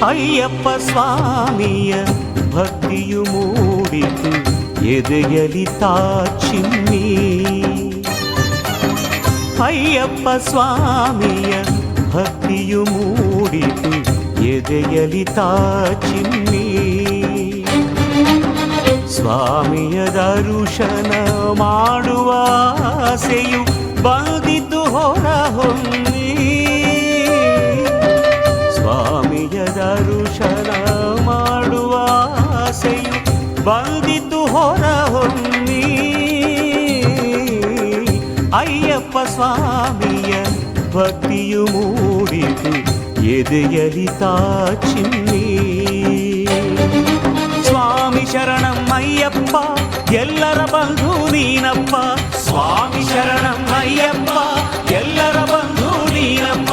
ಅಯ್ಯಪ್ಪ ಸ್ವಾಮಿಯ ಭಕ್ತಿಯು ಮೂಡಿತು ಎದೆಯಲಿ ಚಿಮ್ಮಿ. ಅಯ್ಯಪ್ಪ ಸ್ವಾಮಿಯ ಭಕ್ತಿಯು ಮೂಡಿತು ಎದೆಯಲಿ ಚಿಮ್ಮಿ. ಸ್ವಾಮಿಯ ದರ್ಶನ ಮಾಡುವ ಆಸೆಯು ಬಂದಿದ್ದು ಹೊರ ಹೊಮ್ಮಿ. ಸ್ವಾಮಿಯ ದರ್ಶನ ಮಾಡುವ ಆಸೆಯು ಬಂದಿದ್ದು ಹೊರ ಹೊಮ್ಮಿ. ಅಯ್ಯಪ್ಪ ಸ್ವಾಮಿಯ ಭಕ್ತಿಯು ಮೂಡಿತು ಎದೆಯಲಿ ಚಿಮ್ಮಿ. ಸ್ವಾಮಿ ಶರಣಂ ಅಯ್ಯಪ್ಪ ಎಲ್ಲರ ಬಂಧು ನೀನಪ್ಪ. ಸ್ವಾಮಿ ಶರಣಂ ಅಯ್ಯಪ್ಪ ಎಲ್ಲರ ಬಂಧು ನೀನಪ್ಪ.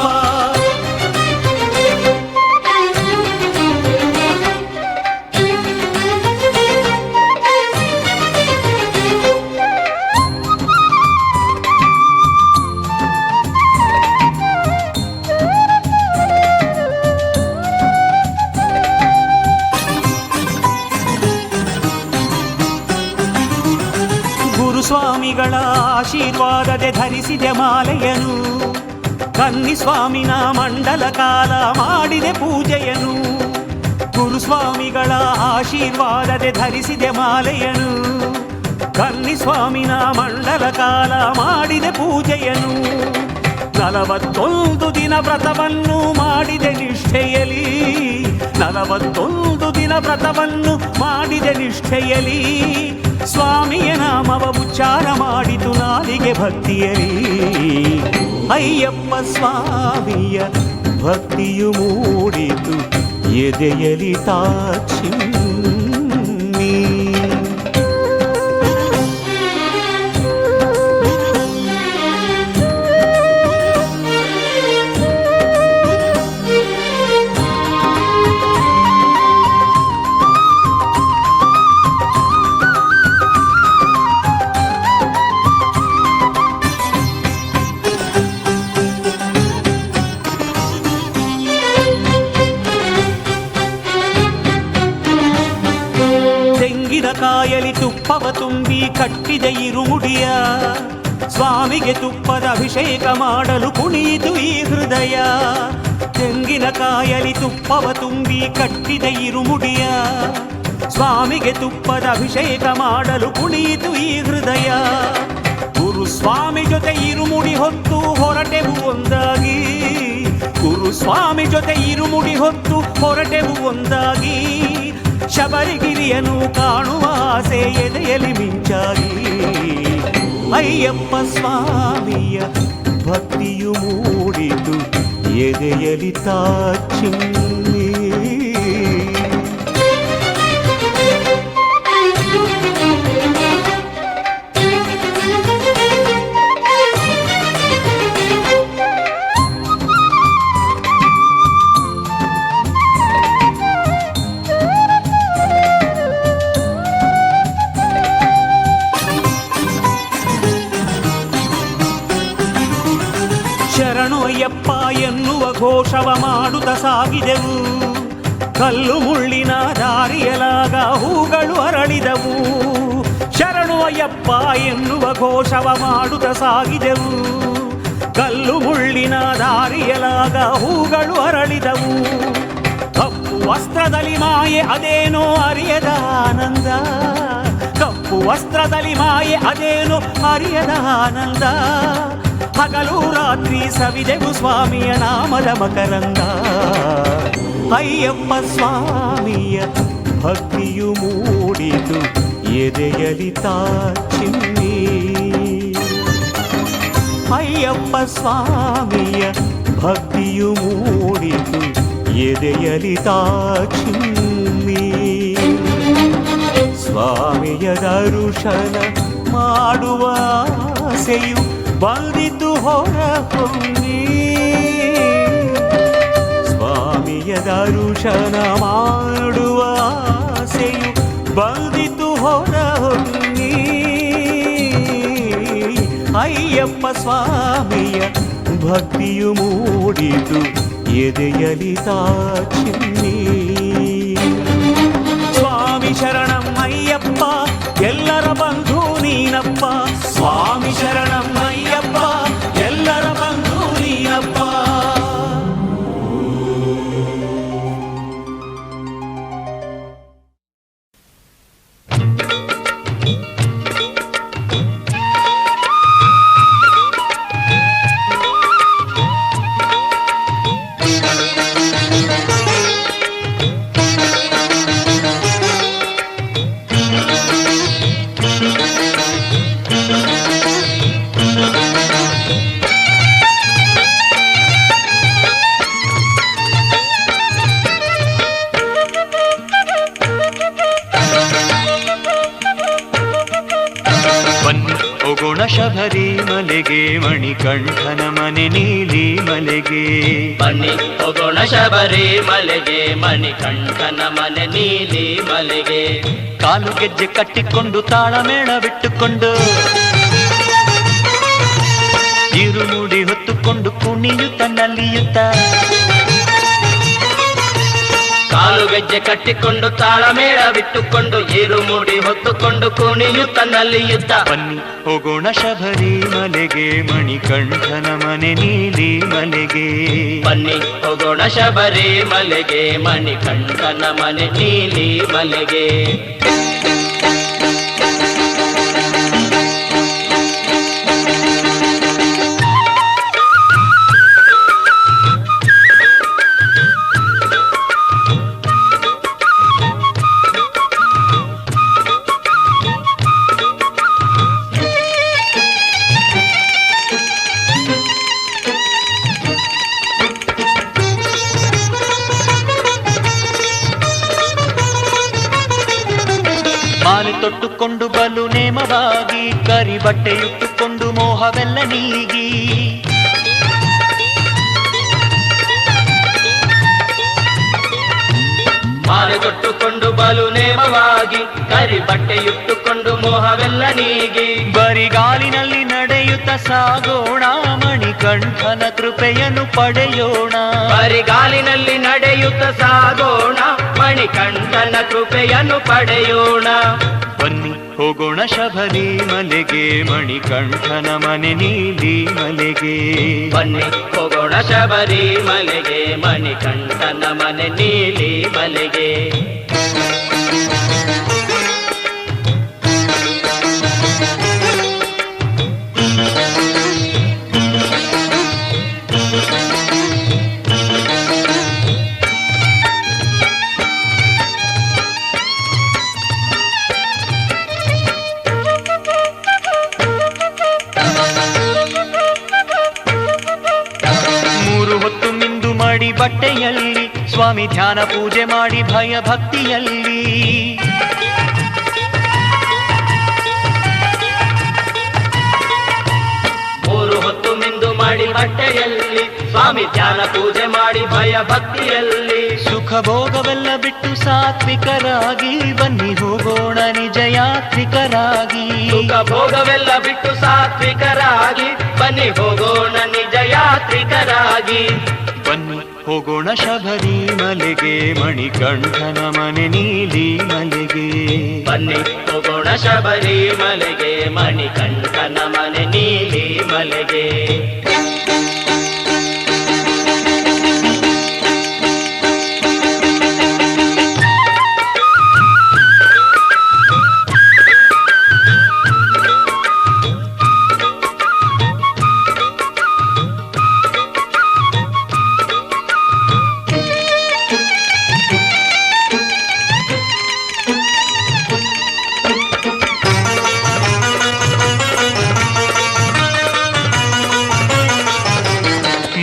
ಗುರುಸ್ವಾಮಿಗಳ ಆಶೀರ್ವಾದದೆ ಧರಿಸಿದೆ ಮಾಲೆಯನು. ಕನ್ನಿಸ್ವಾಮಿನ ಮಂಡಲ ಕಾಲ ಮಾಡಿದೆ ಪೂಜೆಯನು. ಗುರುಸ್ವಾಮಿಗಳ ಆಶೀರ್ವಾದದೆ ಧರಿಸಿದೆ ಮಾಲೆಯನು. ಕನ್ನಿಸ್ವಾಮಿನ ಮಂಡಲ ಕಾಲ ಮಾಡಿದೆ ಪೂಜೆಯನು. 41 ದಿನ ವ್ರತವನ್ನು ಮಾಡಿದೆ ನಿಷ್ಠೆಯಲಿ. 41 ದಿನ ವ್ರತವನ್ನು ಮಾಡಿದೆ ನಿಷ್ಠೆಯಲಿ. ಸ್ವಾಮಿಯ ನಾಮವ ಉಚ್ಚಾರ ಮಾಡಿತು ನಾಲಿಗೆ ಭಕ್ತಿಯಲಿ. ಅಯ್ಯಪ್ಪ ಸ್ವಾಮಿಯ ಭಕ್ತಿಯು ಮೂಡಿತು ಎದೆಯಲಿ ಚಿಮ್ಮಿ. ಕಾಯಲಿ ತುಪ್ಪವ ತುಂಬಿ ಕಟ್ಟಿದ ಇರುಮುಡಿಯ. ಸ್ವಾಮಿಗೆ ತುಪ್ಪದ ಅಭಿಷೇಕ ಮಾಡಲು ಕುಣಿಯಿತು ಈ ಹೃದಯ. ತೆಂಗಿನ ಕಾಯಲಿ ತುಪ್ಪವ ತುಂಬಿ ಕಟ್ಟಿದ ಇರುಮುಡಿಯ. ಸ್ವಾಮಿಗೆ ತುಪ್ಪದ ಅಭಿಷೇಕ ಮಾಡಲು ಕುಣಿಯಿತು ಈ ಹೃದಯ. ಗುರುಸ್ವಾಮಿ ಜೊತೆ ಇರುಮುಡಿ ಹೊತ್ತು ಹೊರಟೆವು ಒಂದಾಗಿ. ಗುರುಸ್ವಾಮಿ ಜೊತೆ ಇರುಮುಡಿ ಹೊತ್ತು ಹೊರಟೆವು ಒಂದಾಗಿ. ಶಬರಿಗಿರಿಯನ್ನು ಕಾಣುವ ಆಸೆ ಎದೆಯಲಿ ಮಿಂಚಾಗಿ. ಅಯ್ಯಪ್ಪ ಸ್ವಾಮಿಯ ಭಕ್ತಿಯು ಮೂಡಿತು ಎದೆಯಲಿ ಚಿಮ್ಮಿ. ಶರಣು ಅಯ್ಯಪ್ಪ ಎನ್ನುವ ಘೋಷವ ಮಾಡುತ್ತ ಸಾಗಿದೆವು. ಕಲ್ಲು ಮುಳ್ಳಿನ ದಾರಿಯಲಾಗ ಹೂಗಳು ಅರಳಿದವು. ಶರಣು ಅಯ್ಯಪ್ಪ ಎನ್ನುವ ಘೋಷವ ಮಾಡುತ್ತ ಸಾಗಿದೆವು. ಕಲ್ಲು ಮುಳ್ಳಿನ ದಾರಿಯಲಾಗ ಹೂಗಳು ಅರಳಿದವು. ಕಪ್ಪು ವಸ್ತ್ರದಲ್ಲಿ ಮಾಯೆ ಅದೇನೋ ಅರಿಯದ ಆನಂದ. ಕಪ್ಪು ವಸ್ತ್ರದಲ್ಲಿ ಮಾಯೆ ಅದೇನೋ ಅರಿಯದ ಆನಂದ. ಹಗಲು ರಾತ್ರಿ ಸವಿದೆವು ಸ್ವಾಮಿಯ ನಾಮದ ಮಕರಂದ. ಅಯ್ಯಪ್ಪ ಸ್ವಾಮಿಯ ಭಕ್ತಿಯು ಮೂಡಿತು ಎದೆಯಲಿ ಚಿಮ್ಮಿ. ಅಯ್ಯಪ್ಪ ಸ್ವಾಮಿಯ ಭಕ್ತಿಯು ಮೂಡಿತು ಎದೆಯಲಿ ಚಿಮ್ಮಿ. ಸ್ವಾಮಿಯ ದರ್ಶನ ಮಾಡುವ ಆಸೆಯು ಬಂದಿದ್ದು ಹೊರ ಹೊಮ್ಮಿ. ಸ್ವಾಮಿಯ ದರ್ಶನ ಮಾಡುವ ಆಸೆಯು ಬಂದಿದ್ದು ಹೊರ ಹೊಮ್ಮಿ. ಅಯ್ಯಪ್ಪ ಸ್ವಾಮಿಯ ಭಕ್ತಿಯು ಮೂಡಿತು ಎದೆಯಲಿ ತಾಚಿನ್ನಿ. ಸ್ವಾಮಿ ಶರಣಂ ಅಯ್ಯಪ್ಪ ಎಲ್ಲರ ಬಂಧು ನೀನಪ್ಪ. ಸ್ವಾಮಿ ಶರಣಂ ಅಯ್ಯಪ್ಪ ಎಲ್ಲರ ಬಂಧು ನೀನಪ್ಪ. ಶಬರಿ ಮಲೆಗೆ ಮಣಿಕಂಠನ ಮನೆ ನೀಲಿ ಮಲೆಗೆ. ಬನ್ನಿ ಹೋಗೋಣ ಶಬರಿ ಮಲೆಗೆ ಮಣಿಕಂಠನ ಮನೆ ನೀಲಿ ಮಲೆಗೆ. ಕಾಲು ಗೆಜ್ಜೆ ಕಟ್ಟಿಕೊಂಡು ತಾಳಮೇಳ ಬಿಟ್ಟುಕೊಂಡು ಇರುಮುಡಿ ಹೊತ್ತುಕೊಂಡು ಕುಣಿಯುತ್ತ ನಲಿಯುತ್ತ. ಕಾಲು ಗೆಜ್ಜೆ ಕಟ್ಟಿಕೊಂಡು ತಾಳಮೇಳ ಬಿಟ್ಟುಕೊಂಡು ಇರುಮುಡಿ ಹೊತ್ತುಕೊಂಡು ಕುಣಿಯುತ್ತ ನಲಿಯುತ್ತ. ಬನ್ನಿ ಹೋಗೋಣ ಶಬರಿ ಮಲೆಗೆ ಮಣಿಕಂಠನ ಮನೆ ನೀಲಿ ಮಲೆಗೆ. ಬನ್ನಿ ಹೋಗೋಣ ಶಬರಿ ಮಲೆಗೆ ಮಣಿಕಂಠನ ಮನೆ ನೀಲಿ ಮಲೆಗೆ. ಮಾಲೆ ತೊಟ್ಟುಕೊಂಡು ಬಲು ನೇಮವಾಗಿ ಕರಿ ಬಟ್ಟೆಯುಟ್ಟುಕೊಂಡು ಮೋಹವೆಲ್ಲ ನೀಗಿ. ಮಾಲೆ ತೊಟ್ಟುಕೊಂಡು ಬಲು ನೇಮವಾಗಿ ಕರಿ ಬಟ್ಟೆಯುಟ್ಟುಕೊಂಡು ಮೋಹವೆಲ್ಲ ನೀಗಿ. ಬರಿಗಾಲಿನಲ್ಲಿ ನಡೆಯುತ್ತ ಸಾಗೋಣ ಮಣಿಕಂಠನ ಕೃಪೆಯನ್ನು ಪಡೆಯೋಣ. ಬರಿಗಾಲಿನಲ್ಲಿ ನಡೆಯುತ್ತ ಸಾಗೋಣ ಮಣಿಕಂಠನ ಕೃಪೆಯನ್ನು ಪಡೆಯೋಣ. ಬನ್ನಿ ಹೋಗೋಣ ಶಬರಿ ಮಲೆಗೆ ಮಣಿಕಂಠನ ಮನೆ ನೀಲಿ ಮಲೆಗೆ. ಬನ್ನಿ ಹೋಗೋಣ ಶಬರಿ ಮಲೆಗೆ ಮಣಿಕಂಠನ ಮನೆ ನೀಲಿ ಮಲೆಗೆ. ಬಟ್ಟೆಯಲ್ಲಿ ಸ್ವಾಮಿ ಧ್ಯಾನ ಪೂಜೆ ಮಾಡಿ ಭಯ ಭಕ್ತಿಯಲ್ಲಿ. ಮೂರು ಹೊತ್ತು ಮಿಂದು ಮಾಡಿ ಬಟ್ಟೆಯಲ್ಲಿ ಸ್ವಾಮಿ ಧ್ಯಾನ ಪೂಜೆ ಮಾಡಿ ಭಯ ಭಕ್ತಿಯಲ್ಲಿ. ಸುಖ ಭೋಗವೆಲ್ಲ ಬಿಟ್ಟು ಸಾತ್ವಿಕರಾಗಿ ಬನ್ನಿ ಹೋಗೋಣ ನಿಜ ಯಾತ್ರಿಕರಾಗಿ. ಸುಖ ಭೋಗವೆಲ್ಲ ಬಿಟ್ಟು ಸಾತ್ವಿಕರಾಗಿ ಬನ್ನಿ ಹೋಗೋಣ ನಿಜ ಯಾತ್ರಿಕರಾಗಿ. ಬನ್ನಿ ಹೋಗೋಣ ಶಬರಿ ಮಲೆಗೆ ಮಣಿಕಂಠನ ಮನೆ ನೀಲಿ ಮಲೆಗೆ. ಬನ್ನಿ ಹೋಗೋಣ ಶಬರಿ ಮಲೆಗೆ ಮಣಿಕಂಠನ ಮನೆ ನೀಲಿ ಮಲೆಗೆ.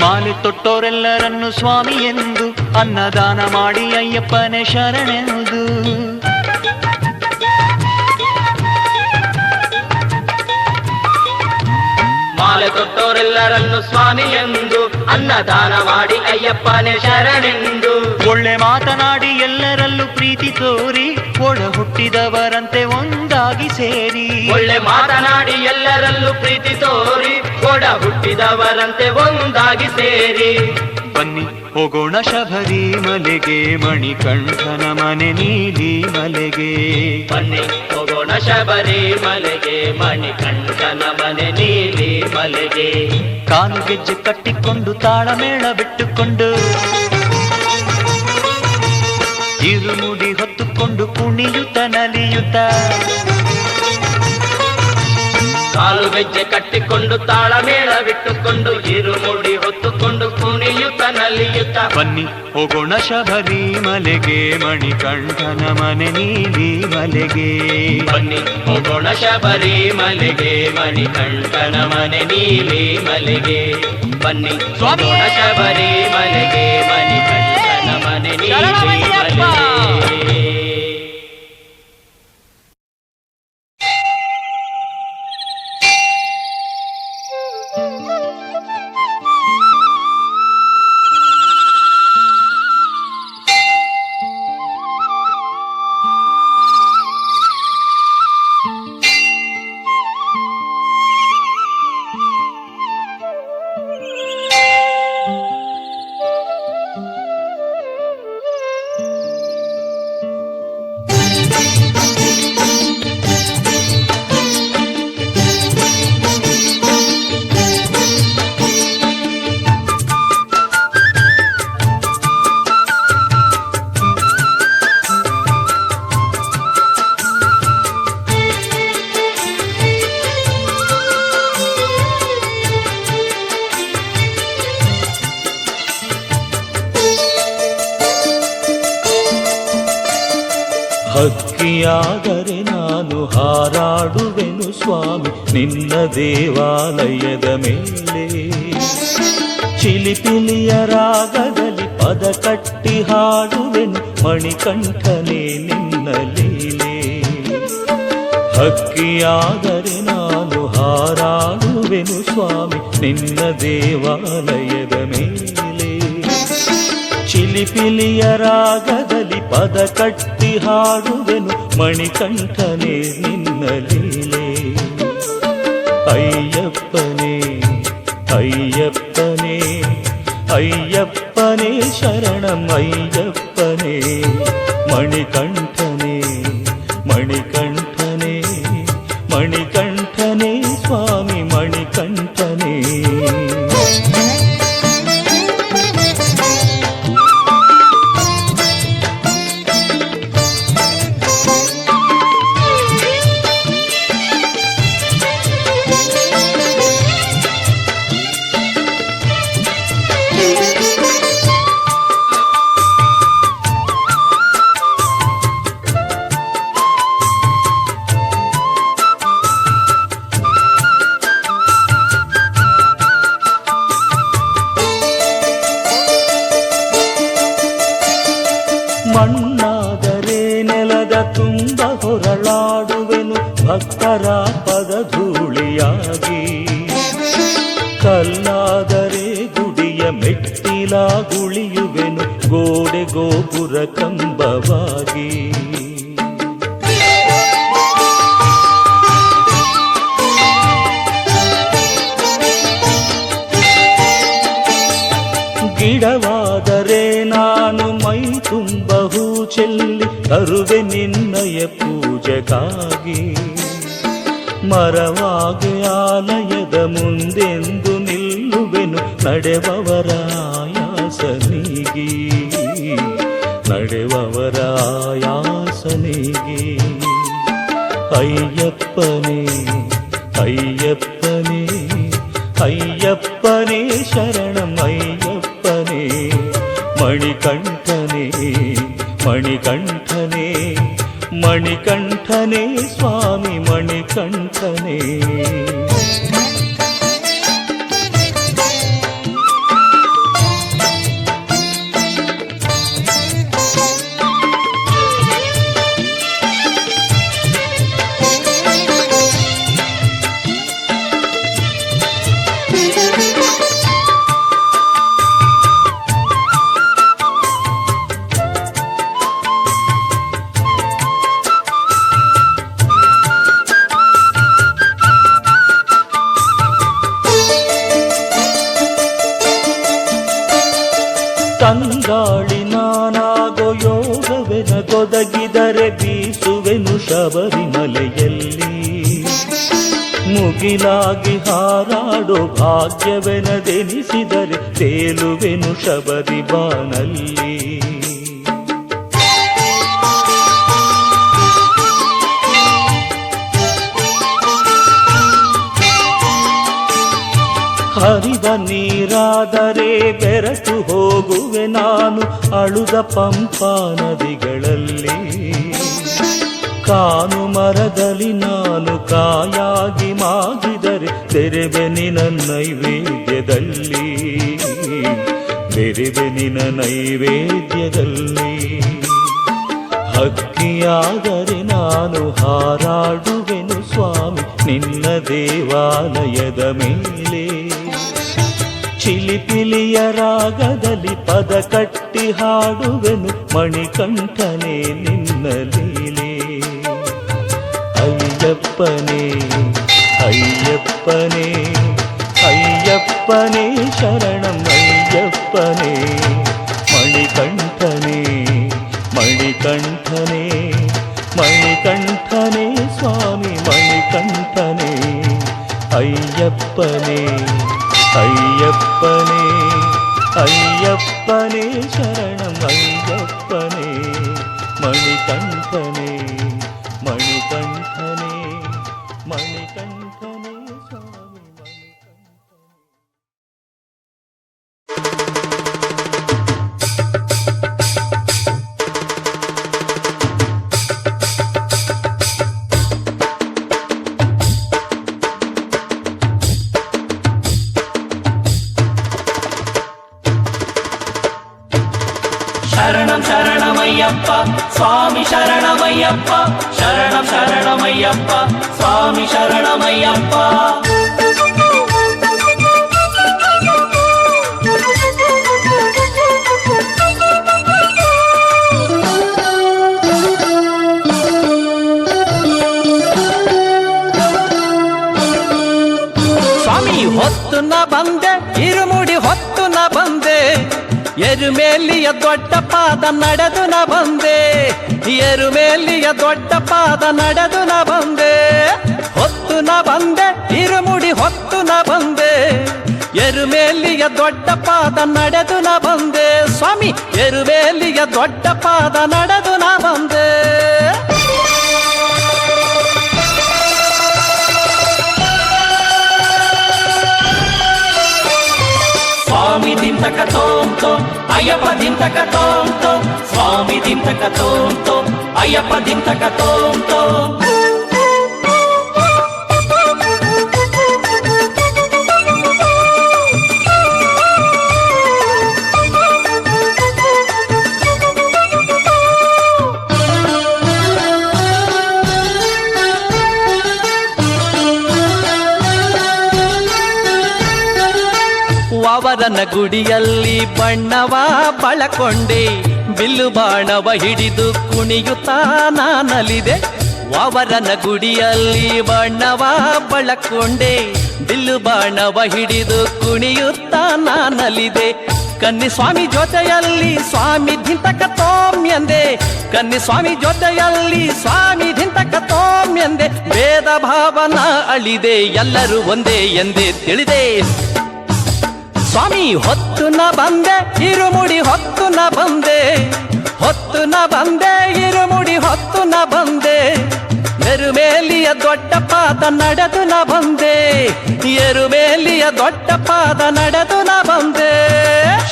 ಮಾಲೆ ತೊಟ್ಟೋರೆಲ್ಲರನ್ನು ಸ್ವಾಮಿ ಎಂದು ಅನ್ನದಾನ ಮಾಡಿ ಅಯ್ಯಪ್ಪನೇ ಶರಣೆಂದು. ಮಾಲೆ ತೊಟ್ಟೋರೆಲ್ಲರನ್ನು ಸ್ವಾಮಿ ಎಂದು ಅನ್ನದಾನ ಮಾಡಿ ಅಯ್ಯಪ್ಪನೇ ಶರಣೆಂದು. ಒಳ್ಳೆ ಮಾತನಾಡಿ ಎಲ್ಲರಲ್ಲೂ ಪ್ರೀತಿ ತೋರಿ ಒಳ ಹುಟ್ಟಿದವರಂತೆ ಒಂದಾಗಿ ಸೇರಿ. ಒಳ್ಳೆ ಮಾತನಾಡಿ ಎಲ್ಲರಲ್ಲೂ ಪ್ರೀತಿ ತೋರಿ ಒಡ ಹುಟ್ಟಿದವರಂತೆ ಒಂದಾಗಿ ಸೇರಿ. ಬನ್ನಿ ಹೋಗೋಣ ಶಬರಿಮಲೆಗೆ, ಮಣಿಕಂಠನ ಮನೆ ನೀಲಿ ಮಲೆಗೆ. ಬನ್ನಿ ಹೋಗೋಣ ಶಬರಿಮಲೆಗೆ, ಮಣಿಕಂಠನ ಮನೆ ನೀಲಿ ಮಲೆಗೆ. ಕಾಲು ಗೆಜ್ಜೆ ಕಟ್ಟಿಕೊಂಡು ತಾಳಮೇಳ ಬಿಟ್ಟುಕೊಂಡು, ಇರುಮುಡಿ ಹೊತ್ತುಕೊಂಡು ಕುಣಿಯುತ್ತ ನಲಿಯುತ್ತ, ಕಾಲು ಗೆಜ್ಜೆ ಕಟ್ಟಿಕೊಂಡು ತಾಳಮೇಳ ಬಿಟ್ಟುಕೊಂಡು, ಇರುಮುಡಿ ಹೊತ್ತುಕೊಂಡು ಕುಣಿಯುತ್ತ ನಲಿಯುತ್ತ. ಬನ್ನಿ ಹೋಗೋಣ ಶಬರಿಮಲೆಗೆ, ಮಣಿಕಂಠನ ಮನೆ ನೀಲಿ ಮಲೆಗೆ. ಬನ್ನಿ ಹೋಗೋಣ ಶಬರಿಮಲೆಗೆ, ಮಣಿಕಂಠನ ಮನೆ ನೀಲಿ ಮಲೆಗೆ. ಬನ್ನಿ ಹೋಗೋಣ ಶಬರಿಮಲೆಗೆ, ಮಣಿಕಂಠನ ಮನೆ ನೀಲಿ ಮಲೆಗೆ. ಹಕ್ಕಿಯಾದರೆ ನಾನು ಹಾರಾಡುವೆನು ಸ್ವಾಮಿ ನಿನ್ನ ದೇವಾಲಯದ ಮೇಲೆ. ಚಿಲಿಪಿಲಿಯ ರಾಗದಲ್ಲಿ ಪದ ಕಟ್ಟಿ ಹಾಡುವೆನು ಮಣಿಕಂಠನೇ ನಿನ್ನ ಲೀಲೆ. ಹಕ್ಕಿಯಾದರೆ ನಾನು ಹಾರಾಡುವೆನು ಸ್ವಾಮಿ ನಿನ್ನ ದೇವಾಲಯದ ಮೇಲೆ. ಚಿಲಿಪಿಲಿಯ ರಾಗದಲ್ಲಿ ಪದ ಕಟ್ಟಿ ಹಾಡುವೆನು ಮಣಿಕಂಠನೇ ನಿನ್ನ ಲೀಲೆ. ಅಯ್ಯಪ್ಪನೇ ಅಯ್ಯಪ್ಪನೇ ಅಯ್ಯಪ್ಪನೇ ಶರಣಂ ಅಯ್ಯಪ್ಪನೇ. ಮಣಿಕಂಠನೇ ಮಣಿಕಂಠನೇ ಮಣಿಕಂಠನೇ ಸ್ವಾಮಿ ಮಣಿಕಂಠನೇ. ಮಣ್ಣಾದರೆ ನೆಲದ ತುಂಬ ಹೊರಳಾಡುವೆನು ಭಕ್ತರ ಪದ ಧೂಳಿಯಾಗಿ. ಕಲ್ಲಾದರೆ ಗುಡಿಯ ಮೆಟ್ಟಿಲ ಗುಳಿಯುವೆನು ಗೋಡೆ ಗೋಪುರ ಕಂಬವಾಗಿ. ಗಿಡವಾದರೆ ನಾನು ಮೈ ತುಂಬ ಹೂ ಚೆಲ್ಲಿ ತರುವೆ ನಿನ್ನಯ ಪೂಜೆಗಾಗಿ. ಮರವಾಗಿ ಆಲಯದ ಮುಂದೆಂದು ನಿಲ್ಲುವೆನು ನಡೆವವರ ಆಯಾಸನಿಗಿ. ನಡೆವವರ ಆಯಾಸನಿಗಿ. ಅಯ್ಯಪ್ಪನೇ ಅಯ್ಯಪ್ಪನೇ ಅಯ್ಯಪ್ಪನೇ ಶರಣಂ ಅಯ್ಯಪ್ಪನೇ. ಮಣಿಕಂಠನೇ ಮಣಿಕಂಠನೇ ಮಣಿಕಂಠನೇ ಸ್ವಾಮಿ ಮಣಿಕಂಠನೇ. ತಂಗಾಳಿ ನಾನಾಗೋ ಯೋಗವೆನಗೊದಗಿದರೆ ಬೀಸುವೆನು ಶಬರಿಮಲೆಯಲ್ಲಿ. ಮುಗಿಲಾಗಿ ಹಾರಾಡೋ ಭಾಗ್ಯವೆನದೆನಿಸಿದರೆ ತೇಲುವೆನು ಶಬರಿ ಬಾನಲ್ಲಿ. ಹರಿದ ನೀರಾದರೆ ಬೆರಟು ಹೋಗುವೆ ನಾನು ಅಳುದ ಪಂಪಾ ನದಿಗಳಲ್ಲಿ. ಕಾನು ಮರದಲ್ಲಿ ನಾನು ಕಾಯಾಗಿ ಮಾಗಿದರೆ ತೆರೆವೆ ನಿನ್ನ ನೈವೇದ್ಯದಲ್ಲಿ, ತೆರೆವೆ ನಿನ್ನ ನೈವೇದ್ಯದಲ್ಲಿ. ಹಕ್ಕಿಯಾದರೆ ನಾನು ಹಾರಾಡುವೆನು ಸ್ವಾಮಿ ನಿನ್ನ ದೇವಾಲಯದ ಮೇಲೆ. ಚಿಲಿಪಿಲಿಯ ರಾಗದಲ್ಲಿ ಪದ ಕಟ್ಟಿ ಹಾಡುವೆನು ಮಣಿಕಂಠನೇ ನಿನ್ನ ಲೀಲೆ. ಅಯ್ಯಪ್ಪನೇ ಅಯ್ಯಪ್ಪನೇ ಅಯ್ಯಪ್ಪನೇ ಶರಣಂ ಅಯ್ಯಪ್ಪನೇ. ಮಣಿಕಂಠನೇ ಮಣಿಕಂಠನೇ ಮಣಿಕಂಠನೇ ಸ್ವಾಮಿ ಮಣಿಕಂಠನೇ. ಅಯ್ಯಪ್ಪನೇ ಅಯ್ಯಪ್ಪನೇ ಅಯ್ಯಪ್ಪನೇ ಶರಣಂ ಅಯ್ಯಪ್ಪನೇ. ಮಣಿಕಂಠನೇ ಮಣಿಕಂಠನೇ ಮಣಿಕಂಠನೇ ಸ್ವಾಮಿ ಮಣಿಕಂಠನೇ. ಶರಣಂ ಶರಣಮಯ್ಯಪ್ಪ ಸ್ವಾಮಿ ಶರಣಮಯ್ಯಪ್ಪ. ಶರಣಂ ಶರಣಮಯ್ಯಪ್ಪ ಸ್ವಾಮಿ ಶರಣಮಯ್ಯಪ್ಪ. ಸ್ವಾಮಿ ಹೊತ್ತು ನ ಬಂದೆ, ಇರುಮುಡಿ ಹೊತ್ತು ನ ಬಂದೆ, ಎರುಮೇಲಿಯ ದೊಡ್ಡ ಪಾದ ನಡೆದು ನ ಬಂದೆ, ಎರುಮೇಲಿಯ ದೊಡ್ಡ ಪಾದ ನಡೆದು ನ ಬಂದೆ. ಹೊತ್ತು ನ ಬಂದೆ, ಇರುಮುಡಿ ಹೊತ್ತು ನ ಬಂದೆ, ಎರುಮೇಲಿಯ ದೊಡ್ಡ ಪಾದ ನಡೆದು ನ ಬಂದೆ. ಸ್ವಾಮಿ ಎರುಮೇಲಿಯ ದೊಡ್ಡ ಪಾದ ನಡೆದು ನ ಬಂದೆ. ಸ್ವಾಮಿ ದಿಂತಕ ತೋಂ ತೋಂ ಅಯ್ಯಪ್ಪ ದಿಂತಕ ತೋಂ ತೋಂ. ಸ್ವಾಮಿ ದಿಂತಕ ತೋಂ ತೋಂ ಅಯ್ಯಪ್ಪ ದಿಂತಕ ತೋಂ ತೋಂ. ಅವರನ ಗುಡಿಯಲ್ಲಿ ಬಣ್ಣವ ಬಳಕೊಂಡೆ, ಬಿಲ್ಲು ಬಾಣವ ಹಿಡಿದು ಕುಣಿಯುತ್ತಾ ನಾನಲಿದೆ. ಅವರನ ಗುಡಿಯಲ್ಲಿ ಬಣ್ಣವ ಬಳಕೊಂಡೆ, ಬಿಲ್ಲು ಬಾಣವ ಹಿಡಿದು ಕುಣಿಯುತ್ತಾ ನಾನಲಿದೆ. ಕನ್ನಿ ಸ್ವಾಮಿ ಜೊತೆಯಲ್ಲಿ ಸ್ವಾಮಿ ಧಿಂತಕ ತೋಂ ಎಂದೆ, ಕನ್ನಿ ಸ್ವಾಮಿ ಜೊತೆಯಲ್ಲಿ ಸ್ವಾಮಿ ಧಿಂತಕ ತೋಂ ಎಂದೆ. ಭೇದ ಭಾವನ ಅಳಿದೆ, ಎಲ್ಲರೂ ಒಂದೇ ಎಂದೇ ತಿಳಿದೆ. ಸ್ವಾಮಿ ಹೊತ್ತು ನ ಬಂದೆ, ಇರುಮುಡಿ ಹೊತ್ತು ನ ಬಂದೆ, ಹೊತ್ತು ನ ಬಂದೆ, ಇರುಮುಡಿ ಹೊತ್ತು ನ ಬಂದೆ. ಎರುಮೇಲಿಯ ದೊಡ್ಡ ಪಾದ ನಡೆದು ನ ಬಂದೆ, ಎರುಮೇಲಿಯ ದೊಡ್ಡ ಪಾದ ನಡೆದು ನ ಬಂದೆ.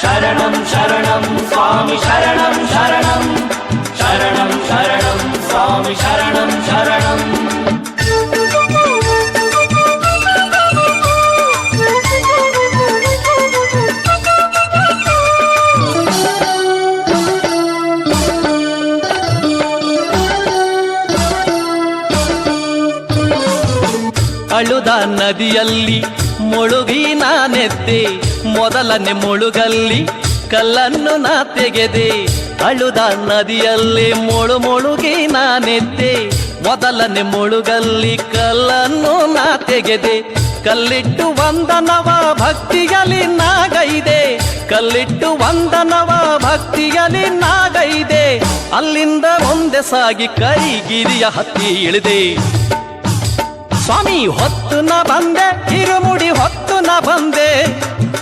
ಶರಣಂ ಶರಣಂ ಸ್ವಾಮಿ ಶರಣಂ ಶರಣಂ. ಶರಣಂ ಶರಣಂ ಸ್ವಾಮಿ ಶರಣಂ ಶರಣಂ. ಅಳುದ ನದಿಯಲ್ಲಿ ಮುಳುಗಿ ನಾನೆದ್ದೆ, ಮೊದಲನೆ ಮುಳುಗಲ್ಲಿ ಕಲ್ಲನ್ನು ನಾ ತೆಗೆದೆ. ಅಳುದ ನದಿಯಲ್ಲಿ ಮುಳುಗಿ ನಾನೆದ್ದೆ, ಮೊದಲನೆ ಮುಳುಗಲ್ಲಿ ಕಲ್ಲನ್ನು ನಾ ತೆಗೆದೆ. ಕಲ್ಲಿಟ್ಟು ವಂದನವ ಭಕ್ತಿಯಲ್ಲಿ ನಾಗೈದೆ, ಕಲ್ಲಿಟ್ಟು ವಂದನವ ಭಕ್ತಿಯಲ್ಲಿ ನಾಗೈದೆ. ಅಲ್ಲಿಂದ ಮುಂದೆ ಸಾಗಿ ಕೈಗಿರಿಯ ಹತ್ತಿ ಇಳಿದೆ. ಸ್ವಾಮಿ ಹೊತ್ತು ನ ಬಂದೆ ಇರುಮುಡಿ ಹೊತ್ತು ನ ಬಂದೆ,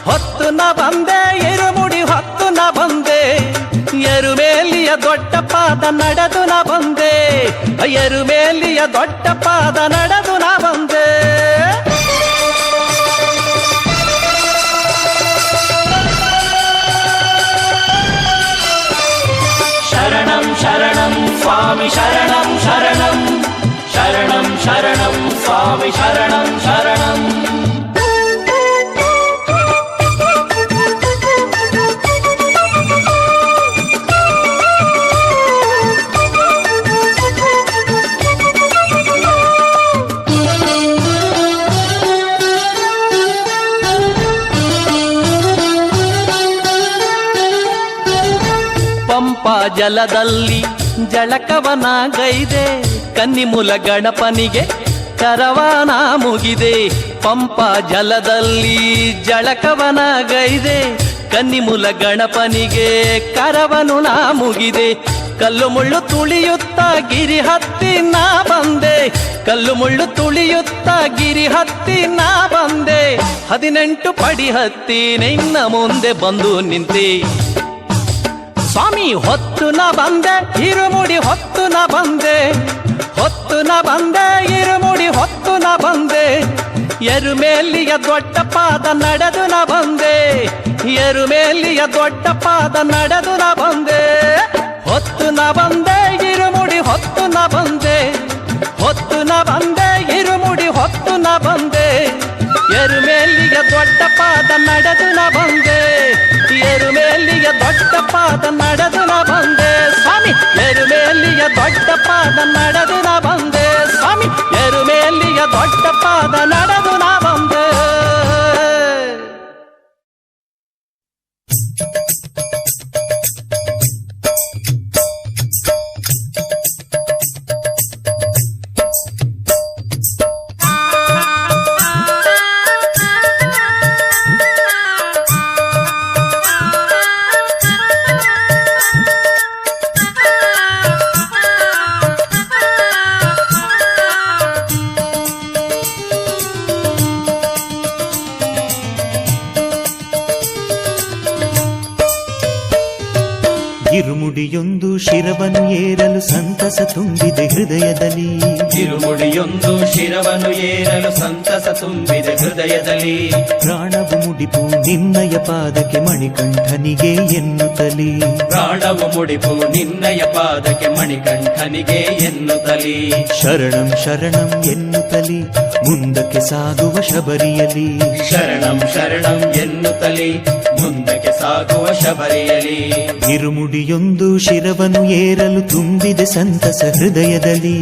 ಹೊತ್ತು ನ ಬಂದೆ ಇರುಮುಡಿ ಹೊತ್ತು ನ ಬಂದೆ. ಎರುಮೇಲಿಯ ದೊಡ್ಡ ಪಾದ ನಡೆದು ನ ಬಂದೆ, ಎರುಮೇಲಿಯ ದೊಡ್ಡ ಪಾದ ನಡೆದು ನ ಬಂದೆ. ಶರಣಂ ಶರಣಂ ಸ್ವಾಮಿ ಶರಣಂ ಶರಣಂ, ಶರಣಂ ಶರಣಂ ಸ್ವಾಮಿ ಶರಣಂ ಶರಣಂ. ಪಂಪಾ ಜಲದಲ್ಲಿ ಜಳಕವನಾಗೈದೆ, ಕನ್ನಿಮೂಲ ಗಣಪನಿಗೆ ಕರವಾನ ಮುಗಿದೆ. ಪಂಪಾ ಜಲದಲ್ಲಿ ಜಳಕವನಾಗೈದೆ, ಕನ್ನಿಮೂಲ ಗಣಪನಿಗೆ ಕರವನು ನಾ ಮುಗಿದೆ. ಕಲ್ಲು ಮುಳ್ಳು ತುಳಿಯುತ್ತ ಗಿರಿ ಹತ್ತಿ ನಾ ಬಂದೆ, ಕಲ್ಲು ಮುಳ್ಳು ತುಳಿಯುತ್ತ ಗಿರಿ ಹತ್ತಿ ನಾ ಬಂದೆ. 18 ಪಡಿ ಹತ್ತಿ ನಿನ್ನ ಮುಂದೆ ಬಂದು ನಿಂತೆ. ಸ್ವಾಮಿ ಹೊತ್ತು ನ ಬಂದೆ ಇರುಮುಡಿ ಹೊತ್ತು ನ ಬಂದೆ, ಹೊತ್ತು ನ ಬಂದೆ ಇರುಮುಡಿ ಹೊತ್ತು ನ ಬಂದೆ. ಎರುಮೇಲಿಯ ದೊಡ್ಡ ಪಾದ ನಡೆದು ನ ಬಂದೆ, ಎರುಮೇಲಿಯ ದೊಡ್ಡ ಪಾದ ನಡೆದು ನ ಬಂದೆ. ಹೊತ್ತು ನ ಬಂದೆ ಇರುಮುಡಿ ಹೊತ್ತು ನ ಬಂದೆ, ಹೊತ್ತು ನ ಬಂದೆ ಇರುಮುಡಿ ಹೊತ್ತು ನ ಬಂದೆ. ಎರುಮೇಲಿಯ ದೊಡ್ಡ ಪಾದ ನಡೆದು ನ ಬಂದೆ, ಎರುಮೇಲಿಯ ದೊಡ್ಡ ಪಾದ ನಡೆದು ನ ಬಂದೆ. ಸ್ವಾಮಿ ಎರುಮೇಲಿಯ ದೊಡ್ಡ ಪಾದ ನಡೆದು ನ ಬಂದೆ, ಸ್ವಾಮಿ ಎರುಮೇಲಿಯ ದೊಡ್ಡ ಪಾದ ನಡೆದು ನ ಬಂದೆ. ಇರುಮುಡಿಯೊಂದು ಶಿರವನ್ನು ಏರಲು ಸಂತಸ ತುಂಬಿದೆ ಹೃದಯದಲ್ಲಿ, ಇರುಮುಡಿಯೊಂದು ಶಿರವನ್ನು ಏರಲು ಸಂತಸ ತುಂಬಿದೆ ಹೃದಯದಲ್ಲಿ. ಪ್ರಾಣವು ಮುಡಿಪು ನಿನ್ನಯ ಪಾದಕ್ಕೆ ಮಣಿಕಂಠನಿಗೆ ಎನ್ನುತ್ತಲಿ, ಪ್ರಾಣವು ಮುಡಿಪು ನಿನ್ನಯ ಪಾದಕ್ಕೆ ಮಣಿಕಂಠನಿಗೆ ಎನ್ನುತ್ತಲಿ. ಶರಣಂ ಶರಣಂ ಎನ್ನುತ್ತಲಿ ಮುಂದಕ್ಕೆ ಸಾಗುವ ಶಬರಿಯಲಿ, ಶರಣಂ ಶರಣಂ ಎನ್ನುತ್ತಲಿ ಮುಂದಕ್ಕೆ ಸಾಗುವ ಶಬರಿಯಲಿ. ಇರುಮುಡಿಯೊಂದು ಶಿರವನ್ನು ಏರಲು ತುಂಬಿದೆ ಸಂತಸ ಹೃದಯದಲ್ಲಿ,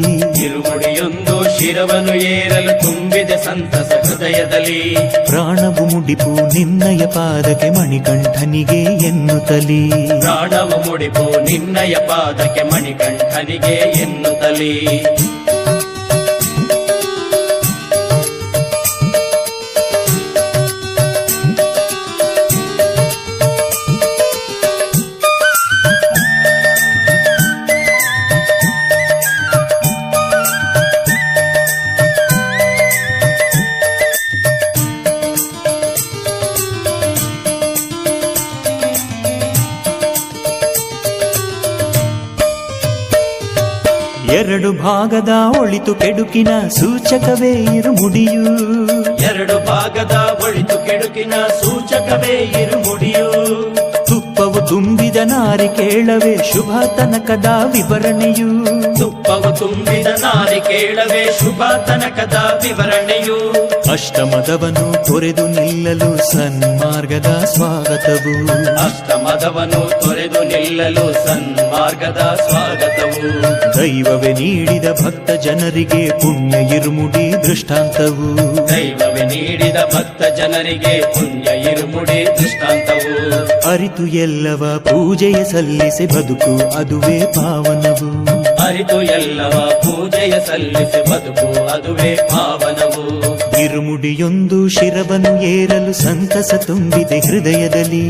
ಇರುಮುಡಿಯೊಂದು ಶಿರವನ್ನು ಏರಲು ತುಂಬಿದೆ ಸಂತಸ ಹೃದಯದಲ್ಲಿ. ಪ್ರಾಣವು ಮುಡಿಪು ನಿನ್ನಯ ಪಾದಕ್ಕೆ ಮಣಿಕಂಠನಿಗೆ ಎನ್ನುತ್ತಲಿ, ಪ್ರಾಣವು ಮುಡಿಪು ನಿನ್ನಯ ಪಾದಕ್ಕೆ ಮಣಿಕಂಠನಿಗೆ ಎನ್ನುತ್ತಲಿ. ಎರಡು ಭಾಗದ ಒಳಿತು ಕೆಡುಕಿನ ಸೂಚಕವೇ ಇರುಮುಡಿಯು, ಎರಡು ಭಾಗದ ಒಳಿತು ಕೆಡುಕಿನ ಸೂಚಕವೇ ಇರುಮುಡಿಯು. ತುಪ್ಪವು ತುಂಬಿದ ನಾರಿ ಕೇಳವೇ ಶುಭ ತನಕದ ವಿವರಣೆಯು, ತುಪ್ಪವು ತುಂಬಿದ ನಾರಿ ಕೇಳವೇ ಶುಭ ತನಕದ ವಿವರಣೆಯು. ಅಷ್ಟಮದವನ್ನು ತೊರೆದು ನಿಲ್ಲಲು ಸನ್ಮಾರ್ಗದ ಸ್ವಾಗತವು, ಅಷ್ಟಮದವನ್ನು ತೊರೆದು ನಿಲ್ಲಲು ಸನ್ಮಾರ್ಗದ ಸ್ವಾಗತವು. ದೈವವೇ ನೀಡಿದ ಭಕ್ತ ಜನರಿಗೆ ಪುಣ್ಯ ಇರುಮುಡಿ ದೃಷ್ಟಾಂತವು, ದೈವವೇ ನೀಡಿದ ಭಕ್ತ ಜನರಿಗೆ ಪುಣ್ಯ ಇರುಮುಡಿ ದೃಷ್ಟಾಂತವು. ಅರಿತು ಎಲ್ಲವ ಪೂಜೆಯ ಸಲ್ಲಿಸೆ ಬದುಕು ಅದುವೇ ಪಾವನವು, ಅರಿತು ಎಲ್ಲವ ಪೂಜೆಯ ಸಲ್ಲಿಸಿ ಬದುಕು ಅದುವೇ ಪಾವನವು. ಇರುಮುಡಿಯೊಂದು ಶಿರವನ್ನು ಏರಲು ಸಂತಸ ತುಂಬಿದೆ ಹೃದಯದಲ್ಲಿ.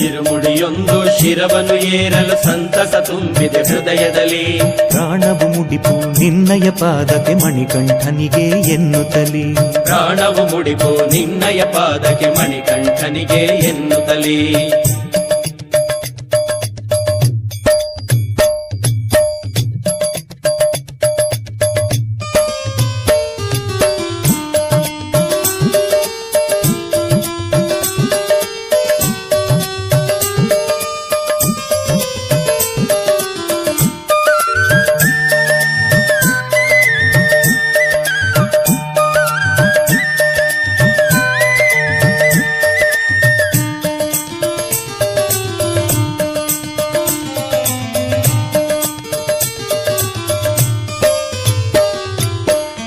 ಇರುಮುಡಿಯೊಂದು ಶಿರವನ್ನು ಏರಲು ಸಂತಸ ತುಂಬಿದೆ ಹೃದಯದಲ್ಲಿ. ಪ್ರಾಣವು ಮುಡಿಪು ನಿನ್ನಯ ಪಾದಕ್ಕೆ ಮಣಿಕಂಠನಿಗೆ ಎನ್ನುತ್ತಲಿ. ಪ್ರಾಣವು ಮುಡಿಪು ನಿನ್ನಯ ಪಾದಕ್ಕೆ ಮಣಿಕಂಠನಿಗೆ ಎನ್ನುತ್ತಲಿ.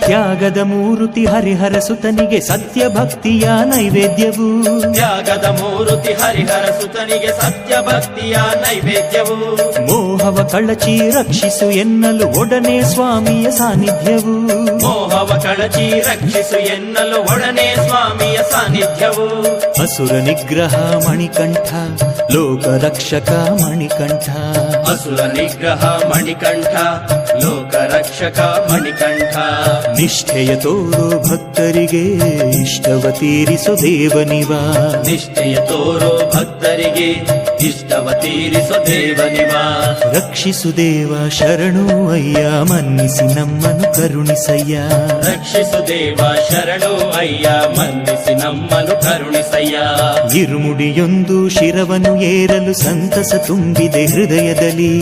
ತ್ಯಾಗದ ಮೂರುತಿ ಹರಿಹರ ಸುತನಿಗೆ ಸತ್ಯ ಭಕ್ತಿಯ ನೈವೇದ್ಯವು. ತ್ಯಾಗದ ಮೂರುತಿ ಹರಿಹರ ಸುತನಿಗೆ ಸತ್ಯ ಭಕ್ತಿಯ ನೈವೇದ್ಯವು. ಮೋಹವ ಕಳಚಿ ರಕ್ಷಿಸು ಎನ್ನಲು ಒಡನೆ ಸ್ವಾಮಿಯ ಸಾನ್ನಿಧ್ಯವು. ಮೋಹವ ಕಳಚಿ ರಕ್ಷಿಸು ಎನ್ನಲು ಒಡನೆ ಸ್ವಾಮಿಯ ಸಾನ್ನಿಧ್ಯವು. ಅಸುರ ನಿಗ್ರಹ ಮಣಿಕಂಠ ಲೋಕ ರಕ್ಷಕ ಮಣಿಕಂಠ. ಅಸುರ ನಿಗ್ರಹ ಮಣಿಕಂಠ ಲೋಕ ರಕ್ಷಕ ಮಣಿಕಂಠ. ನಿಷ್ಠೆಯ ತೋರೋ ಭಕ್ತರಿಗೆ ಇಷ್ಟವ ತೀರಿಸು ದೇವನಿವ. ನಿಷ್ಠೆಯ ತೋರೋ ಭಕ್ತರಿಗೆ ಇಷ್ಟವ ತೀರಿಸು ದೇವನಿವ. ರಕ್ಷಿಸು ದೇವ ಶರಣು ಅಯ್ಯ ಮನ್ನಿಸಿ ನಮ್ಮನ್ನು ಕರುಣಿಸಯ್ಯ. ರಕ್ಷಿಸು ದೇವ ಶರಣು ಅಯ್ಯ ಮನ್ನಿಸಿ ನಮ್ಮನ್ನು ಕರುಣಿಸಯ್ಯ. ಇರುಮುಡಿಯೊಂದು ಶಿರವನ್ನು ಏರಲು ಸಂತಸ ತುಂಬಿದೆ ಹೃದಯದಲ್ಲಿ.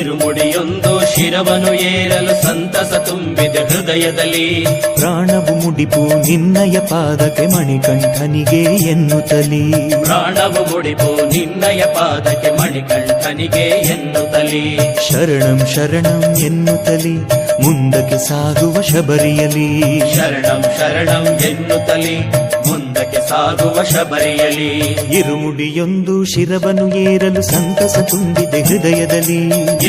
ಇರುಮುಡಿಯೊಂದು ಶಿರವನ್ನು ಏರಲು ಸಂತಸ ತುಂಬಿದೆ ಹೃದಯದಲ್ಲಿ. ಪ್ರಾಣವು ಮುಡಿಪು ನಿನ್ನಯ ಪಾದಕ್ಕೆ ಮಣಿಕಂಠನಿಗೆ ಎನ್ನುತ್ತಲಿ. ಪ್ರಾಣವು ಮುಡಿಪು ನಿನ್ನಯ ಪಾದಕ್ಕೆ ಮಣಿಕಂಠನಿಗೆ ಎನ್ನುತ್ತಲಿ. ಶರಣಂ ಶರಣಂ ಎನ್ನುತ್ತಲಿ ಮುಂದಕ್ಕೆ ಸಾಗುವ ಶಬರಿಯಲಿ. ಶರಣಂ ಶರಣಂ ಎನ್ನುತ್ತಲಿ ಮುಂದಕ್ಕೆ ಸಾಗುವ ಶಬರಿಯಲಿ. ಇರುಮುಡಿಯೊಂದು ಶಿರವನ್ನು ಏರಲು ಸಂತಸ ತುಂಬಿದೆ ಹೃದಯದಲ್ಲಿ.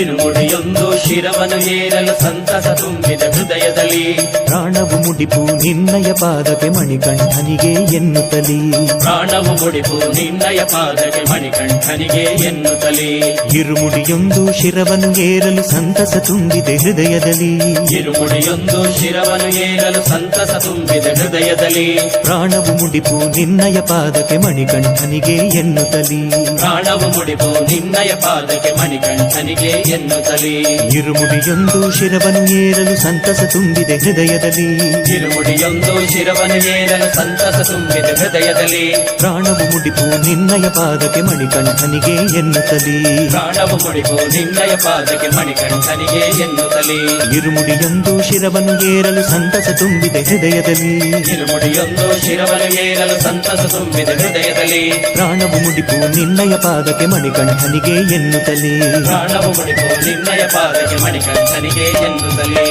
ಇರುಮುಡಿಯೊಂದು ಶಿರವನ್ನು ಏರಲು ಸಂತಸ ತುಂಬಿದ ಹೃದಯದಲ್ಲಿ. ಪ್ರಾಣವು ಮುಡಿಪು ನಿನ್ನಯ ಪಾದಕ್ಕೆ ಮಣಿಕಂಠನಿಗೆ ಎನ್ನುತ್ತಲಿ. ಪ್ರಾಣವು ಮುಡಿಪು ನಿನ್ನಯ ಪಾದಕ್ಕೆ ಮಣಿಕಂಠನಿಗೆ ಎನ್ನುತ್ತಲಿ. ಇರುಮುಡಿಯೊಂದು ಶಿರವನ್ನು ಏರಲು ಸಂತಸ ತುಂಬಿದೆ ಹೃದಯದಲ್ಲಿ. ಇರುಮುಡಿಯೊಂದು ಶಿರವನ್ನು ಏರಲು ಸಂತಸ ತುಂಬಿದ ಹೃದಯದಲ್ಲಿ. ಪ್ರಾಣವು ಮುಡಿಪು ನಿನ್ನಯ ಪಾದಕ್ಕೆ ಮಣಿಕಂಠನಿಗೆ ಎನ್ನುತ್ತಲಿ. ಪ್ರಾಣವು ಮುಡಿಪು ನಿನ್ನಯ ಪಾದಕ್ಕೆ ಮಣಿಕಂಠನಿಗೆ ಎನ್ನುತ್ತಲಿ. ಇರುಮುಡಿಯೊಂದು ಶಿರವನ್ನು ಏರಲು ಸಂತಸ ತುಂಬಿದೆ ಹೃದಯದಲ್ಲಿ. ಇರುಮುಡಿಯೊಂದು ಶಿರವನ್ನು ಏರಲು ಸಂತಸ ತುಂಬಿದ ಹೃದಯದಲ್ಲಿ. ಪ್ರಾಣವು ಮುಡಿಪು ನಿನ್ನಯ ಪಾದಕ್ಕೆ ಮಣಿಕಂಠನಿಗೆ ಎನ್ನುತ್ತಲಿ. ಪ್ರಾಣವು ಮುಡಿಪು ನಿನ್ನಯ ಪಾದಕ್ಕೆ ಮಣಿಕಂಠನಿಗೆ ಎನ್ನುತ್ತಲಿ. ಇರುಮುಡಿಯೊಂದು ಶಿರವನ್ನು ಏರಲು ಸಂತಸ ತುಂಬಿದೆ ಹೃದಯದಲ್ಲಿ. ಇರುಮುಡಿಯೊಂದು ಶಿರವನ್ನು ಏರಲು ಸಂತಸ ತುಂಬಿದ ಹೃದಯದಲ್ಲಿ. ಪ್ರಾಣವು ಮುಡಿಪು ನಿನ್ನಯ ಪಾದಕ್ಕೆ ಮಣಿಕಂಠನಿಗೆ ಎನ್ನುತ್ತಲಿ. ಪ್ರಾಣವು ಮುಡಿಪು ನಿನ್ನಯ ಪಾದಕ್ಕೆ ಮಣಿಕಂಠನಿಗೆ ಎನ್ನುತ್ತಲಿ.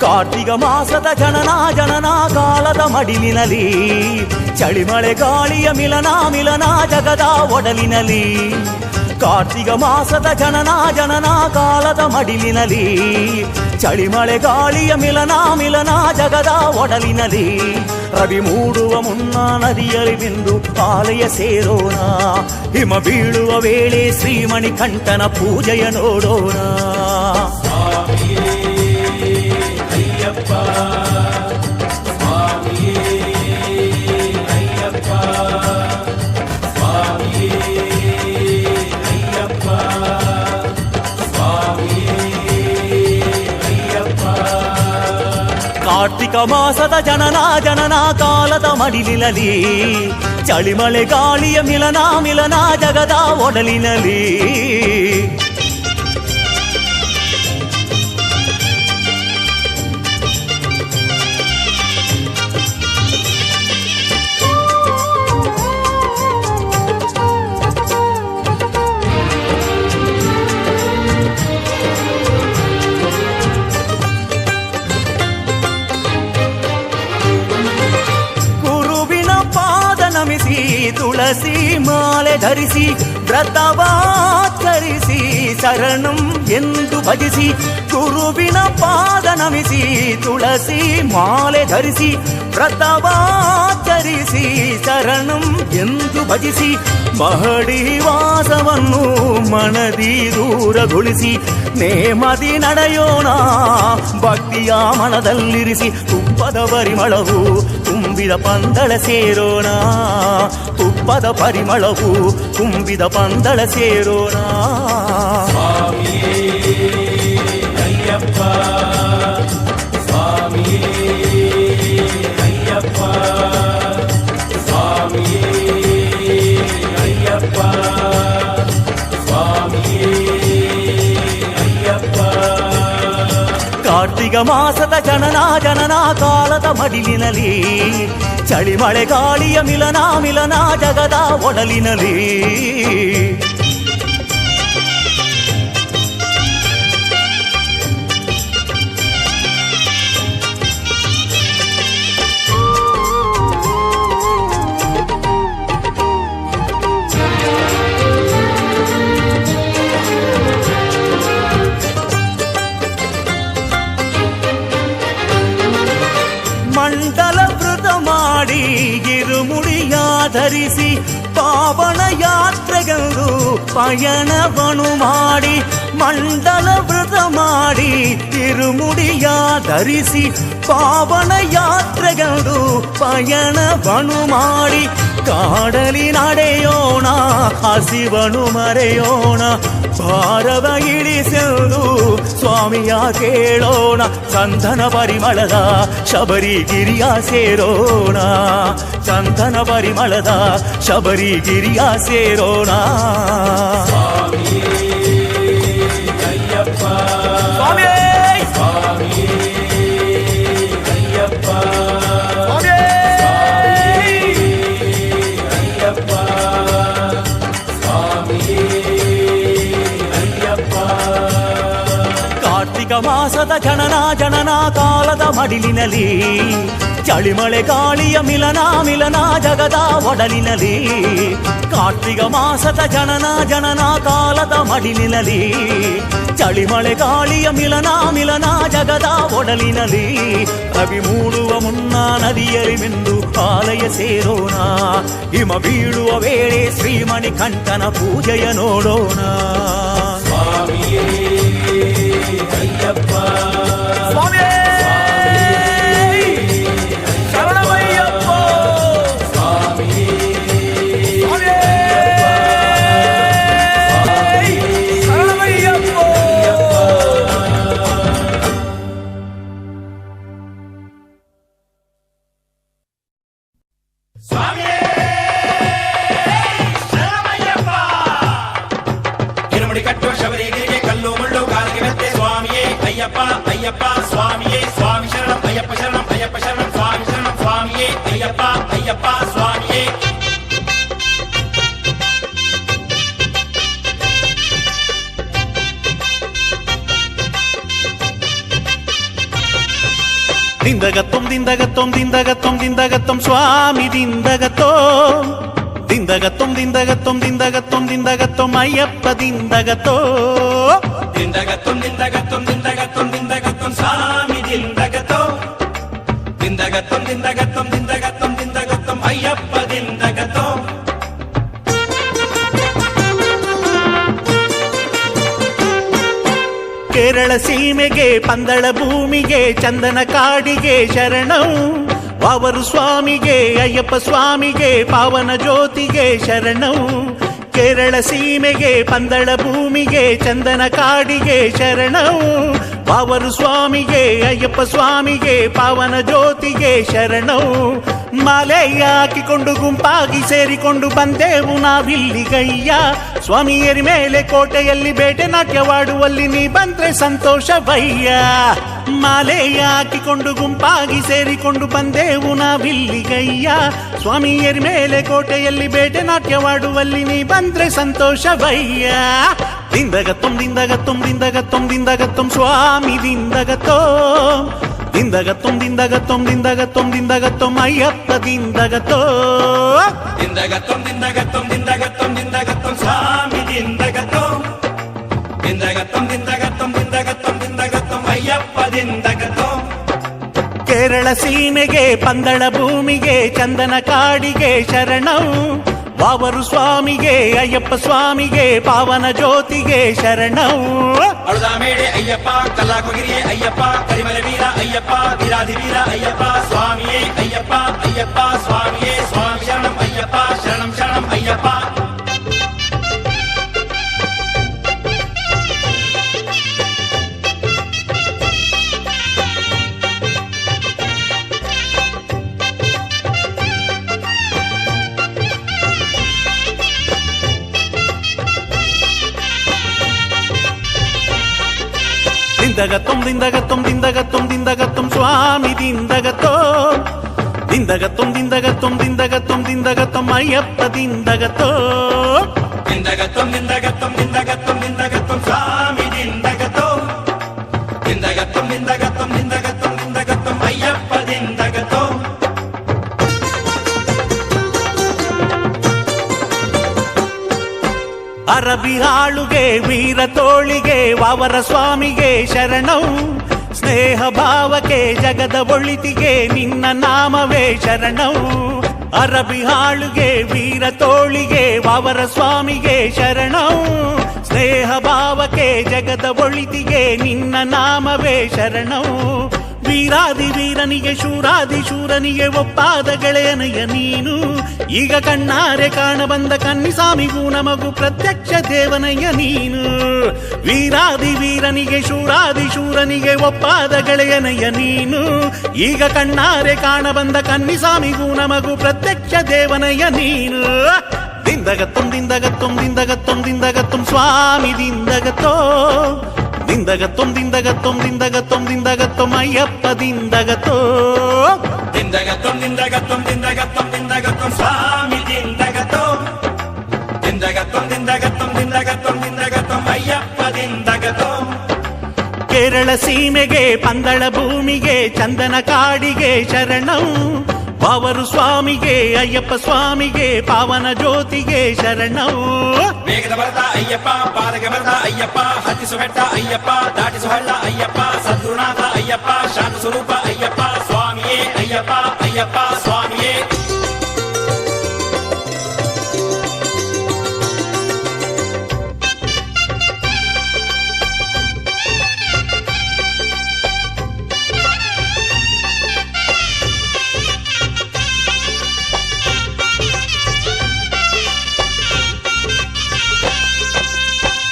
ಕಾರ್ತಿಕ ಮಾಸದ ಜನನ ಕಾಲದ ಮಡಿಲಿನಲಿ. ಚಳಿಮಳೆ ಗಾಳಿಯ ಮಿಲನ ಜಗದ ಒಡಲಿನಲಿ. ಕಾರ್ತಿಕ ಮಾಸದ ಜನನ ಕಾಲದ ಮಡಿಲಿನಲಿ. ಚಳಿಮಳೆ ಗಾಳಿಯ ಮಿಲನ ಜಗದ ಒಡಲಿನಲಿ. ರವಿ ಮೂಡುವ ಮುನ್ನ ನದಿಯಲ್ಲಿ ಬಿಂದು ಆಲಯ ಸೇರೋಣ. ಹಿಮ ಬೀಳುವ ವೇಳೆ ಶ್ರೀಮಣಿಕಂಠನ ಪೂಜೆಯ ನೋಡೋಣ. ಕಾರ್ತಿಕ ಮಾಸದ ಜನನ ಕಾಲದ ಮಡಿಲಿನಲಿ. ಚಳಿಮಳೆ ಗಾಳಿಯ ಮಿಲನ ಜಗದ ಒಡಲಿನಲಿ. ತುಳಸಿ ಮಾಲೆ ಧರಿಸಿ ವ್ರತವಾಚರಿಸಿ ಶರಣಂ ಎಂದು ಭಜಿಸಿ ಗುರುವಿನ ಪಾದ ನಮಿಸಿ ತುಳಸಿ ಮಾಲೆ ಧರಿಸಿ ವ್ರತವಾಚರಿಸಿ ಶರಣಂ ಎಂದು ಭಜಿಸಿ ಮಹಡಿ ವಾಸವನ್ನು ಮನದಿ ದೂರಗೊಳಿಸಿ ನೇಮದಿ ನಡೆಯೋಣ ಭಕ್ತಿಯ ಮನದಲ್ಲಿರಿಸಿ ತುಪ್ಪದ ಪರಿಮಳವು ತುಂಬಿದ ಪಂದಳ ಸೇರೋಣ ತುಪ್ಪದ ಪರಿಮಳವು ತುಂಬಿದ ಪಂದಳ ಸೇರೋಣ ಸ್ವಾಮಿಯೇ ಅಯ್ಯಪ್ಪ ಸ್ವಾಮಿಯೇ ಅಯ್ಯಪ್ಪ ಸ್ವಾಮಿಯೇ ಅಯ್ಯಪ್ಪ ಸ್ವಾಮಿಯೇ ಅಯ್ಯಪ್ಪ. ಕಾರ್ತಿಕ ಮಾಸದ ಜನನ ಕಾಲದ ಮಡಿಲಿನಲ್ಲಿ ಚಳಿ ಮಳೆ ಗಾಳಿಯ ಮಿಲನ ಜಗದ ಒಡಲಿನಲ್ಲಿ ಮಂಡಲ ವೃತ ಮಾಡಿ ಗಿರುಮುಡಿಯ ಧರಿಸಿ ಪಾವನ ಯಾತ್ರೆಗೆಂದು ಪಯಣವನು ಮಾಡಿ ಮಂಡಲ ವೃತ ಮಾಡಿ ಗಿರುಮುಡಿಯ ಧರಿಸಿ ಪಾವನ ಯಾತ್ರೆಗೆಂದು ಪಯಣವನು ಮಾಡಿ ಕಾಡಲಿ ನಡೆಯೋಣ ಹಸಿವನು ಮರೆಯೋಣ ಭಾರವ ಇಳಿಸೆಂದು ಸ್ವಾಮಿಯ ಕೇಳೋಣ ಚಂದನ ಪರಿಮಳದ ಶಬರಿಗಿರಿಯ ಸೇರೋಣ ಚಂದನ ಪರಿಮಳದ ಶಬರಿಗಿರಿಯ ಸೇರೋಣ ಸ್ವಾಮಿಯೇ ಅಯ್ಯಪ್ಪ ಸ್ವಾಮಿಯೇ ಸ್ವಾಮಿಯೇ ಅಯ್ಯಪ್ಪ ಅಯ್ಯಪ್ಪ ಸ್ವಾಮಿಯೇ ಅಯ್ಯಪ್ಪ. ಕಾರ್ತಿಕ ಮಾಸದ ಜನನ ಕಾಲದ ಮಡಿಲಿನಲ್ಲಿ ಚಳಿಮಳೆ ಗಾಳಿಯ ಮಿಲನ ಜಗದ ಒಡಲಿನಲ್ಲಿ ಕಾರ್ತಿಕ ಮಾಸದ ಜನನ ಕಾಲದ ಮಡಿಲಿನಲ್ಲಿ ಚಳಿಮಳೆ ಗಾಳಿಯ ಮಿಲನ ಜಗದ ಒಡಲಿನಲ್ಲಿ ರವಿ ಮೂಡುವ ಮುನ್ನ ನದಿಯಲ್ಲಿ ಮಿಂದು ಆಲಯ ಸೇರೋಣ ಹಿಮ ಬೀಳುವ ವೇಳೆ ಶ್ರೀಮಣಿಕಂಠನ ಪೂಜೆಯ ನೋಡೋಣ ಸ್ವಾಮಿಯೇ ಅಯ್ಯಪ್ಪ ಸ್ವಾಮಿಯೇ ಶರಣಮಯ್ಯಪ್ಪ ಸ್ವಾಮಿಯೇ ಸ್ವಾಮಿಯೇ ಶರಣಮಯ್ಯಪ್ಪ ಇರುಮುಡಿ ಕಟ್ಟುವ ಶಬರಿಗಿರಿಗೆ ಕಲ್ಲು ಮುಳ್ಳು ಕಾಲಿಗೆ ಮೆತ್ತೆ ಸ್ವಾಮಿಯೇ ಅಯ್ಯಪ್ಪ ಅಯ್ಯಪ್ಪ ಸ್ವಾಮಿಯೇ ಸ್ವಾಮಿ ಶರಣಂ ಅಯ್ಯಪ್ಪ ಶರಣಂ ಅಯ್ಯಪ್ಪ ಶರಣಂ ಸ್ವಾಮಿ ಶರಣಂ ಸ್ವಾಮಿಯೇ ಅಯ್ಯಪ್ಪ ಅಯ್ಯಪ್ಪ ಸ್ವಾಮಿಯೇ. ದಿಂದಗತ್ತೊಂ ಸ್ವಾಮಿ ದಿಂದಗತ್ತೊಂ ಅಯ್ಯಪ್ಪ ದಿಂದಗತ್ತೋ ದಿಂದಗತ್ತೊಂ ದಿಂದಗತ್ತೊಂ ದಿಂದಗತ್ತೊಂ ದಿಂದಗತ್ತೊಂ ಸ್ವಾಮಿ ದಿಂದಗತ್ತೋ ದಿಂದಗತ್ತೊಂ ದಿಂದಗತ್ತೊಂ ದಿಂದಗತ್ತೊಂ ದಿಂದಗತ್ತೊಂ ಅಯ್ಯಪ್ಪ ದಿಂದಗತ್ತೋ. ಕೇರಳ ಸೀಮೆಗೆ ಪಂದಳ ಭೂಮಿಗೆ ಚಂದನ ಕಾಡಿಗೆ ಶರಣಂ ವಾವರು ಸ್ವಾಮಿಗೆ ಅಯ್ಯಪ್ಪ ಸ್ವಾಮಿಗೆ ಪಾವನ ಜ್ಯೋತಿಗೆ ಶರಣಂ ಕೇರಳ ಸೀಮೆಗೆ ಪಂದಳ ಭೂಮಿಗೆ ಚಂದನ ಕಾಡಿಗೆ ಶರಣಂ ವಾವರು ಸ್ವಾಮಿಗೆ ಅಯ್ಯಪ್ಪ ಸ್ವಾಮಿಗೆ ಪಾವನ ಜ್ಯೋತಿಗೆ ಶರಣಂ ಮಾಲೆ ಹಾಕಿಕೊಂಡು ಗುಂಪಾಗಿ ಸೇರಿಕೊಂಡು ಬಂದೆವು ನಾವಿಲ್ಲಿಗಯ್ಯ ಸ್ವಾಮಿಯರಿ ಮೇಲೆ ಕೋಟೆಯಲ್ಲಿ ಬೇಟೆ ನಾಟ್ಯವಾಡುವಲ್ಲಿ ನೀ ಬಂದ್ರೆ ಸಂತೋಷವಯ್ಯ ಮಾಲೆ ಹಾಕಿಕೊಂಡು ಗುಂಪಾಗಿ ಸೇರಿಕೊಂಡು ಬಂದೆವು ನಾವಿಲ್ಲಿಗಯ್ಯ ಸ್ವಾಮಿಯರಿ ಮೇಲೆ ಕೋಟೆಯಲ್ಲಿ ಬೇಟೆ ನಾಟ್ಯವಾಡುವಲ್ಲಿ ನೀ ಬಂದ್ರೆ ಸಂತೋಷವಯ್ಯ ದಿಂದಗತ್ತೊಂ ಸ್ವಾಮಿ ದಿಂದಗತ್ತೋ ದಿಂದಗತ್ತೊಂ ದಿಂದಗತ್ತೊಂ ದಿಂದಗತ್ತೊಂ ದಿಂದಗತ್ತೊಂ ಅಯ್ಯಪ್ಪ ದಿಂದಗತ್ತೋ ದಿಂದಗತ್ತೊಂ ದಿಂದಗತ್ತೊಂ ದಿಂದಗತ್ತೊಂ ದಿಂದಗತ್ತೊಂ ಸ್ವಾಮಿ ದಿಂದಗತ್ತೋ ದಿಂದಗತ್ತೊಂ ದಿಂದಗತ್ತೊಂ ದಿಂದಗತ್ತೊಂ ದಿಂದಗತ್ತೊಂ ಅಯ್ಯಪ್ಪ ದಿಂದಗತ್ತೋ ಕೇರಳ ಸೀಮೆಗೆ ಪಂದಳ ಭೂಮಿಗೆ ಚಂದನ ಕಾಡಿಗೆ ಶರಣಂ ವಾವರು ಸ್ವಾಮಿಗೆ ಅಯ್ಯಪ್ಪ ಸ್ವಾಮಿಗೆ ಪಾವನ ಜ್ಯೋತಿಗೆ ಶರಣಂ ಅಳುದ ಮೇಡೆ ಅಯ್ಯಪ್ಪ ಕಲ್ಲಾಕೊಗಿರಿಯೇ ಅಯ್ಯಪ್ಪ ಕರಿಮಲ ವೀರ ಅಯ್ಯಪ್ಪ ವೀರಾಧಿ ವೀರ ಅಯ್ಯಪ್ಪ ಸ್ವಾಮಿಯೇ ಅಯ್ಯಪ್ಪ ಅಯ್ಯಪ್ಪ ಸ್ವಾಮಿಯೇ ಸ್ವಾಮಿ ಶರಣಂ ಅಯ್ಯಪ್ಪ ಶರಣಂ ಶರಣಂ ಅಯ್ಯಪ್ಪ ದಿಂದಗತ್ತೊಂ ದಿಂದಗತ್ತೊಂ ದಿಂದಗತ್ತೊಂ ದಿಂದಗತ್ತೊಂ ಸ್ವಾಮಿ ದಿಂದಗತ್ತೋ ದಿಂದಗತ್ತೊಂ ದಿಂದಗತ್ತೊಂ ದಿಂದಗತ್ತೊಂ ದಿಂದಗತ್ತೊಂ ಅಯ್ಯಪ್ಪ ದಿಂದಗತ್ತೋ ದಿಂದಗತ್ತೊಂ ದಿಂದಗತ್ತೊಂ ದಿಂದಗತ್ತೊಂ ದಿಂದಗತ್ತೊಂ ಸ್ವಾಮಿ ದಿಂದಗತ್ತೋ ದಿಂದಗತ್ತೊಂ ದಿಂದಗತ್ತೊಂ ದಿಂದಗತ್ತೊಂ ದಿಂದಗತ್ತೊಂ ಅಯ್ಯಪ್ಪ ದಿಂದಗತ್ತೋ ಅರಬಿ ಹಾಳುಗೆ ವೀರ ತೋಳಿಗೆ ವಾವರ ಸ್ವಾಮಿಗೆ ಶರಣಂ ಸ್ನೇಹ ಭಾವಕ್ಕೆ ಜಗದ ಒಳಿತಿಗೆ ನಿನ್ನ ನಾಮವೇ ಶರಣಂ ಅರಬಿ ಹಾಳುಗೆ ವೀರ ತೋಳಿಗೆ ವಾವರ ಸ್ವಾಮಿಗೆ ಶರಣಂ ಸ್ನೇಹ ಭಾವಕ್ಕೆ ಜಗದ ಒಳಿತಿಗೆ ನಿನ್ನ ನಾಮವೇ ಶರಣಂ ವೀರಾದಿ ವೀರನಿಗೆ ಶೂರಾದಿ ಶೂರನಿಗೆ ಒಪ್ಪಾದ ಗೆಳೆಯನಯ್ಯ ನೀನು ಈಗ ಕಣ್ಣಾರೆ ಕಾಣಬಂದ ಕನ್ನಿಸಾಮಿಗೂ ನಮಗೂ ಪ್ರತ್ಯಕ್ಷ ದೇವನಯ್ಯ ನೀನು ವೀರಾದಿ ವೀರನಿಗೆ ಶೂರಾದಿ ಶೂರನಿಗೆ ಒಪ್ಪಾದ ಗೆಳೆಯನಯ್ಯ ನೀನು ಈಗ ಕಣ್ಣಾರೆ ಕಾಣಬಂದ ಕನ್ನಿಸಾಮಿಗೂ ನಮಗೂ ಪ್ರತ್ಯಕ್ಷ ದೇವನಯ್ಯ ನೀನು ದಿಂದಗತ್ತೊಂ ದಿಂದಗತ್ತೊಂ ದಿಂದಗತ್ತೊಂ ದಿಂದಗತ್ತೊಂ ಸ್ವಾಮಿ ದಿಂದಗತ್ತೋ ದಿಂದಗತ್ತೊಂ ದಿಂದಗತ್ತೊಂ ದಿಂದಗತ್ತೊಂ ದಿಂದಗತ್ತೊಂ ಅಯ್ಯಪ್ಪ ದಿಂದಗತ್ತೋ ದಿಂದಗತ್ತೊಂ ದಿಂದಗತ್ತೊಂ ದಿಂದಗತ್ತೊಂ ದಿಂದಗತ್ತೊಂ ಸ್ವಾಮಿ ದಿಂದಗತ್ತೋ ದಿಂದಗತ್ತೊಂ ದಿಂದಗತ್ತೊಂ ದಿಂದಗತ್ತೊಂ ದಿಂದಗತ್ತೊಂ ಅಯ್ಯಪ್ಪ ದಿಂದಗತ್ತೋ ಕೇರಳ ಸೀಮೆಗೆ ಪಂದಳ ಭೂಮಿಗೆ ಚಂದನ ಕಾಡಿಗೆ ಶರಣಂ ವಾವರು ಸ್ವಾಮಿಗೆ ಅಯ್ಯಪ್ಪ ಸ್ವಾಮಿಗೆ ಪಾವನ ಜ್ಯೋತಿಗೆ ಶರಣಂ ವೇಗದ ಬರದ ಅಯ್ಯಪ್ಪ ಪಾದಗೆ ಬರದ ಅಯ್ಯಪ್ಪ ಹತ್ತಿಸು ಬೆಟ್ಟ ಅಯ್ಯಪ್ಪ ದಾಟಿಸು ಹಳ್ಳ ಅಯ್ಯಪ್ಪ ಸದ್ಗುರುನಾಥ ಅಯ್ಯಪ್ಪ ಶಾಂತ ಸ್ವರೂಪ ಅಯ್ಯಪ್ಪ ಸ್ವಾಮಿಯೇ ಅಯ್ಯಪ್ಪ ಅಯ್ಯಪ್ಪ ಸ್ವಾಮಿಯೇ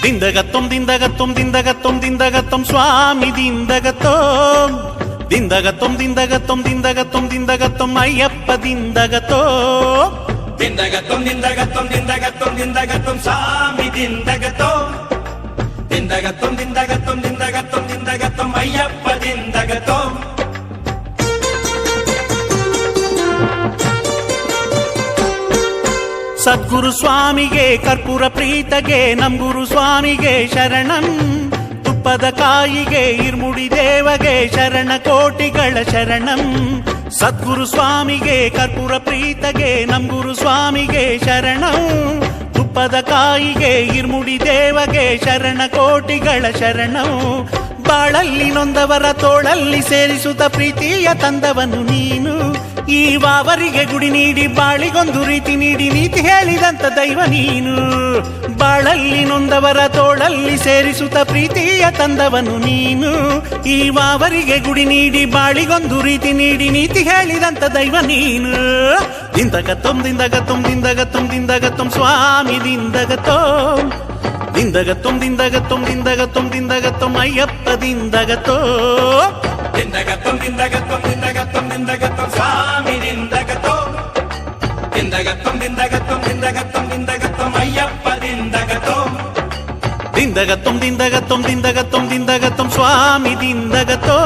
ದಿಂದಗತ್ತೊಂ ದಿಂದಗತ್ತೊಂ ದಿಂದಗತ್ತೊಂ ದಿಂದಗತ್ತೊಂ ಸ್ವಾಮಿ ದಿಂದಗತ್ತೋ ದಿಂದಗತ್ತೊಂ ದಿಂದಗತ್ತೊಂ ದಿಂದಗತ್ತೊಂ ದಿಂದಗತ್ತೊಂ ಅಯ್ಯಪ್ಪ ದಿಂದಗತ್ತೋ ದಿಂದಗತ್ತೊಂ ದಿಂದಗತ್ತೊಂ ದಿಂದಗತ್ತೊಂ ದಿಂದಗತ್ತೊಂ ಸ್ವಾಮಿ ದಿಂದಗತ್ತೋ ದಿಂದಗತ್ತೊಂ ದಿಂದಗತ್ತೊಂ ದಿಂದಗತ್ತೊಂ ದಿಂದಗತ್ತೊಂ ಅಯ್ಯಪ್ಪ ದಿಂದಗತ್ತೋ ಸದ್ಗುರು ಸ್ವಾಮಿಗೆ ಕರ್ಪೂರ ಪ್ರೀತಗೆ ನಮ್ಗುರು ಸ್ವಾಮಿಗೆ ಶರಣಂ ತುಪ್ಪದ ಕಾಯಿಗೆ ಇರ್ಮುಡಿ ದೇವಗೆ ಶರಣ ಕೋಟಿಗಳ ಶರಣಂ ಸದ್ಗುರು ಸ್ವಾಮಿಗೆ ಕರ್ಪೂರ ಪ್ರೀತಗೆ ನಮ್ಗುರು ಸ್ವಾಮಿಗೆ ಶರಣಂ ತುಪ್ಪದ ಕಾಯಿಗೆ ಇರ್ಮುಡಿ ದೇವಗೆ ಶರಣ ಕೋಟಿಗಳ ಶರಣಂ ಬಾಳಲ್ಲಿ ನೊಂದವರ ತೋಳಲ್ಲಿ ಸೇರಿಸುತ್ತ ಪ್ರೀತಿಯ ತಂದವನು ನೀನು ಈ ವಾವರಿಗೆ ಗುಡಿ ನೀಡಿ ಬಾಳಿಗೊಂದು ರೀತಿ ನೀಡಿ ನೀತಿ ಹೇಳಿದಂತ ದೈವ ನೀನು ಬಾಳಲ್ಲಿ ನೊಂದವರ ತೋಳಲ್ಲಿ ಸೇರಿಸುತ್ತ ಪ್ರೀತಿಯ ತಂದವನು ನೀನು ಈ ವಾವರಿಗೆ ಗುಡಿ ನೀಡಿ ಬಾಳಿಗೊಂದು ರೀತಿ ನೀಡಿ ನೀತಿ ಹೇಳಿದಂತ ದೈವ ನೀನು ದಿಂದಗತ್ತೊಂ ದಿಂದಗತ್ತೊಂ ದಿಂದಗತ್ತೊಂ ದಿಂದಗತ್ತೊಂ ಸ್ವಾಮಿ ದಿಂದಗತ್ತೋ ದಿಂದಗತ್ತೊಂ ದಿಂದಗತ್ತೊಂ ದಿಂದಗತ್ತೊಂ ದಿಂದಗತ್ತೊಂ ಅಯ್ಯಪ್ಪ ದಿಂದಗತ್ತೋ ದಿಂದಗತ್ತೊಂ ದಿಂದಗತ್ತೊಂ ದಿಂದಗತ್ತೊಂ ದಿಂದಗತ್ತೊಂ ಸ್ವಾಮಿ ದಿಂದಗತ್ತೋ ದಿಂದಗತ್ತೊಂ ದಿಂದಗತ್ತೊಂ ದಿಂದಗತ್ತೊಂ ದಿಂದಗತ್ತೊಂ ಅಯ್ಯಪ್ಪ ದಿಂದಗತ್ತೋ ದಿಂದಗತ್ತೊಂ ದಿಂದಗತ್ತೊಂ ದಿಂದಗತ್ತೊಂ ದಿಂದಗತ್ತೊಂ ಸ್ವಾಮಿ ದಿಂದಗತ್ತೋ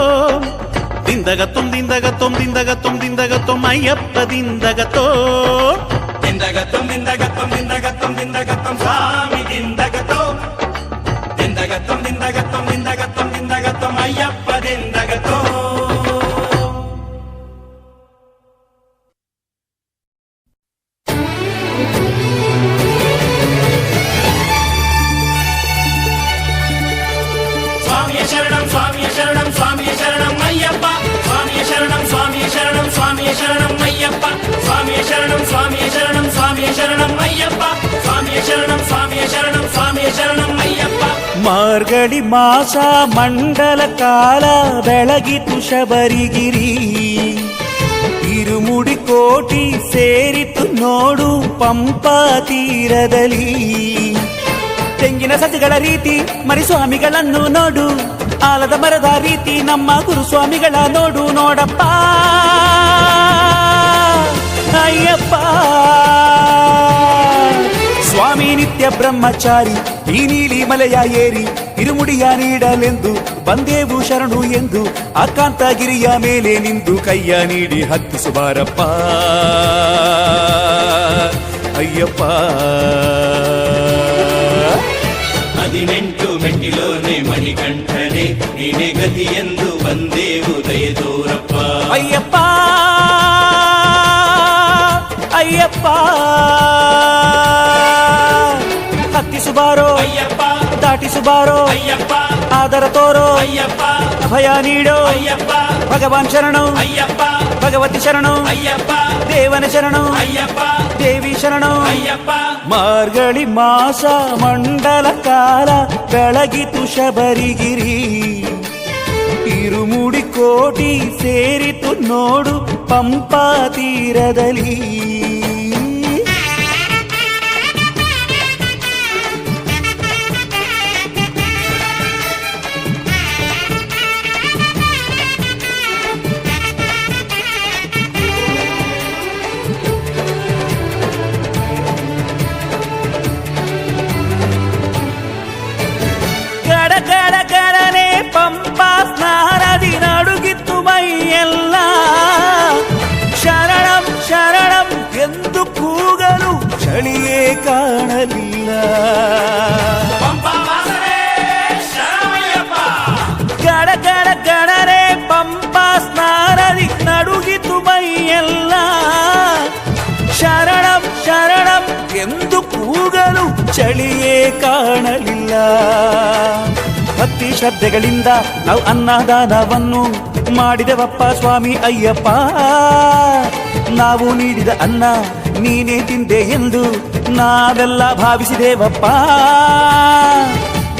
ದಿಂದಗತ್ತೊಂ ದಿಂದಗತ್ತೊಂ ದಿಂದಗತ್ತೊಂ ದಿಂದಗತ್ತೊಂ ಅಯ್ಯಪ್ಪ ದಿಂದಗತ್ತೋ ದಿಂದಗತ್ತೊಂ ದಿಂದಗತ್ತೊಂ ದಿಂದಗತ್ತೊಂ ದಿಂದಗತ್ತೊಂ ಸ್ವಾಮಿ ದಿಂದಗತ್ತೋ ದಿಂದಗತ್ತೊಂ ದಿಂದಗತ್ತೊಂ ದಿಂದಗತ್ತೊಂ ದಿಂದಗತ್ತೊಂ ಅಯ್ಯಪ್ಪ ದಿಂದಗತ್ತೋ ಶರಣಂ ಅಯ್ಯಪ್ಪ ಸ್ವಾಮಿಯ ಶರಣಂ ಸ್ವಾಮಿಯ ಶರಣಂ ಸ್ವಾಮಿಯ ಶರಣಂ ಅಯ್ಯಪ್ಪ ಮಾರ್ಗಳಿ ಮಾಸ ಮಂಡಲ ಕಾಲ ಬೆಳಗಿತು ಶಬರಿಗಿರಿ ಇರುಮುಡಿ ಕೋಟಿ ಸೇರಿತು ನೋಡು ಪಂಪಾ ತೀರದಲ್ಲಿ ತೆಂಗಿನ ಸಸಿಗಳ ರೀತಿ ಮರಿಸ್ವಾಮಿಗಳನ್ನು ನೋಡು ಆಲದ ಮರದ ರೀತಿ ನಮ್ಮ ಗುರುಸ್ವಾಮಿಗಳ ನೋಡು ನೋಡಪ್ಪ ಅಯ್ಯಪ್ಪ ಸ್ವಾಮಿ ನಿತ್ಯ ಬ್ರಹ್ಮಚಾರಿ ಈ ನೀಲಿ ಮಲೆಯ ಏರಿ ಇರುಮುಡಿಯ ನೀಡಲೆಂದು ಬಂದೇವು ಶರಣು ಎಂದು ಆಕಾಂತಗಿರಿಯ ಮೇಲೆ ನಿಂದು ಕೈಯ ನೀಡಿ ಹತ್ತಿಸುವಾರಪ್ಪ ಅಯ್ಯಪ್ಪ 18 ಮೆಟ್ಟಿಲೋನೆ ಮಣಿಕಂಠನೆ ನೀನೆ ಗತಿ ಎಂದು ಬಂದೇವು ದಯೆ ತೋರಪ್ಪ ಅಯ್ಯಪ್ಪ ಅಯ್ಯಪ್ಪ ಹತ್ತಿಸುಬಾರೋ ಅಯ್ಯಪ್ಪ ದಾಟಿಸುಬಾರೋ ಅಯ್ಯಪ್ಪ ಆದರ ತೋರೋ ಅಯ್ಯಪ್ಪ ಅಭಯ ನೀಡೋ ಅಯ್ಯಪ್ಪ ಭಗವಾನ್ ಶರಣು ಅಯ್ಯಪ್ಪ ಭಗವತಿ ಶರಣು ಅಯ್ಯಪ್ಪ ದೇವನ ಶರಣು ಅಯ್ಯಪ್ಪ ದೇವಿ ಶರಣು ಅಯ್ಯಪ್ಪ ಮಾರ್ಗಳಿ ಮಾಸ ಮಂಡಲ ಕಾಲ ಬೆಳಗಿತು ಶಬರಿಗಿರಿ ಇರುಮುಡಿ ಕೋಟಿ ಸೇರಿತು ನೋಡು ಪಂಪಾ ತೀರದಲ್ಲಿ ಗಡಗಡನೆ ಪಂಪಾ ಸ್ನಾನದಿ ನಡುಗಿತ್ತು ಮೈಯೆಲ್ಲ ಶರಣಂ ಶರಣಂ ಎಂದು ಕೂಗಲು ಚಳಿಯೇ ಕಾಣಲಿಲ್ಲ ಗಡಗಡನೆ ಪಂಪಾ ಸ್ನಾನದಿ ನಡುಗಿತು ಮೈಯೆಲ್ಲ ಶರಣಂ ಶರಣಂ ಎಂದು ಕೂಗಲು ಚಳಿಯೇ ಕಾಣಲಿಲ್ಲ ಭಕ್ತಿ ಶ್ರದ್ಧೆಗಳಿಂದ ನಾವು ಅನ್ನದಾನವನ್ನು ಮಾಡಿದೆವಪ್ಪ ಸ್ವಾಮಿ ಅಯ್ಯಪ್ಪ ನಾವು ನೀಡಿದ ಅನ್ನ ನೀನೇ ತಿಂದೆ ಎಂದು ನಾವೆಲ್ಲ ಭಾವಿಸಿದೆವಪ್ಪ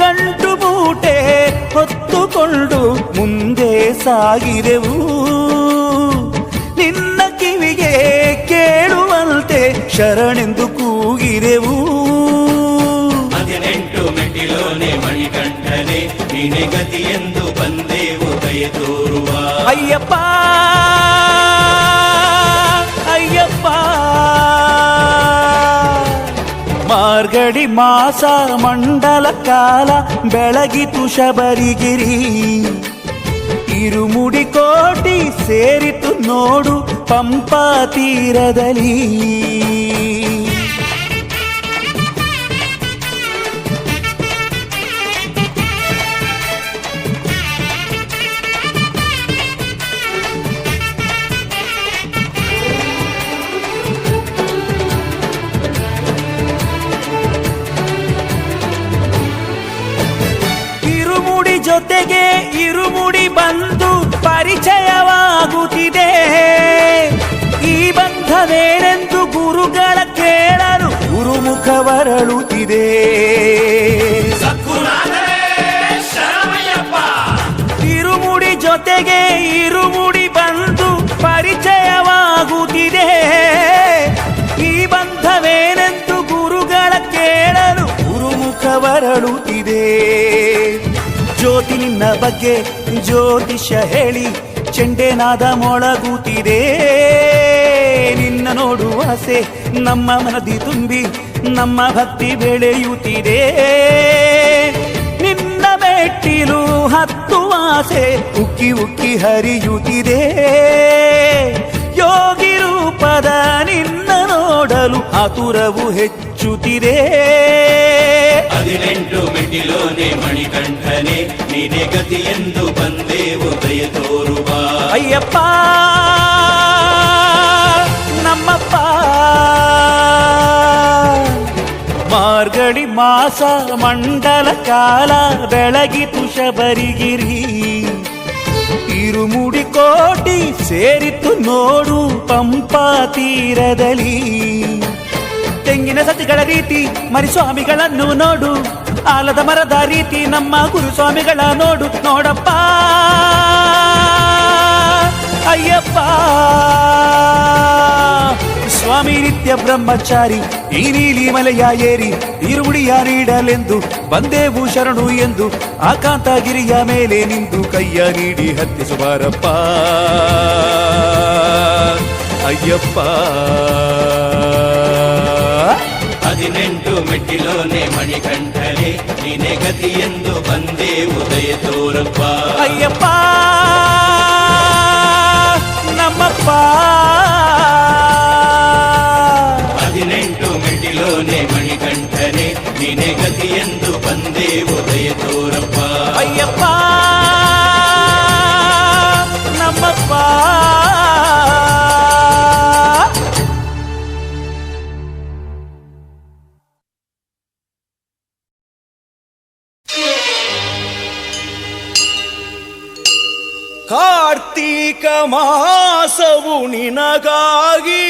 ಗಂಟು ಮೂಟೆ ಹೊತ್ತುಕೊಂಡು ಮುಂದೆ ಸಾಗಿದೆವು ನಿನ್ನ ಕಿವಿಗೆ ಕೇಳುವಂತೆ ಶರಣೆಂದು ಕೂಗಿದೆವು 18 ಮೆಟ್ಟಿಲೋನೆ ಮಣಿಕಂಠನೆ ನೀನೆ ಗತಿ ಎಂದು ಬಂದೇವು ದಯೆ ತೋರುವ ಅಯ್ಯಪ್ಪ ಅಯ್ಯಪ್ಪ ಮಾರ್ಗಳಿ ಮಾಸ ಮಂಡಲ ಕಾಲ ಬೆಳಗಿತು ಶಬರಿಗಿರಿ ಇರುಮುಡಿ ಕೋಟಿ ಸೇರಿತು ನೋಡು ಪಂಪಾ ತೀರದಲ್ಲಿ ಜೊತೆಗೆ ಇರುಮುಡಿ ಬಂದು ಪರಿಚಯವಾಗುತ್ತಿದೆ ಈ ಬಂಧವೇನೆಂದು ಗುರುಗಳ ಕೇಳಲು ಗುರುಮುಖವರಳುತ್ತಿದೆ ಇರುಮುಡಿ ಜೊತೆಗೆ ಇರುಮುಡಿ ಬಂದು ಪರಿಚಯವಾಗುತ್ತಿದೆ ಈ ಬಂಧವೇನೆಂದು ಗುರುಗಳ ಕೇಳಲು ಗುರುಮುಖವರಳುತ್ತಿದೆ ಜ್ಯೋತಿ ನಿನ್ನ ಬಗ್ಗೆ ಜ್ಯೋತಿಷ್ಯ ಹೇಳಿ ಚೆಂಡೆನಾದ ಮೊಳಗುತ್ತಿದೆ ನಿನ್ನ ನೋಡುವ ಆಸೆ ನಮ್ಮ ಮನದಿ ತುಂಬಿ ನಮ್ಮ ಭಕ್ತಿ ಬೆಳೆಯುತ್ತಿದೆ ನಿನ್ನ ಮೆಟ್ಟಿಲು ಹತ್ತುವ ಆಸೆ ಉಕ್ಕಿ ಉಕ್ಕಿ ಹರಿಯುತ್ತಿದೆ ಯೋಗಿ ರೂಪದ ನಿನ್ನ ನೋಡಲು ಆತುರವು ಹೆಚ್ಚುತ್ತಿದೆ 18 ಮೆಟ್ಟಿಲೋನೆ ಮಣಿಕಂಠನೆ ನೀನೆ ಗತಿ ಎಂದು ಬಂದೇವು ದಯೆ ತೋರುವ ಅಯ್ಯಪ್ಪ ನಮ್ಮಪ್ಪ ಮಾರ್ಗಳಿ ಮಾಸ ಮಂಡಲ ಕಾಲ ಬೆಳಗಿತು ಶಬರಿಗಿರಿ ಇರುಮುಡಿ ಕೋಟಿ ಸೇರಿತು ನೋಡು ಪಂಪಾ ತೀರದಲ್ಲಿ ತೆಂಗಿನ ಸತಿಗಳ ರೀತಿ ಮರಿಸ್ವಾಮಿಗಳನ್ನು ನೋಡು, ಆಲದ ಮರದ ರೀತಿ ನಮ್ಮ ಗುರುಸ್ವಾಮಿಗಳ ನೋಡು. ನೋಡಪ್ಪ ಅಯ್ಯಪ್ಪ ಸ್ವಾಮಿ ನಿತ್ಯ ಬ್ರಹ್ಮಚಾರಿ, ಈ ನೀಲಿ ಮಲೆಯ ಏರಿ ಇರುಮುಡಿಯ ನೀಡಲೆಂದು ಬಂದೇವು ಶರಣು ಎಂದು ಆಕಾಂತಗಿರಿಯ ಮೇಲೆ ನಿಂದು ಕೈಯ ನೀಡಿ ಹತ್ತಿಸುವಾರಪ್ಪ ಅಯ್ಯಪ್ಪ. 18 ಮೆಟ್ಟಿಲೋನೆ ಮಣಿಕಂಠನೆ, ನೀನೆ ಗತಿ ಎಂದು ಬಂದೇ ಉದಯ ತೋರಪ್ಪ ಅಯ್ಯಪ್ಪ ನಮ್ಮಪ್ಪ. 18 ಮೆಟ್ಟಿಲೋನೆ ಮಣಿಕಂಠನೆ, ನೀನೆ ಗತಿ ಎಂದು ಬಂದೇ ಉದಯ ತೋರಪ್ಪ ಅಯ್ಯಪ್ಪ ನಮ್ಮಪ್ಪ. ಕಾರ್ತೀಕ ಮಾಸವು ನಿನಗಾಗಿ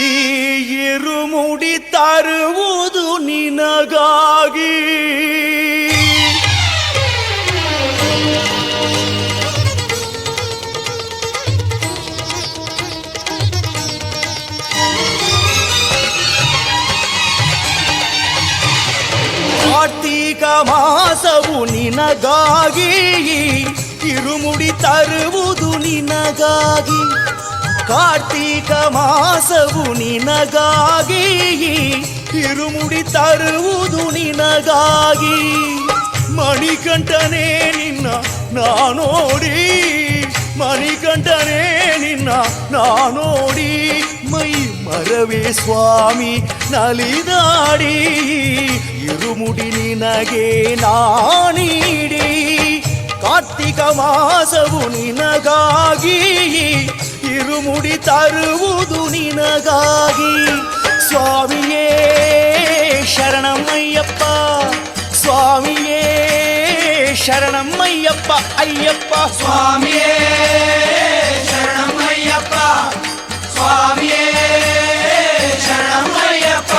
ಈ ಇರುಮುಡಿ ತರುವುದು ನಿನಗಾಗಿ. ಕಾರ್ತೀಕ ಮಾಸವು ನಿನಗಾಗಿ, ಇರುಮುಡಿ ತರುವುದು ನಿನಗಾಗಿ. ಕಾರ್ತೀಕ ಮಾಸವು ನಿನಗಾಗಿ, ಇರುಮುಡಿ ತರುವುದು ನಿನಗಾಗಿ. ಮಣಿಕಂಠನೇ ನಿನ್ನ ನಾನೋಡಿ, ಮಣಿಕಂಠನೇ ನಿನ್ನ ನಾನೋಡಿ. ಮೈ ಮರವೇ ಸ್ವಾಮಿ ನಲಿದಾಡಿ, ಇರುಮುಡಿ ನಿನಗೆ ನಾನೀಡಿ. ಕಾರ್ತಿಕ ಮಾಸವು ನಿನಗಾಗಿ, ಇರುಮುಡಿ ತರುವುದು ನಿನಗಾಗಿ. ಸ್ವಾಮಿಯೇ ಶರಣಮಯ್ಯಪ್ಪ, ಸ್ವಾಮಿಯೇ ಶರಣಮಯ್ಯಪ್ಪ ಅಯ್ಯಪ್ಪ. ಸ್ವಾಮಿಯೇ ಶರಣಮಯ್ಯಪ್ಪ, ಸ್ವಾಮಿಯೇ ಶರಣಮಯ್ಯಪ್ಪ.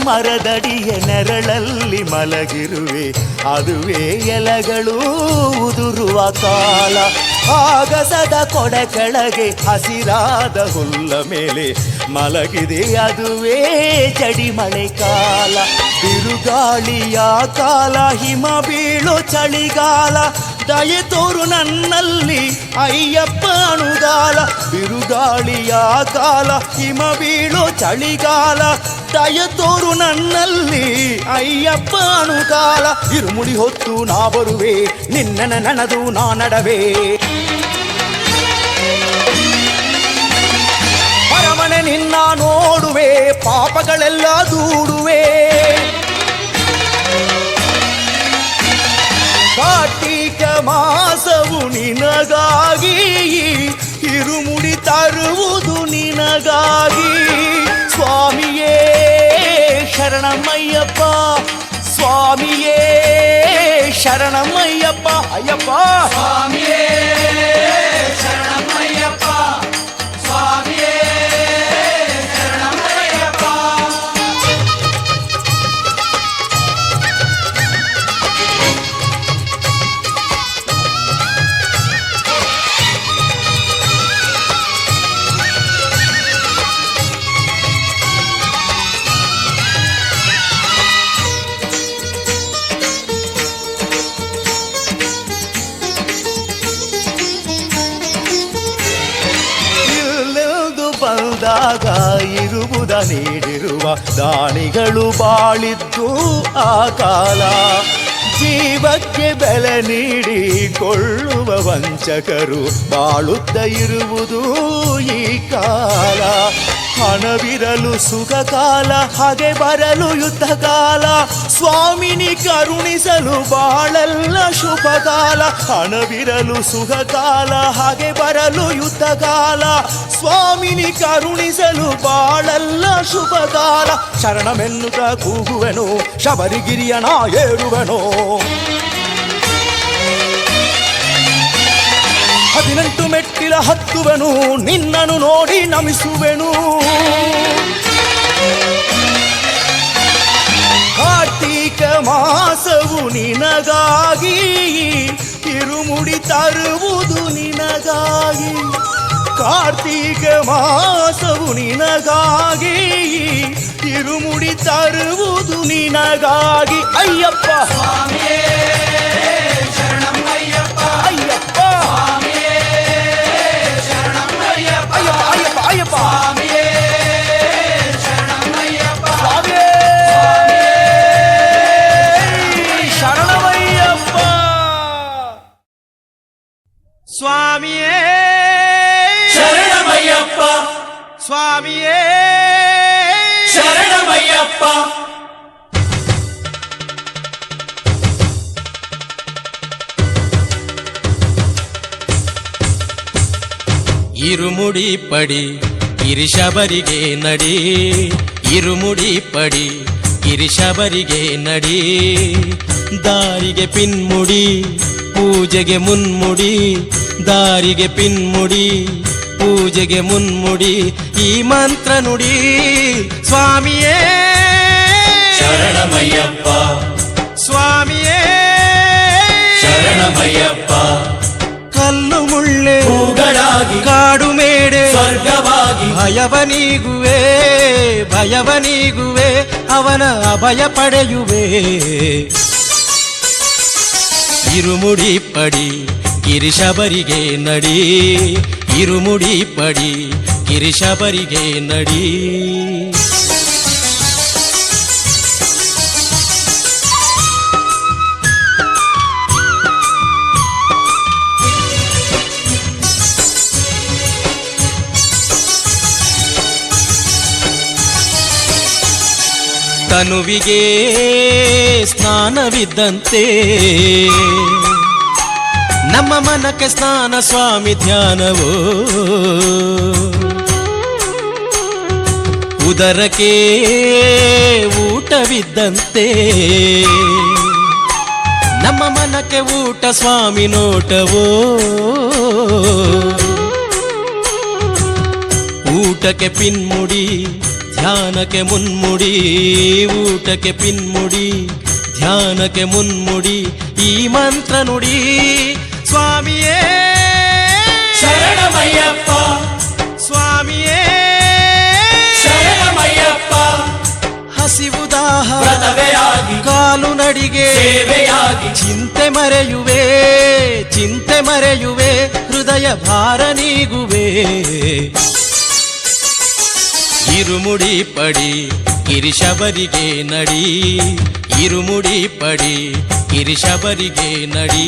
ಮರದಡಿಯ ನೆರಳಲ್ಲಿ ಮಲಗಿರುವೆ, ಅದುವೇ ಎಲೆಗಳು ಉದುರುವ ಕಾಲ. ಆಗಸದ ಕೊಡೆ ಕೆಳಗೆ ಹಸಿರಾದ ಹುಲ್ಲ ಮೇಲೆ ಮಲಗಿದೆ, ಅದುವೇ ಜಡಿ ಮಳೆ ಕಾಲ. ಬಿರುಗಾಳಿಯ ಕಾಲ, ಹಿಮ ಬೀಳೋ ಚಳಿಗಾಲ, ದಯೆ ತೋರು ನನ್ನಲ್ಲಿ ಅಯ್ಯಪ್ಪ ಅನುಗಾಲ. ಬಿರುಗಾಳಿಯ ಕಾಲ, ಹಿಮ ಬೀಳೋ ಚಳಿಗಾಲ, ದಯ ತೋರು ನನ್ನಲ್ಲಿ ಅಯ್ಯಪ್ಪ ಅನುಕಾಲ. ಇರುಮುಡಿ ಹೊತ್ತು ನಾ ಬರುವೆ, ನಿನ್ನ ನನದು ನಾ ನಡವೆ. ಪರಮನೆ ನಿನ್ನ ನೋಡುವೆ, ಪಾಪಗಳೆಲ್ಲ ದೂಡುವೆ. ಕಾರ್ತೀಕ ಮಾಸವು ನಿನಗಾಗಿ, ಇರುಮುಡಿ ತರುವುದು ನಿನಗಾಗಿ. ಸ್ವಾಮಿಯೇ ಶರಣಮಯ್ಯಪ್ಪ, ಸ್ವಾಮಿಯೇ ಶರಣಮಯ್ಯಪ್ಪ ಅಯ್ಯಪ್ಪ. ಸ್ವಾಮಿಯೇ ಶರಣಮಯ್ಯಪ್ಪ, ಸ್ವಾಮಿಯೇ ಶರಣಮಯ್ಯಪ್ಪ. ಬಂದಾಗ ಇರುವುದ ನೀಡಿರುವ ದಾನಿಗಳು ಬಾಳಿದ್ದು ಆ ಕಾಲ. ಜೀವಕ್ಕೆ ಬೆಲೆ ನೀಡಿ ಕೊಳ್ಳುವ ವಂಚಕರು ಬಾಳುತ್ತ ಇರುವುದು ಈ ಕಾಲ. ಹಣವಿರಲು ಸುಖಕಾಲ ಹಾಗೆ ಬರಲು ಯುದ್ಧಕಾಲ ಸ್ವಾಮಿನಿ ಕರುಣಿಸಲು ಬಾಳೆಲ್ಲ ಶುಭಕಾಲ ಹಣವಿರಲು ಸುಖಕಾಲ ಹಾಗೆ ಬರಲು ಯುದ್ಧಕಾಲ ಸ್ವಾಮಿನಿ ಕರುಣಿಸಲು ಬಾಳೆಲ್ಲ ಶುಭಕಾಲ ಶರಣಮೆನ್ನುತ್ತ ಕೂಗುವೆನು ಶಬರಿಗಿರಿಯನ ಏರುವೆನು 18 ಮೆಟ್ಟಿಲ ಹತ್ತುವೆನು ನಿನ್ನನ್ನು ನೋಡಿ ನಮಿಸುವೆನು ಕಾರ್ತೀಕ ಮಾಸವು ನಿನಗಾಗಿ ತಿರುಮುಡಿ ತರುವುದು ನಿನಗಾಗಿ ಕಾರ್ತೀಕ ಮಾಸವು ನಿನಗಾಗಿ ತಿರುಮುಡಿ ತರುವುದು ನಿನಗಾಗಿ ಅಯ್ಯಪ್ಪ ಅಯ್ಯಪ್ಪ ಅಯ್ಯಪ್ಪ ಅಯ್ಯಪ್ಪ ಶರಣಮಯ್ಯಪ್ಪ ಸ್ವಾಮಿಯೇ ಶರಣಮಯ್ಯಪ್ಪ ಸ್ವಾಮಿಯೇ ಶರಣಮಯ್ಯಪ್ಪ ಇರುಮುಡಿ ಪಡಿ ಗಿರಿಶಬರಿಗೆ ನಡಿ ಇರುಮುಡಿ ಪಡಿ ಗಿರಿಶಬರಿಗೆ ನಡಿ ದಾರಿಗೆ ಪಿನ್ಮುಡಿ ಪೂಜೆಗೆ ಮುನ್ಮುಡಿ ದಾರಿಗೆ ಪಿನ್ಮುಡಿ ಪೂಜೆಗೆ ಮುನ್ಮುಡಿ ಈ ಮಂತ್ರ ನುಡಿ ಸ್ವಾಮಿಯೇ ಶರಣಮಯ್ಯಪ್ಪ ಸ್ವಾಮಿಯೇ ಶರಣಮಯ್ಯಪ್ಪ ಕಲ್ಲು ಮುಳ್ಳೆ ಹೂಗಳಾಗಿ ಕಾಡು ಮೇಡೆ ಸ್ವರ್ಗವಾಗಿ ಭಯವನೀಗುವೆ ಅವನ ಅಭಯ ಪಡೆಯುವೆ ಇರುಮುಡಿ ಪಡಿ ಗಿರಿಶಬರಿಗೆ ನಡಿ ಇರುಮುಡಿ ಪಡಿ ಗಿರಿಶಬರಿಗೆ ನಡಿ ತನುವಿಗೆ ಸ್ನಾನವಿದ್ದಂತೆ ನಮ್ಮ ಮನಕ್ಕೆ ಸ್ನಾನ ಸ್ವಾಮಿ ಧ್ಯಾನವೋ ಉದರಕ್ಕೆ ಊಟವಿದ್ದಂತೆ ನಮ್ಮ ಮನಕ್ಕೆ ಊಟ ಸ್ವಾಮಿ ನೋಟವೋ ಊಟಕ್ಕೆ ಪಿನ್ಮುಡಿ ಧ್ಯಾನಕ್ಕೆ ಮುನ್ಮುಡಿ ಊಟಕ್ಕೆ ಪಿನ್ಮುಡಿ ಧ್ಯಾನಕ್ಕೆ ಮುನ್ಮುಡಿ ಈ ಮಂತ್ರ ನುಡಿ ಸ್ವಾಮಿಯೇ ಶರಣಮಯ್ಯಪ್ಪ ಸ್ವಾಮಿಯೇ ಶರಣಮಯ್ಯಪ್ಪ ಹಸಿವುದಾಹ ವ್ರತವೇ ಆಗಿ ಕಾಲು ನಡಿಗೆ ಸೇವೆಯಾಗಿ ಚಿಂತೆ ಮರೆಯುವೆ ಹೃದಯ ಭಾರ ನೀಗುವೆ ಇರುಮುಡಿ ಪಡಿ ಗಿರಿಶಬರಿಗೆ ನಡಿ ಇರುಮುಡಿ ಪಡಿ ಗಿರಿಶಬರಿಗೆ ನಡಿ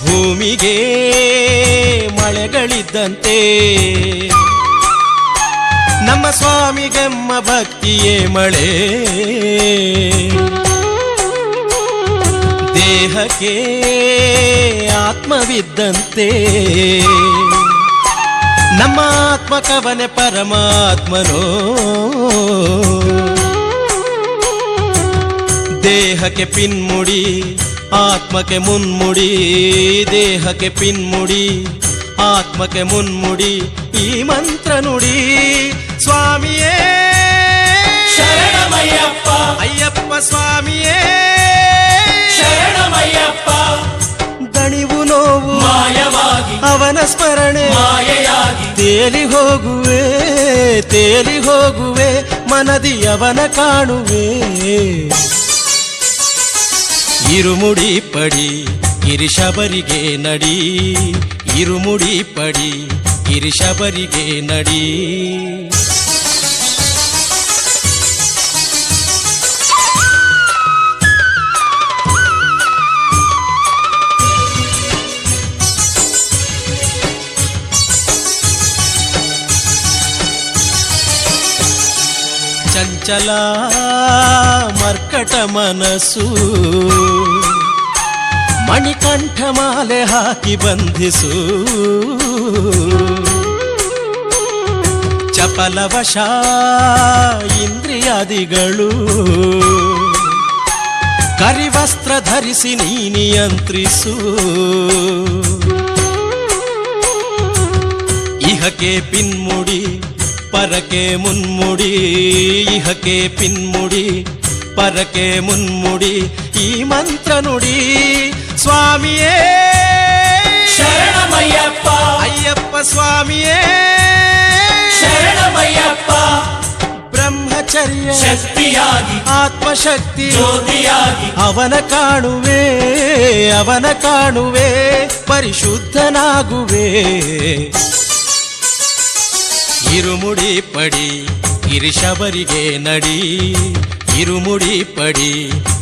ಭೂಮಿಗೆ ಮಳೆಗಳಿದ್ದಂತೆ ನಮ್ಮ ಸ್ವಾಮಿಗೆಮ್ಮ ಭಕ್ತಿಯೇ ಮಳೆ ದೇಹಕ್ಕೆ ಆತ್ಮವಿದ್ದಂತೆ ನಮ್ಮ ಆತ್ಮಕವನೆ ಪರಮಾತ್ಮನೋ ದೇಹಕ್ಕೆ ಪಿನ್ಮುಡಿ ಆತ್ಮಕ್ಕೆ ಮುನ್ಮುಡಿ ದೇಹಕ್ಕೆ ಪಿನ್ಮುಡಿ ಆತ್ಮಕ್ಕೆ ಮುನ್ಮುಡಿ ಈ ಮಂತ್ರ ನುಡಿ ಸ್ವಾಮಿಯೇ ಶರಣಮಯ್ಯಪ್ಪ ಅಯ್ಯಪ್ಪ ಸ್ವಾಮಿಯೇ ಶರಣಮಯ್ಯಪ್ಪ ದಣಿವು ನೋವು ಮಾಯವಾಗಿ ಅವನ ಸ್ಮರಣೆ ಮಾಯೆಯಾಗಿ ತೇಲಿ ಹೋಗುವೆ ಮನದಿ ಅವನ ಕಾಣುವೆ ಇರುಮುಡಿ ಪಡಿ ಗಿರಿಶಬರಿಗೆ ನಡಿ ಇರುಮುಡಿ ಪಡಿ ಗಿರಿಶಬರಿಗೆ ನಡಿ. ಚಂಚಲ ಮರ್ಕಟ ಮನಸ್ಸು ಮಣಿಕಂಠ ಮಾಲೆ ಹಾಕಿ ಬಂಧಿಸು. ಚಪಲವಶ ಇಂದ್ರಿಯಾದಿಗಳು ಕರಿವಸ್ತ್ರ ಧರಿಸಿ ನೀ ನಿಯಂತ್ರಿಸು. ಇಹಕ್ಕೆ ಪಿನ್ಮುಡಿ ಪರಕೆ ಮುನ್ಮುಡಿ, ಇಹಕ್ಕೆ ಪಿನ್ಮುಡಿ ಪರಕೆ ಮುನ್ಮುಡಿ, ಈ ಮಂತ್ರ ನುಡಿ ಸ್ವಾಮಿಯೇ ಶರಣಮಯ್ಯಪ್ಪ ಅಯ್ಯಪ್ಪ ಸ್ವಾಮಿಯೇ ಶರಣಮಯ್ಯಪ್ಪ. ಬ್ರಹ್ಮಚರ್ಯ ಶಕ್ತಿಯಾಗಿ ಆತ್ಮಶಕ್ತಿ ಜ್ಯೋತಿಯಾಗಿ ಅವನ ಕಾಣುವೆ, ಅವನ ಕಾಣುವೆ, ಪರಿಶುದ್ಧನಾಗುವೆ. ಇರುಮುಡಿ ಪಡಿ ಗಿರಿಶಬರಿಗೆ ನಡಿ, ಇರುಮುಡಿ ಪಡಿ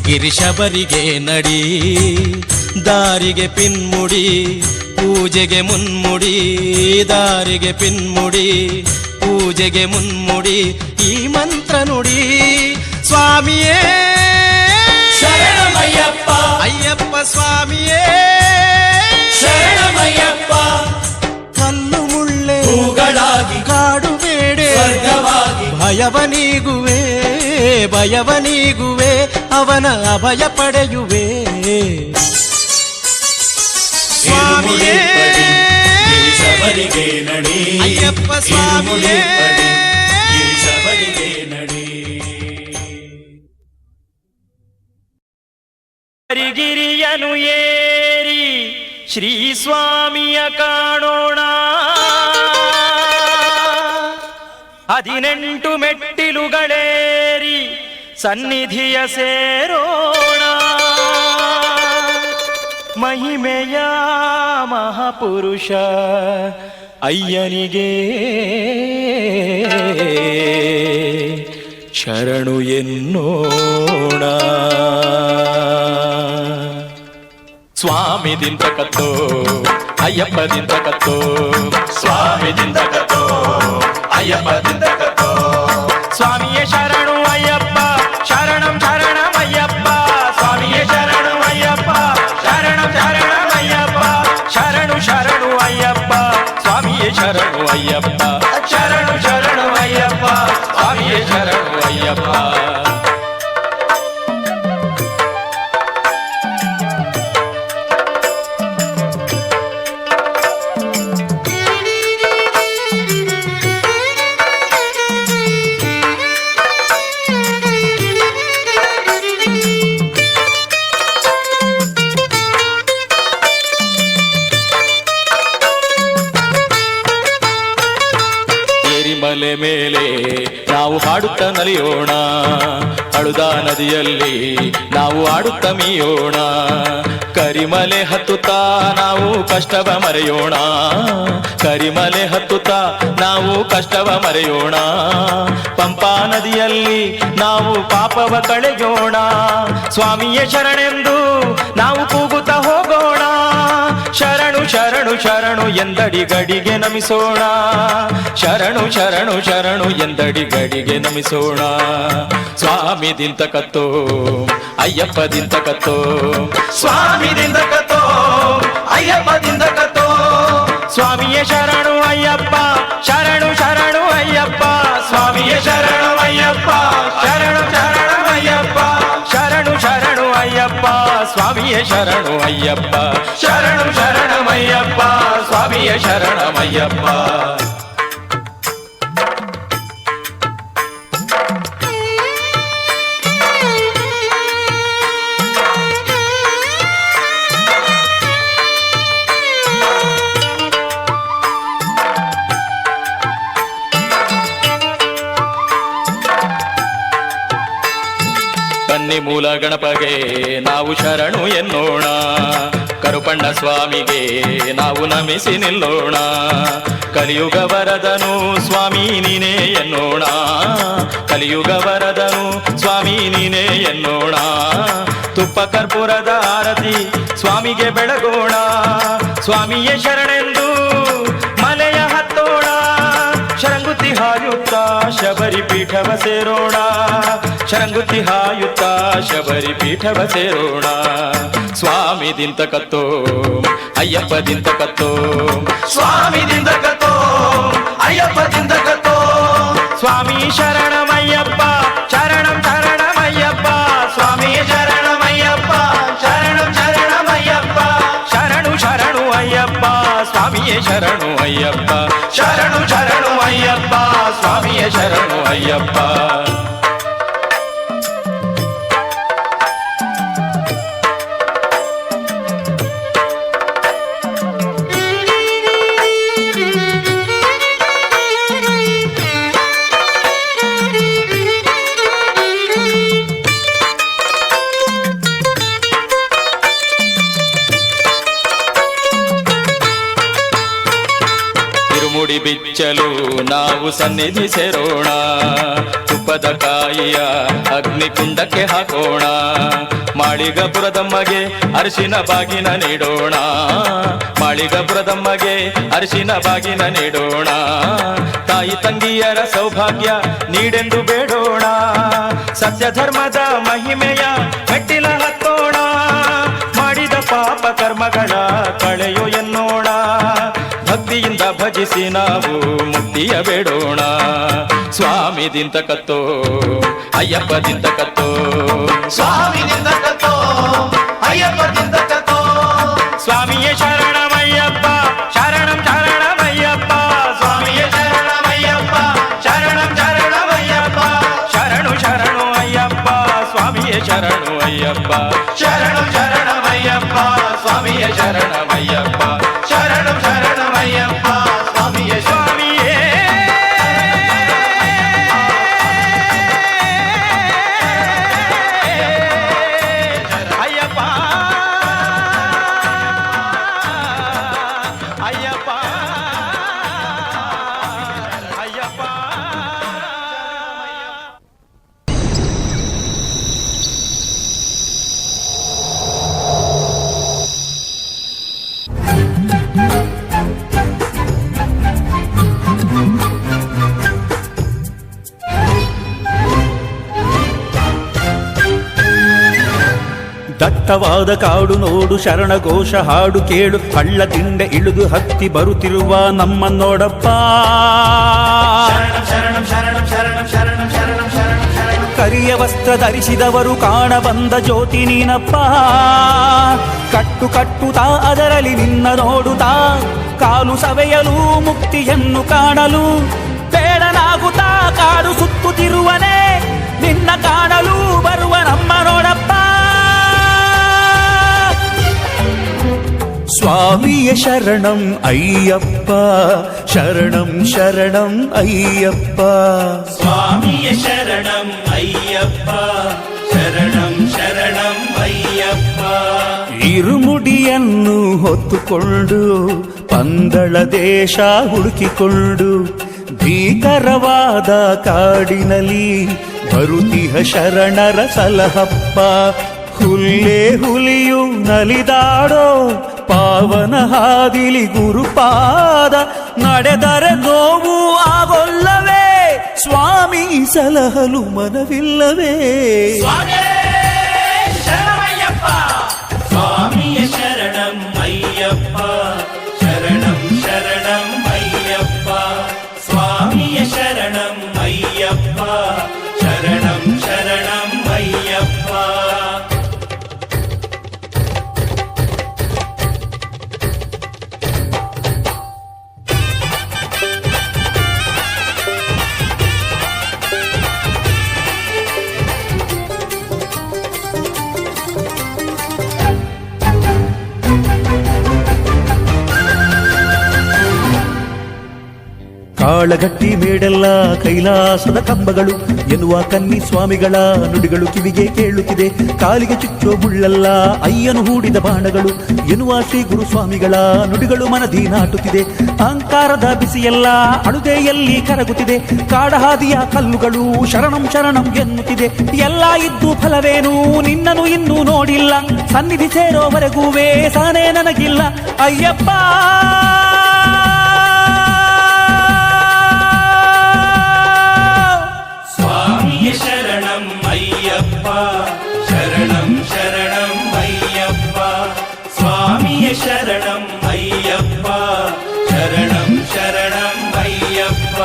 ಗಿರಿಶಬರಿಗೆ ನಡಿ. ದಾರಿಗೆ ಪಿನ್ಮುಡಿ ಪೂಜೆಗೆ ಮುನ್ಮುಡಿ, ದಾರಿಗೆ ಪಿನ್ಮುಡಿ ಪೂಜೆಗೆ ಮುನ್ಮುಡಿ, ಈ ಮಂತ್ರ ನುಡಿ ಸ್ವಾಮಿಯೇ ಶರಣಮಯ್ಯಪ್ಪ ಅಯ್ಯಪ್ಪ ಸ್ವಾಮಿಯೇ ಶರಣಮಯ್ಯಪ್ಪ. ಕಲ್ಲು ಮುಳ್ಳೆ ಹೂಗಳಾಗಿ ಕಾಡು ಬೇಡೆ ಸ್ವರ್ಗವಾಗಿ ಭಯವನೀಗುವೆ, ಭಯವನೀಗುವೆ, ಅವನ ಅಭಯ ಪಡೆಯುವೆ. ಸ್ವಾಮಿಯೇ ಗಿರಿಶಬರಿಗೆ ನಡಿ ಅಯ್ಯಪ್ಪ ಸ್ವಾಮಿಯೇ ಗಿರಿಶಬರಿಗೆ ನಡಿ. ಹರಿಗಿರಿಯನು ಏರಿ ಶ್ರೀ ಸ್ವಾಮಿಯ ಕಾಣೋಣ, 18 ಮೆಟ್ಟಿಲುಗಳೇರಿ ಸನ್ನಿಧಿಯ ಸೇರೋಣ. ಮಹಿಮೆಯ ಮಹಾಪುರುಷ ಅಯ್ಯನಿಗೆ ಶರಣು ಎನ್ನೋಣ. ಸ್ವಾಮಿದಿಂದ ಕತ್ತೋ ಅಯ್ಯಪ್ಪದಿಂದ ಕತ್ತೋ, ಸ್ವಾಮಿದಿಂದ ಕತ್ತೋ ಅಯ್ಯಪ್ಪದಿಂದ ಕತ್ತೋ. ಸ್ವಾಮಿಯೇ ಶರಣು ಅಯ್ಯಪ್ಪ ಶರಣಂ ಶರಣಂ ಅಯ್ಯಪ್ಪ, ಸ್ವಾಮಿಯೇ ಶರಣು ಅಯ್ಯಪ್ಪ ಶರಣಂ ಶರಣಂ ಅಯ್ಯಪ್ಪ, ಶರಣು ಶರಣು ಅಯ್ಯಪ್ಪ ಸ್ವಾಮಿಯೇ ಶರಣು ಅಯ್ಯಪ್ಪ, ಶರಣು ಶರಣು ಅಯ್ಯಪ್ಪ ಸ್ವಾಮಿಯೇ ಶರಣು ಅಯ್ಯಪ್ಪ. ಮಲೆ ಮೇಲೆ ನಾವು ಹಾಡುತ್ತ ನಲಿಯೋಣ, ಅಳುದ ನದಿಯಲ್ಲಿ ನಾವು ಆಡುತ್ತ ಮೀಯೋಣ. ಕರಿಮಲೆ ಹತ್ತುತ್ತಾ ನಾವು ಕಷ್ಟವ ಮರೆಯೋಣ, ಕರಿಮಲೆ ಹತ್ತುತ್ತಾ ನಾವು ಕಷ್ಟವ ಮರೆಯೋಣ. ಪಂಪಾ ನದಿಯಲ್ಲಿ ನಾವು ಪಾಪವ ಕಳೆಯೋಣ, ಸ್ವಾಮಿಯೇ ಶರಣೆಂದು ನಾವು ಕೂಗುತ್ತಾ ಹೋಗೋಣ. ಶರಣು ಶರಣು ಶರಣು ಎಂದಡಿ ಗಡಿಗೆ ನಮಿಸೋಣ, ಶರಣು ಶರಣು ಶರಣು ಎಂದಡಿ ಗಡಿಗೆ ನಮಿಸೋಣ. ಸ್ವಾಮಿದಿಂದ ಕತ್ತೋ ಅಯ್ಯಪ್ಪದಿಂದ ಕತ್ತೋ, ಸ್ವಾಮಿದಿಂದ ಕತ್ತೋ ಅಯ್ಯಪ್ಪದಿಂದ ಕತ್ತೋ. ಸ್ವಾಮಿಯೇ ಶರಣು ಅಯ್ಯಪ್ಪ ಶರಣು ಶರಣು ಅಯ್ಯಪ್ಪ, ಸ್ವಾಮಿಯೇ ಶರಣು ಅಯ್ಯಪ್ಪ ಶರಣು ಶರಣು ಅಯ್ಯಪ್ಪ, ಶರಣು ಶರಣು ಅಯ್ಯಪ್ಪ ಸ್ವಾಮಿಯೇ ಶರಣು ಅಯ್ಯಪ್ಪ, ಶರಣು ಶರಣಮಯ್ಯಪ್ಪ ಸ್ವಾಮಿಯೇ ಶರಣಮಯ್ಯಪ್ಪ. ಕನ್ನಿ ಮೂಲ ಗಣಪಗೆ ನಾವು ಶರಣು ಎನ್ನೋಣ, ಕರುಪಣ್ಣ ಸ್ವಾಮಿಗೆ ನಾವು ನಮಿಸಿ ನಿಲ್ಲೋಣ. ಕಲಿಯುಗ ವರದನು ಸ್ವಾಮಿ ನೀನೇ ಎನ್ನೋಣ, ಕಲಿಯುಗ ವರದನು ಸ್ವಾಮಿ ನೀನೇ ಎನ್ನೋಣ. ತುಪ್ಪ ಕರ್ಪೂರದ ಆರತಿ ಸ್ವಾಮಿಗೆ ಬೆಳಗೋಣ, ಸ್ವಾಮಿಯೇ ಶರಣೆಂದು ಮಲೆಯ ಹತ್ತೋಣ. ಶರಂಗುತ್ತಿ ಹಾಯುತ್ತ ಶಬರಿ ಪೀಠವ ಸೇರೋಣ, ಶರಂಗುತ್ತಿ ಹಾಯುತ್ತ ಶಬರಿ ಪೀಠವ ಸೇರೋಣ. ಸ್ವಾಮಿ ದಿಂತ ಕತ್ತೋ ಅಯ್ಯಪ್ಪ ದಿಂತ ಕತ್ತೋ, ಸ್ವಾಮಿ ದಿಂತ ಕತ್ತೋ ಅಯ್ಯಪ್ಪ ದಿಂತ ಕತ್ತೋ. ಸ್ವಾಮಿ ಶರಣಮಯ್ಯಪ್ಪ ಶರಣಂ ಶರಣಮಯ್ಯಪ್ಪ, ಸ್ವಾಮಿ ಶರಣಮಯ್ಯಪ್ಪ ಶರಣಂ ಶರಣಮಯ್ಯಪ್ಪ. ಶರಣು ಶರಣು ಅಯ್ಯಪ್ಪ ಸ್ವಾಮಿಯೇ ಶರಣು ಅಯ್ಯಪ್ಪ, ಶರಣು ಶರಣು ಅಯ್ಯಪ್ಪ ಸ್ವಾಮಿಯೇ ಶರಣು ಅಯ್ಯಪ್ಪ. ಮುಡಿ ಬಿಚ್ಚಲು ನಾವು ಸನ್ನಿಧಿ ಸೇರೋಣ, ತುಪ್ಪದ ಕಾಯಿಯ ಅಗ್ನಿಕುಂಡಕ್ಕೆ ಹಾಕೋಣ. ಮಾಳಿಗಪುರದಮ್ಮಗೆ ಅರಿಶಿನ ಬಾಗಿನ ನೀಡೋಣ, ಮಾಳಿಗಪುರದಮ್ಮಗೆ ಅರಿಶಿನ ಬಾಗಿನ ನೀಡೋಣ. ತಾಯಿ ತಂಗಿಯರ ಸೌಭಾಗ್ಯ ನೀಡೆಂದು ಬೇಡೋಣ, ಸತ್ಯ ಧರ್ಮದ ಮಹಿಮೆಯ ಮೆಟ್ಟಿಲ ಹತ್ತೋಣ. ಮಾಡಿದ ಪಾಪ ಕರ್ಮಗಳ ಕಳೆಯೋ ಎನ್ನೋಣ, ಭಕ್ತಿಯಿಂದ ಭಜಿಸಿ ನಾವು ಮುಕ್ತಿಯ ಬೇಡೋಣ. ಸ್ವಾಮಿ ದಿಂತ ಕತ್ತೋ ಅಯ್ಯಪ್ಪ ದಿಂತ ಕತ್ತೋ, ಸ್ವಾಮಿ ದಿಂತ ಕತ್ತೋ ಅಯ್ಯಪ್ಪ ದಿಂತ ಕತ್ತೋ. ಸ್ವಾಮಿಯೇ ಶರಣಮಯ್ಯಪ್ಪ ಶರಣಂ ಶರಣಮಯ್ಯಪ್ಪ, ಸ್ವಾಮಿಯೇ ಶರಣಮಯ್ಯಪ್ಪ ಶರಣಂ ಶರಣಮಯ್ಯಪ್ಪ. ಶರಣು ಶರಣು ಅಯ್ಯಪ್ಪ ಸ್ವಾಮಿಯೇ ಶರಣು ಅಯ್ಯಪ್ಪ, ಶರಣು ಶರಣಮಯ್ಯಪ್ಪ ಸ್ವಾಮಿಯೇ ಶರಣಮಯ್ಯಪ್ಪ. ಶರಣು ಶರಣಮಯ್ಯಪ್ಪ ಸ್ವಾಮಿಯೇ ಸ್ವಾಮಿಯೇ. ಅಯ್ಯಪ್ಪ ಅಯ್ಯಪ್ಪ ಅಯ್ಯಪ್ಪ. ದಟ್ಟವಾದ ಕಾಡು ನೋಡು, ಶರಣಘೋಷ ಹಾಡು ಕೇಳು, ಹಳ್ಳ ತಿಂಡೆ ಇಳಿದು ಹತ್ತಿ ಬರುತ್ತಿರುವ ನಮ್ಮ ನೋಡಪ್ಪ. ಶರಣಂ ಶರಣಂ ಶರಣಂ ಶರಣಂ ಶರಣಂ ಶರಣಂ ಶರಣಂ ಶರಣಂ. ಕರಿಯ ವಸ್ತ್ರ ಧರಿಸಿದವರು ಕಾಣ ಬಂದ ಜ್ಯೋತಿ ನೀನಪ್ಪ. ಕಟ್ಟು ಕಟ್ಟುತ್ತಾ ಅದರಲ್ಲಿ ನಿನ್ನ ನೋಡುತ್ತಾ, ಕಾಲು ಸವೆಯಲು ಮುಕ್ತಿಯನ್ನು ಕಾಣಲು ಬೇಡನಾಗುತ್ತಾ ಕಾಡು ಸುತ್ತುತ್ತಿರುವನೇ, ನಿನ್ನ ಕಾಣಲು ಬರುವ ನಮ್ಮ ನೋಡಪ್ಪ. ಸ್ವಾಮಿಯ ಶರಣಂ ಅಯ್ಯಪ್ಪ ಶರಣಂ ಶರಣಂ ಅಯ್ಯಪ್ಪ. ಸ್ವಾಮಿಯ ಶರಣಂ ಅಯ್ಯಪ್ಪ ಶರಣಂ ಶರಣಂ ಅಯ್ಯಪ್ಪ. ಇರುಮುಡಿಯನ್ನು ಹೊತ್ತುಕೊಂಡು ಪಂದಳ ದೇಶ ಹುಡುಕಿಕೊಂಡು, ಭೀಕರವಾದ ಕಾಡಿನಲ್ಲಿ ಬರುತಿಹ ಶರಣರ ಸಲಹಪ್ಪ. ಹುಲ್ಲೇ ಹುಲಿಯು ನಲಿದಾಡೋ ಪಾವನ ಹಾದಿಲಿ ಗುರುಪಾದ, ನಡೆದರೆ ನೋವು ಆಗೊಲ್ಲವೇ ಸ್ವಾಮಿ ಸಲಹಲು ಮನವಿಲ್ಲವೇ. ಸ್ವಾಮಿಯೇ ಶರಣಮಯ್ಯಪ್ಪ ಸ್ವಾಮಿಯ ಶರಣಂ ಅಯ್ಯಪ್ಪ ಶರಣಂ ಶರಣಂ ಅಯ್ಯಪ್ಪ. ಸ್ವಾಮಿಯ ಶರಣಂ ಅಯ್ಯಪ್ಪ ಶರಣಂ ಶರಣಂ ಅಯ್ಯಪ್ಪ. ಕಾಳಗಟ್ಟಿ ಮೇಡೆಲ್ಲ ಕೈಲಾಸದ ಕಂಬಗಳು ಎನ್ನುವ ಕನ್ನಿ ಸ್ವಾಮಿಗಳ ನುಡಿಗಳು ಕಿವಿಗೆ ಕೇಳುತ್ತಿದೆ. ಕಾಲಿಗೆ ಚುಚ್ಚೋ ಮುಳ್ಳೆಲ್ಲ ಅಯ್ಯನು ಹೂಡಿದ ಬಾಣಗಳು ಎನ್ನುವ ಶ್ರೀ ಗುರು ಸ್ವಾಮಿಗಳ ನುಡಿಗಳು ಮನದಿ ನಾಟುತ್ತಿದೆ. ಅಹಂಕಾರದ ಬಿಸಿಯೆಲ್ಲ ಅಡುಗೆಯಲ್ಲಿ ಕರಗುತ್ತಿದೆ. ಕಾಡಹಾದಿಯ ಕಲ್ಲುಗಳು ಶರಣಂ ಶರಣಂ ಎನ್ನುತ್ತಿದೆ. ಎಲ್ಲ ಇದ್ದು ಫಲವೇನು ನಿನ್ನನು ಇನ್ನೂ ನೋಡಿಲ್ಲ. ಸನ್ನಿಧಿ ಸೇರೋವರೆಗೂವೇ ಸಹನೆ ನನಗಿಲ್ಲ ಅಯ್ಯಪ್ಪ. ಸ್ವಾಮಿಯೇ ಶರಣಂ ಅಯ್ಯಪ್ಪ, ಶರಣಂ ಶರಣಂ ಅಯ್ಯಪ್ಪ. ಸ್ವಾಮಿಯೇ ಶರಣಂ ಅಯ್ಯಪ್ಪ, ಶರಣಂ ಶರಣಂ ಅಯ್ಯಪ್ಪ.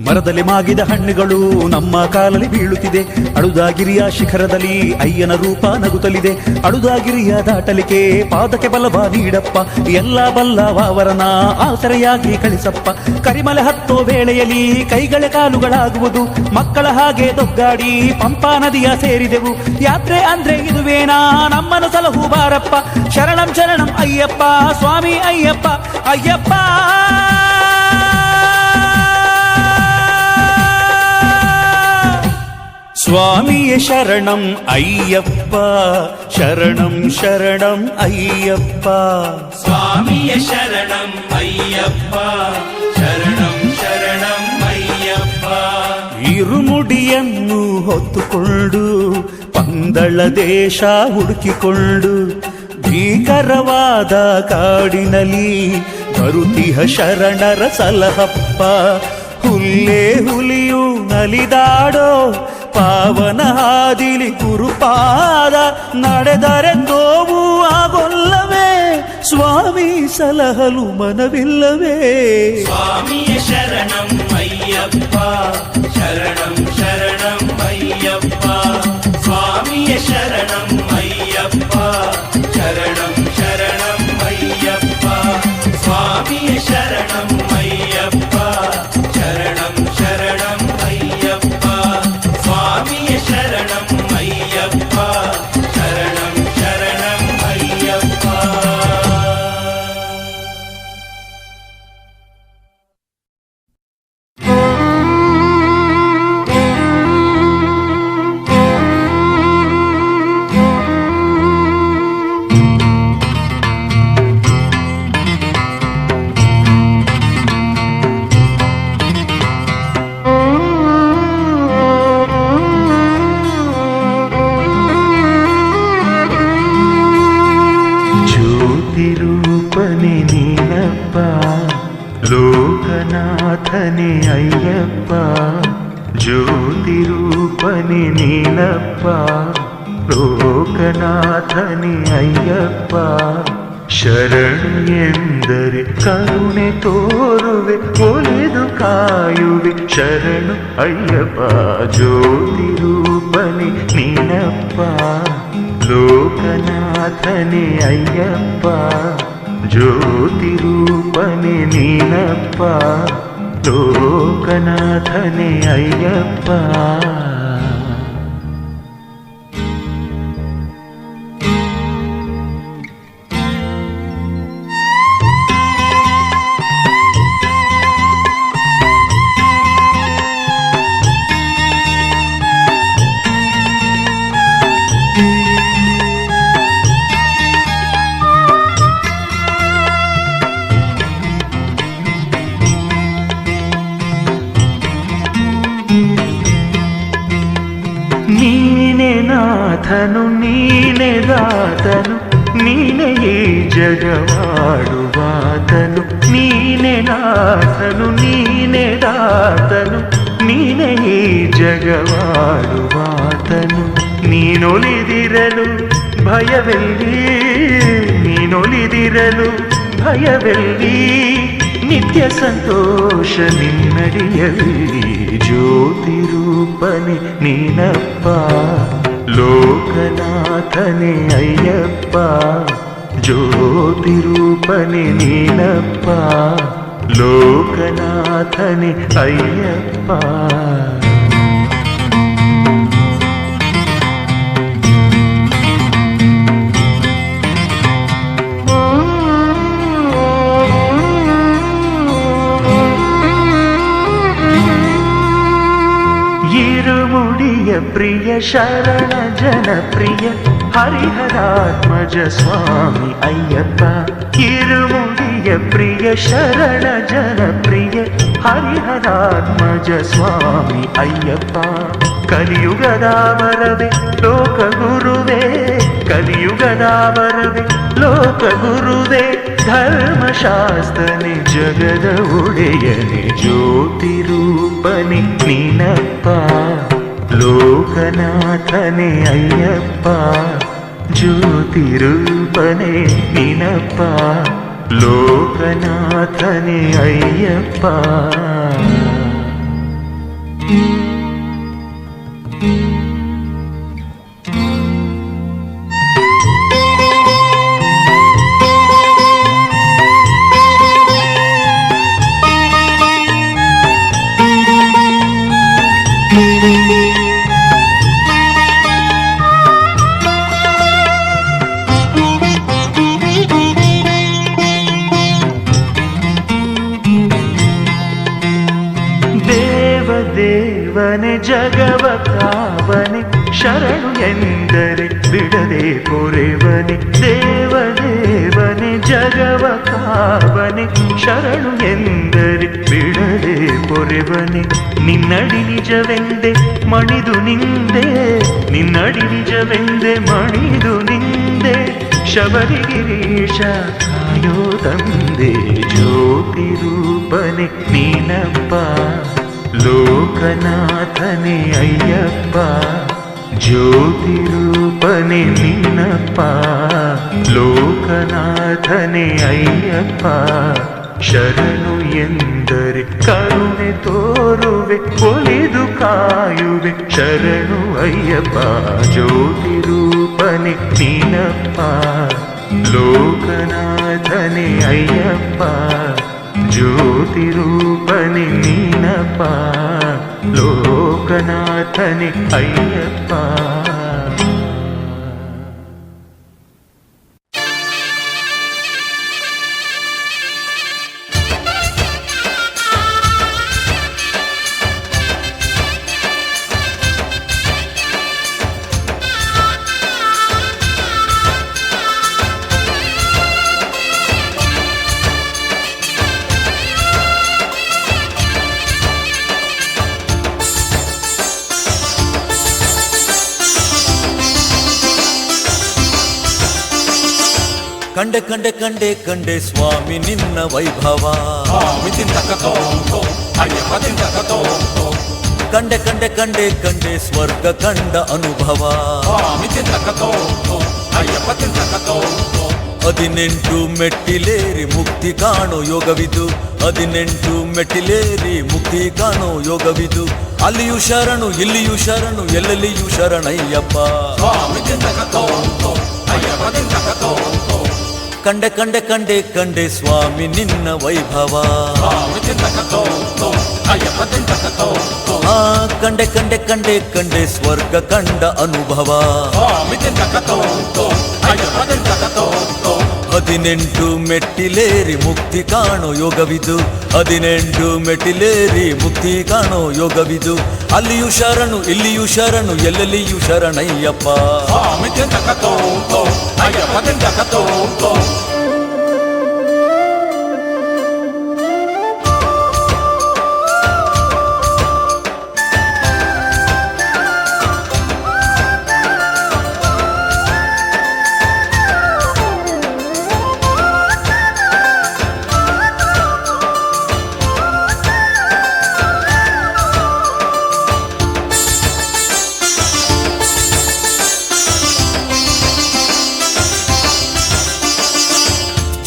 ಮರದಲ್ಲಿ ಮಾಗಿದ ಹಣ್ಣುಗಳು ನಮ್ಮ ಕಾಲಲ್ಲಿ ಬೀಳುತ್ತಿದೆ. ಅಳುದಾಗಿರಿಯ ಶಿಖರದಲ್ಲಿ ಅಯ್ಯನ ರೂಪ ನಗುತ್ತಲಿದೆ. ಅಳುದಾಗಿರಿಯ ದಾಟಲಿಕೆ ಪಾದಕ್ಕೆ ಬಲವ ನೀಡಪ್ಪ. ಎಲ್ಲ ಬಲ್ಲವರನ ಆಸರೆಯಾಗಿ ಕಳಿಸಪ್ಪ. ಕರಿಮಲೆ ಹತ್ತೋ ವೇಳೆಯಲ್ಲಿ ಕೈಗಳ ಕಾಲುಗಳಾಗುವುದು. ಮಕ್ಕಳ ಹಾಗೆ ದೊಗ್ಗಾಡಿ ಪಂಪಾ ನದಿಯ ಸೇರಿದೆವು. ಯಾತ್ರೆ ಅಂದ್ರೆ ಇದುವೇನಾ ನಮ್ಮನ್ನು ಸಲಹು ಬಾರಪ್ಪ. ಶರಣಂ ಶರಣಂ ಅಯ್ಯಪ್ಪ, ಸ್ವಾಮಿ ಅಯ್ಯಪ್ಪ ಅಯ್ಯಪ್ಪ. ಸ್ವಾಮಿಯೇ ಶರಣಂ ಅಯ್ಯಪ್ಪ, ಶರಣಂ ಶರಣಂ ಅಯ್ಯಪ್ಪ. ಸ್ವಾಮಿಯೇ ಶರಣಂ ಅಯ್ಯಪ್ಪ, ಶರಣಂ ಶರಣಂ ಅಯ್ಯಪ್ಪ. ಇರುಮುಡಿಯನ್ನು ಹೊತ್ತುಕೊಂಡು ಪಂದಳ ದೇಶ ಹುಡುಕಿಕೊಂಡು ಭೀಕರವಾದ ಕಾಡಿನಲ್ಲಿ ಬರುತಿಹ ಶರಣರ ಸಲಹಪ್ಪ. ಹುಲ್ಲೇ ಹುಲಿಯು ನಲಿದಾಡೋ ಪಾವನ ಹಾದಿಲಿ ಗುರುಪಾದ ನಡೆದರೆ ನೋವು ಆಗೊಲ್ಲವೇ. ಸ್ವಾಮಿ ಸಲಹಲು ಮನವಿಲ್ಲವೇ. ಸ್ವಾಮಿಯೇ ಶರಣಂ ಅಯ್ಯಪ್ಪ, ಶರಣಂ ಶರಣಂ ಅಯ್ಯಪ್ಪ. ಸ್ವಾಮಿಯೇ ಶರಣಂ ಅಯ್ಯಪ್ಪ, ಶರಣಂ ಶರಣಂ ಅಯ್ಯಪ್ಪ. ಸ್ವಾಮಿಯೇ ಶರಣಂ ಅಯ್ಯಪ್ಪ, ಶರಣಂ ಶರಣಂ ಅಯ್ಯಪ್ಪ. ಸ್ವಾಮಿಯೇ ಶರಣಂ ಅಯ್ಯಪ್ಪ, ಶರಣಂ ಶರಣಂ ಅಯ್ಯಪ್ಪ. ಜ್ಯೋತಿರೂಪನೆ ನೀನಪ್ಪ, ಲೋಕನಾಥನೆ ಅಯ್ಯಪ್ಪ. ಜ್ಯೋತಿರೂಪನೆ ನೀನಪ್ಪ, ಲೋಕನಾಥನೆ ಅಯ್ಯಪ್ಪ. ಶರಣು ಎಂದರೆ ಕರುಣೆ ತೋರುವೆ, ಒಲಿದು ಕಾಯುವೆ ಶರಣು ಅಯ್ಯಪ್ಪ. ಜ್ಯೋತಿರೂಪನೆ ನೀನಪ್ಪ, ಲೋಕನಾಥನೆ ಅಯ್ಯಪ್ಪ. ಜ್ಯೋತಿರೂಪನೆ ನೀನಪ್ಪ, ಲೋಕನಾಥನೆ ಅಯ್ಯಪ್ಪ. ನೀನೆ ನಾಥನು ನೀನೆ ದಾತನು, ನೀನೆ ಈ ಜಗವಾಡುವಾತನು. ನೀನೆ ನಾಥನು ನೀನೆ ದಾತನು, ನೀನೆ ಈ ಜಗವಾಡುವಾತನು. ನೀನೊಲಿದಿರಲು ಭಯವೆಲ್ಲಿ, ನೀನೊಲಿದಿರಲು ಭಯವೆಲ್ಲಿ. ನಿತ್ಯ ಸಂತೋಷ ನಿನ್ನಡಿಯಲ್ಲಿ. ಜ್ಯೋತಿರೂಪನೆ ನೀನಪ್ಪ, ಲೋಕನಾಥನೇ ಅಯ್ಯಪ್ಪ ಜ್ಯೋತಿ ರೂಪನೆ ನೀನಪ್ಪ ಲೋಕನಾಥನೇ ಅಯ್ಯಪ್ಪ ಇರುಮುಡಿಯ ಪ್ರಿಯ ಶರಣ ಜನಪ್ರಿಯ ಹರಿಹರಾತ್ಮಜ ಸ್ವಾಮಿ ಅಯ್ಯಪ್ಪ ಇರುಮುಡಿಯ ಪ್ರಿಯ ಶರಣ ಜನಪ್ರಿಯ ಹರಿಹರಾತ್ಮಜ ಸ್ವಾಮಿ ಅಯ್ಯಪ್ಪ ಕಲಿಯುಗದಾವರವೇ ಲೋಕಗುರುವೇ ಕಲಿಯುಗದಾವರವೇ ಲೋಕಗುರುವೇ ಧರ್ಮಶಾಸ್ತ್ರನೆ ಜಗದ ಒಡೆಯನೆ ಜ್ಯೋತಿ ರೂಪನೆ ನೀನಪ್ಪ ಲೋಕನಾಥನೆ ಅಯ್ಯಪ್ಪ ಜ್ಯೋತಿ ರೂಪನೆ ನೀನಪ್ಪ ಲೋಕನಾಥನೆ ಅಯ್ಯಪ್ಪ ದೇವನೇ ಜಗವ ಕಾವನೆ ಶರಣು ಎಂದರೆ ಬಿಡದೆ ಪೊರೆವನೆ ದೇವನೇ ಜಗವ ಕಾವನೆ ಶರಣು ಎಂದರೆ ಬಿಡದೆ ಪೊರೆವನೆ ನಿನ್ನಡಿ ನಿಜವೆಂದೆ ಮಣಿದು ನಿಂದೆ ನಿನ್ನಡಿ ನಿಜವೆಂದೆ ಮಣಿದು ನಿಂದೆ ಶಬರಿಗಿರೀಶ ಕಾಯೋ ತಂದೆ ಜ್ಯೋತಿ ರೂಪನೆ ನೀನಪ್ಪ ಲೋಕನಾಥನೆ ಅಯ್ಯಪ್ಪ ಜ್ಯೋತಿ ರೂಪನೆ ನಿನ್ನಪ್ಪ ಲೋಕನಾಥನೆ ಅಯ್ಯಪ್ಪ ಶರಣು ಎಂದರೆ ಕರುಣೆ ತೋರುವೆ ಒಲಿದು ಕಾಯುವೆ ಶರಣು ಅಯ್ಯಪ್ಪ ಜ್ಯೋತಿ ರೂಪನೆ ನೀನಪ್ಪ ಲೋಕನಾಥನೆ ಅಯ್ಯಪ್ಪ ಜ್ಯೋತಿ ರೂಪನೆ ನೀನಪ್ಪ ಲೋಕನಾಥನೆ ಅಯ್ಯಪ್ಪ ಕಂಡೆ ಕಂಡೆ ಕಂಡೆ ಕಂಡೆ ಸ್ವಾಮಿ ನಿನ್ನ ವೈಭವ ಕಂಡೆ ಕಂಡೆ ಕಂಡೆ ಕಂಡೆ ಸ್ವರ್ಗ ಕಂಡ ಅನುಭವ 18 ಮೆಟ್ಟಿಲೇರಿ ಮುಕ್ತಿ ಕಾಣೋ ಯೋಗವಿದು 18 ಮೆಟ್ಟಿಲೇರಿ ಮುಕ್ತಿ ಕಾಣೋ ಯೋಗವಿದು ಅಲ್ಲಿಯೂ ಶರಣು ಇಲ್ಲಿಯೂ ಶರಣು ಎಲ್ಲೆಲ್ಲಿಯೂ ಶರಣಯ್ಯಪ್ಪ ಕಂಡೆ ಕಂಡೆ ಕಂಡೆ ಕಂಡೆ ಸ್ವಾಮಿ ನಿನ್ನ ವೈಭವ ಕಂಡೆ ಕಂಡೆ ಕಂಡೆ ಕಂಡೆ ಸ್ವರ್ಗ ಕಂಡ ಅನುಭವ 18 ಮೆಟ್ಟಿಲೇರಿ ಮುಕ್ತಿ ಕಾಣೋ ಯೋಗವಿದು 18 ಮೆಟ್ಟಿಲೇರಿ ಮುಕ್ತಿ ಕಾಣೋ ಯೋಗವಿದು ಅಲ್ಲಿಯೂ ಶರಣು ಇಲ್ಲಿಯೂ ಶರಣು ಎಲ್ಲೆಲ್ಲಿಯೂ ಶರಣಯ್ಯಪ್ಪ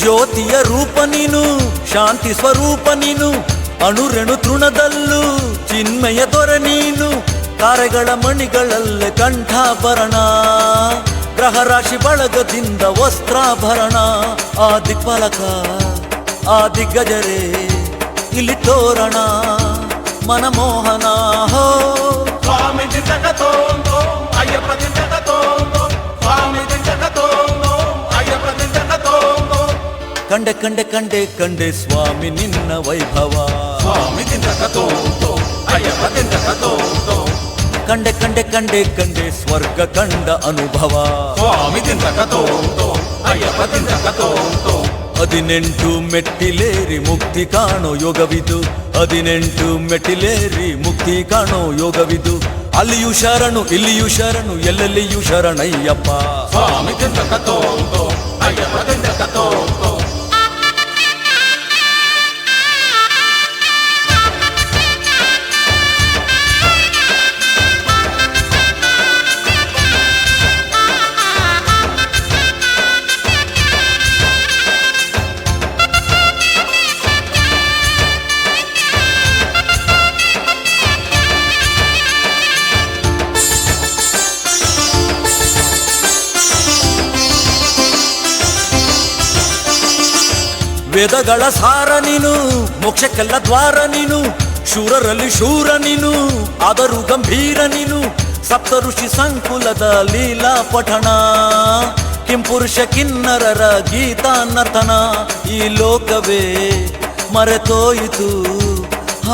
ಜ್ಯೋತಿಯ ರೂಪ ನೀನು ಶಾಂತಿ ಸ್ವರೂಪ ನೀನು ಅಣುರೆಣು ತೃಣದಲ್ಲೂ ಚಿನ್ಮಯ ದೊರೆ ನೀನು ಕಾರೆಗಳ ಮಣಿಗಳಲ್ಲೇ ಕಂಠಾಭರಣ, ಗ್ರಹ ರಾಶಿ ಬಳಗದಿಂದ ವಸ್ತ್ರಾಭರಣ. ಆ ದಿಕ್ಪಾಲಕ ಆ ದಿಗ್ಗಜರೇ ಇಲ್ಲಿ ತೋರಣ ಮನಮೋಹನ. ಹೋ ಸ್ವಾಮಿ ದಿಂಡಕತೋಂದೋ ಅಯ್ಯಪ್ಪ ದಿಂಡಕತೋಂದೋ, ಸ್ವಾಮಿ ದಿಂಡಕತೋಂದೋ ಅಯ್ಯಪ್ಪ ದಿಂಡಕತೋಂದೋ. ಕಂಡೆ ಕಂಡೆ ಕಂಡೆ ಕಂಡೆ ಸ್ವಾಮಿ ನಿನ್ನ ವೈಭವ, ಸ್ವಾಮಿ ದಿಂಡಕತೋಂದೋ ಅಯ್ಯಪ್ಪ ದಿಂಡಕತೋಂದೋ. ಕಂಡೆ ಕಂಡೆ ಕಂಡೆ ಕಂಡೆ ಸ್ವರ್ಗ ಕಂಡ ಅನುಭವ. ಸ್ವಾಮಿ ದಿಂಡಕತೋಂದೋ ಅಯ್ಯಪ್ಪ ದಿಂಡಕತೋಂದೋ. 18 ಮೆಟ್ಟಿಲೇರಿ ಮುಕ್ತಿ ಕಾಣೋ ಯೋಗವಿದು, 18 ಮೆಟ್ಟಿಲೇರಿ ಮುಕ್ತಿ ಕಾಣೋ ಯೋಗವಿದು. ಅಲ್ಲಿಯೂ ಶರಣು ಇಲ್ಲಿಯೂ ಶರಣು ಎಲ್ಲೆಲ್ಲಿಯೂ ಶರಣಯ್ಯಪ್ಪ. ಸ್ವಾಮಿ ದಿಂಡಕತೋಂದೋ ಅಯ್ಯಪ್ಪ ದಿಂಡಕತೋಂದೋ. ವೇದಗಳ ಸಾರ ನೀನು, ಮೋಕ್ಷಕ್ಕೆಲ್ಲ ದ್ವಾರ ನೀನು, ಶೂರರಲ್ಲಿ ಶೂರ ನೀನು, ಆದರೂ ಗಂಭೀರ ನೀನು. ಸಪ್ತ ಋಷಿ ಸಂಕುಲದ ಲೀಲಾ ಪಠಣ, ಕಿಂಪುರುಷ ಕಿನ್ನರರ ಗೀತಾ ನರ್ತನ. ಈ ಲೋಕವೇ ಮರೆತೋಯಿತು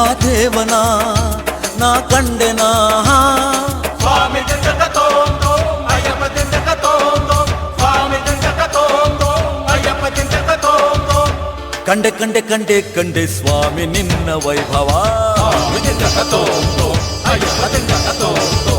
ಆ ದೇವನ ನಾ ಕಂಡೆನಾ. ಸ್ವಾಮಿ ದಿಂಡಕತೋಂದೋ ಅಯ್ಯಪ್ಪ ದಿಂಡಕತೋಂದೋ, ಸ್ವಾಮಿ ದಿಂಡಕತೋಂದೋ ಅಯ್ಯಪ್ಪ ದಿಂಡಕತೋಂದೋ. ಕಂಡೆ ಕಂಡೆ ಕಂಡೆ ಕಂಡೆ ಸ್ವಾಮಿ ನಿನ್ನ ವೈಭವ, ಸ್ವಾಮಿ ದಿಂಡಕತೋಂದೋ ಅಯ್ಯಪ್ಪ ದಿಂಡಕತೋಂದೋ.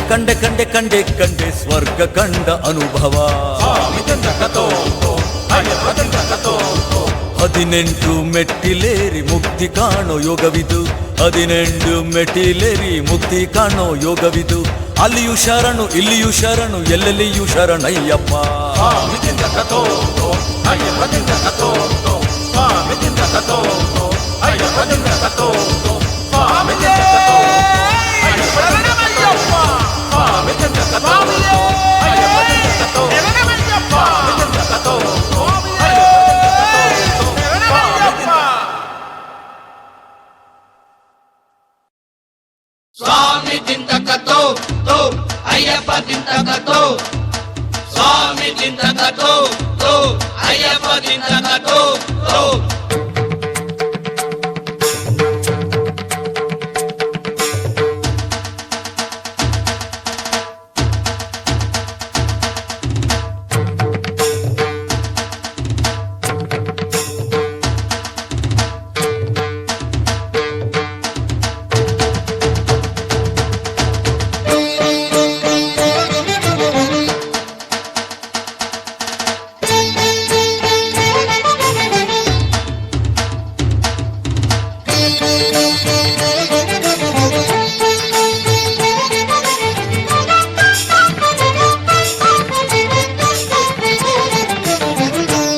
ಕಂಡೆ ಕಂಡೆ ಕಂಡೆ ಕಂಡೆ ಸ್ವರ್ಗ ಕಂಡ ಅನುಭವ. ಸ್ವಾಮಿ ದಿಂಡಕತೋಂದೋ ಅಯ್ಯಪ್ಪ ದಿಂಡಕತೋಂದೋ. 18 ಮೆಟ್ಟಿಲೇರಿ ಮುಕ್ತಿ ಕಾಣೋ ಯೋಗವಿದು, 18 ಮೆಟ್ಟಿಲೇರಿ ಮುಕ್ತಿ ಕಾಣೋ ಯೋಗವಿದು. ಅಲ್ಲಿಯೂ ಶರಣು ಇಲ್ಲಿಯೂ ಶರಣು ಎಲ್ಲೆಲ್ಲಿಯೂ ಶರಣಯ್ಯಪ್ಪ. ಸ್ವಾಮಿ ದಿಂಡಕತೋಂದೋ ಅಯ್ಯಪ್ಪ ದಿಂಡಕತೋಂದೋ, ಸ್ವಾಮಿ ದಿಂಡಕತೋಂದೋ ಅಯ್ಯಪ್ಪ ದಿಂಡಕತೋಂದೋ. ಸ್ವಾಮಿ ದಿಂಡಕತೋಂದೋ ಅಯ್ಯಪ್ಪ ದಿಂಡಕತೋಂದೋ, ಸ್ವಾಮಿ ದಿಂಡಕತೋಂದೋ ಅಯ್ಯಪ್ಪ ದಿಂಡಕತೋಂದೋ, ಸ್ವಾಮಿ ದಿಂಡಕತೋಂದೋ ಸ್ವಾಮಿ ದಿಂಡಕತೋ ತೋ ಅಯ್ಯಪ್ಪ ದಿಂಡಕತೋ, ಸ್ವಾಮಿ ದಿಂಡಕತೋ ತೋ ಅಯ್ಯಪ್ಪ ದಿಂಡಕತೋ ತೋ.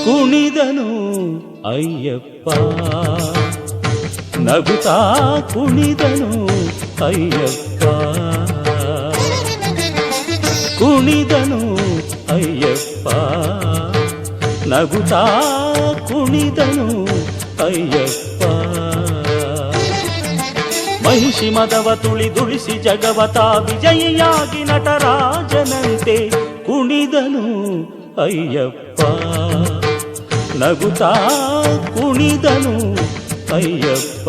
ಕುಣಿದನು ಅಯ್ಯಪ್ಪ, ನಗುತ್ತಾ ಕುಣಿದನು ಅಯ್ಯಪ್ಪ, ಕುಣಿದನು ಅಯ್ಯಪ್ಪ, ನಗುತ್ತಾ ಕುಣಿದನು ಅಯ್ಯಪ್ಪ. ಮಹಿಷಿ ಮದವ ತುಳಿದುಳಿಸಿ ಜಗವತ ವಿಜಯಿಯಾಗಿ ನಟರಾಜನಂತೆ ಕುಣಿದನು ಅಯ್ಯಪ್ಪ, ನಗುತ್ತಾ ಕುಣಿದನು ಅಯ್ಯಪ್ಪ.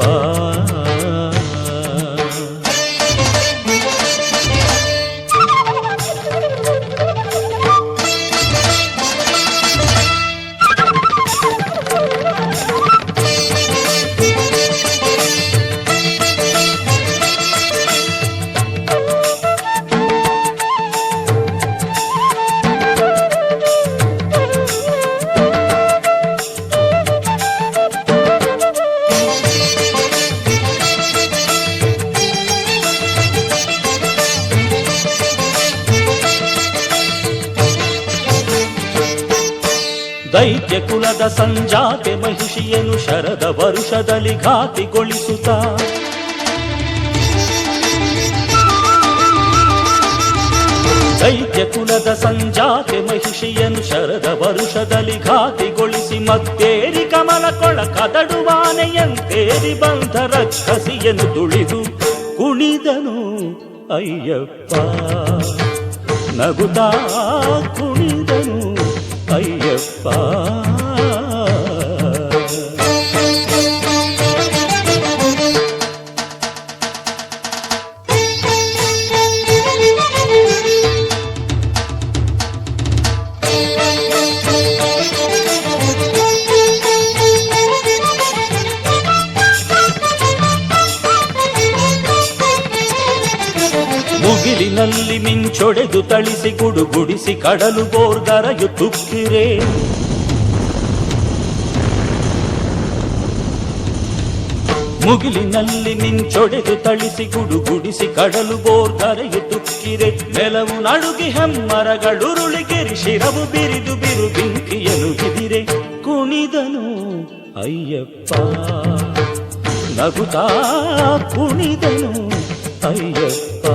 ದೈತ್ಯ ಕುಲದ ಸಂಜಾತೆ ಮಹಿಷಿಯನ್ನು ಶರದ ವರುಷದಲ್ಲಿ ಘಾತಿಗೊಳಿಸುತ್ತ ದೈತ್ಯ ಕುಲದ ಸಂಜಾತೆ ಮಹಿಷಿಯನು ಶರದ ವರುಷದಲ್ಲಿ ಘಾತಿಗೊಳಿಸಿ ಮತ್ತೇರಿ ಕಮಲ ಕೊಳ ಕದಡುವಾನೆಯಂತೇರಿ ಬಂಧ ರಕ್ಷಸಿಯನ್ನು ತುಳಿದು ಕುಣಿದನು ಅಯ್ಯಪ್ಪ. ನಗುತ್ತಾ ಕುಣಿದನು ಅಯ್ಯಪ್ಪ. ಮುಗಿಲಿನಲ್ಲಿ ಮಿಂಚೊಡೆದು ತಳಿಸಿ ಗುಡುಗುಡಿಸಿ ಕಡಲು ಬೋರ್ಗರೆಯು ತುಕ್ಕಿರೆ. ಮುಗಿಲಿನಲ್ಲಿ ಮಿಂಚೊಡೆದು ತಳಿಸಿ ಗುಡುಗುಡಿಸಿ ಕಡಲು ಬೋರ್ಗರೆಯು ತುಕ್ಕಿರೆ. ನೆಲವು ನಡುಗಿ ಹೆಮ್ಮರಗಳುರುಳಿಗೆರಿ ಶಿರವು ಬಿರಿದು ಬಿರು ಬೆಂಕಿಯನು ಹಿದಿರೆ. ಕುಣಿದನು ಅಯ್ಯಪ್ಪ. ನಗುತ್ತಾ ಕುಣಿದನು ಅಯ್ಯಪ್ಪ.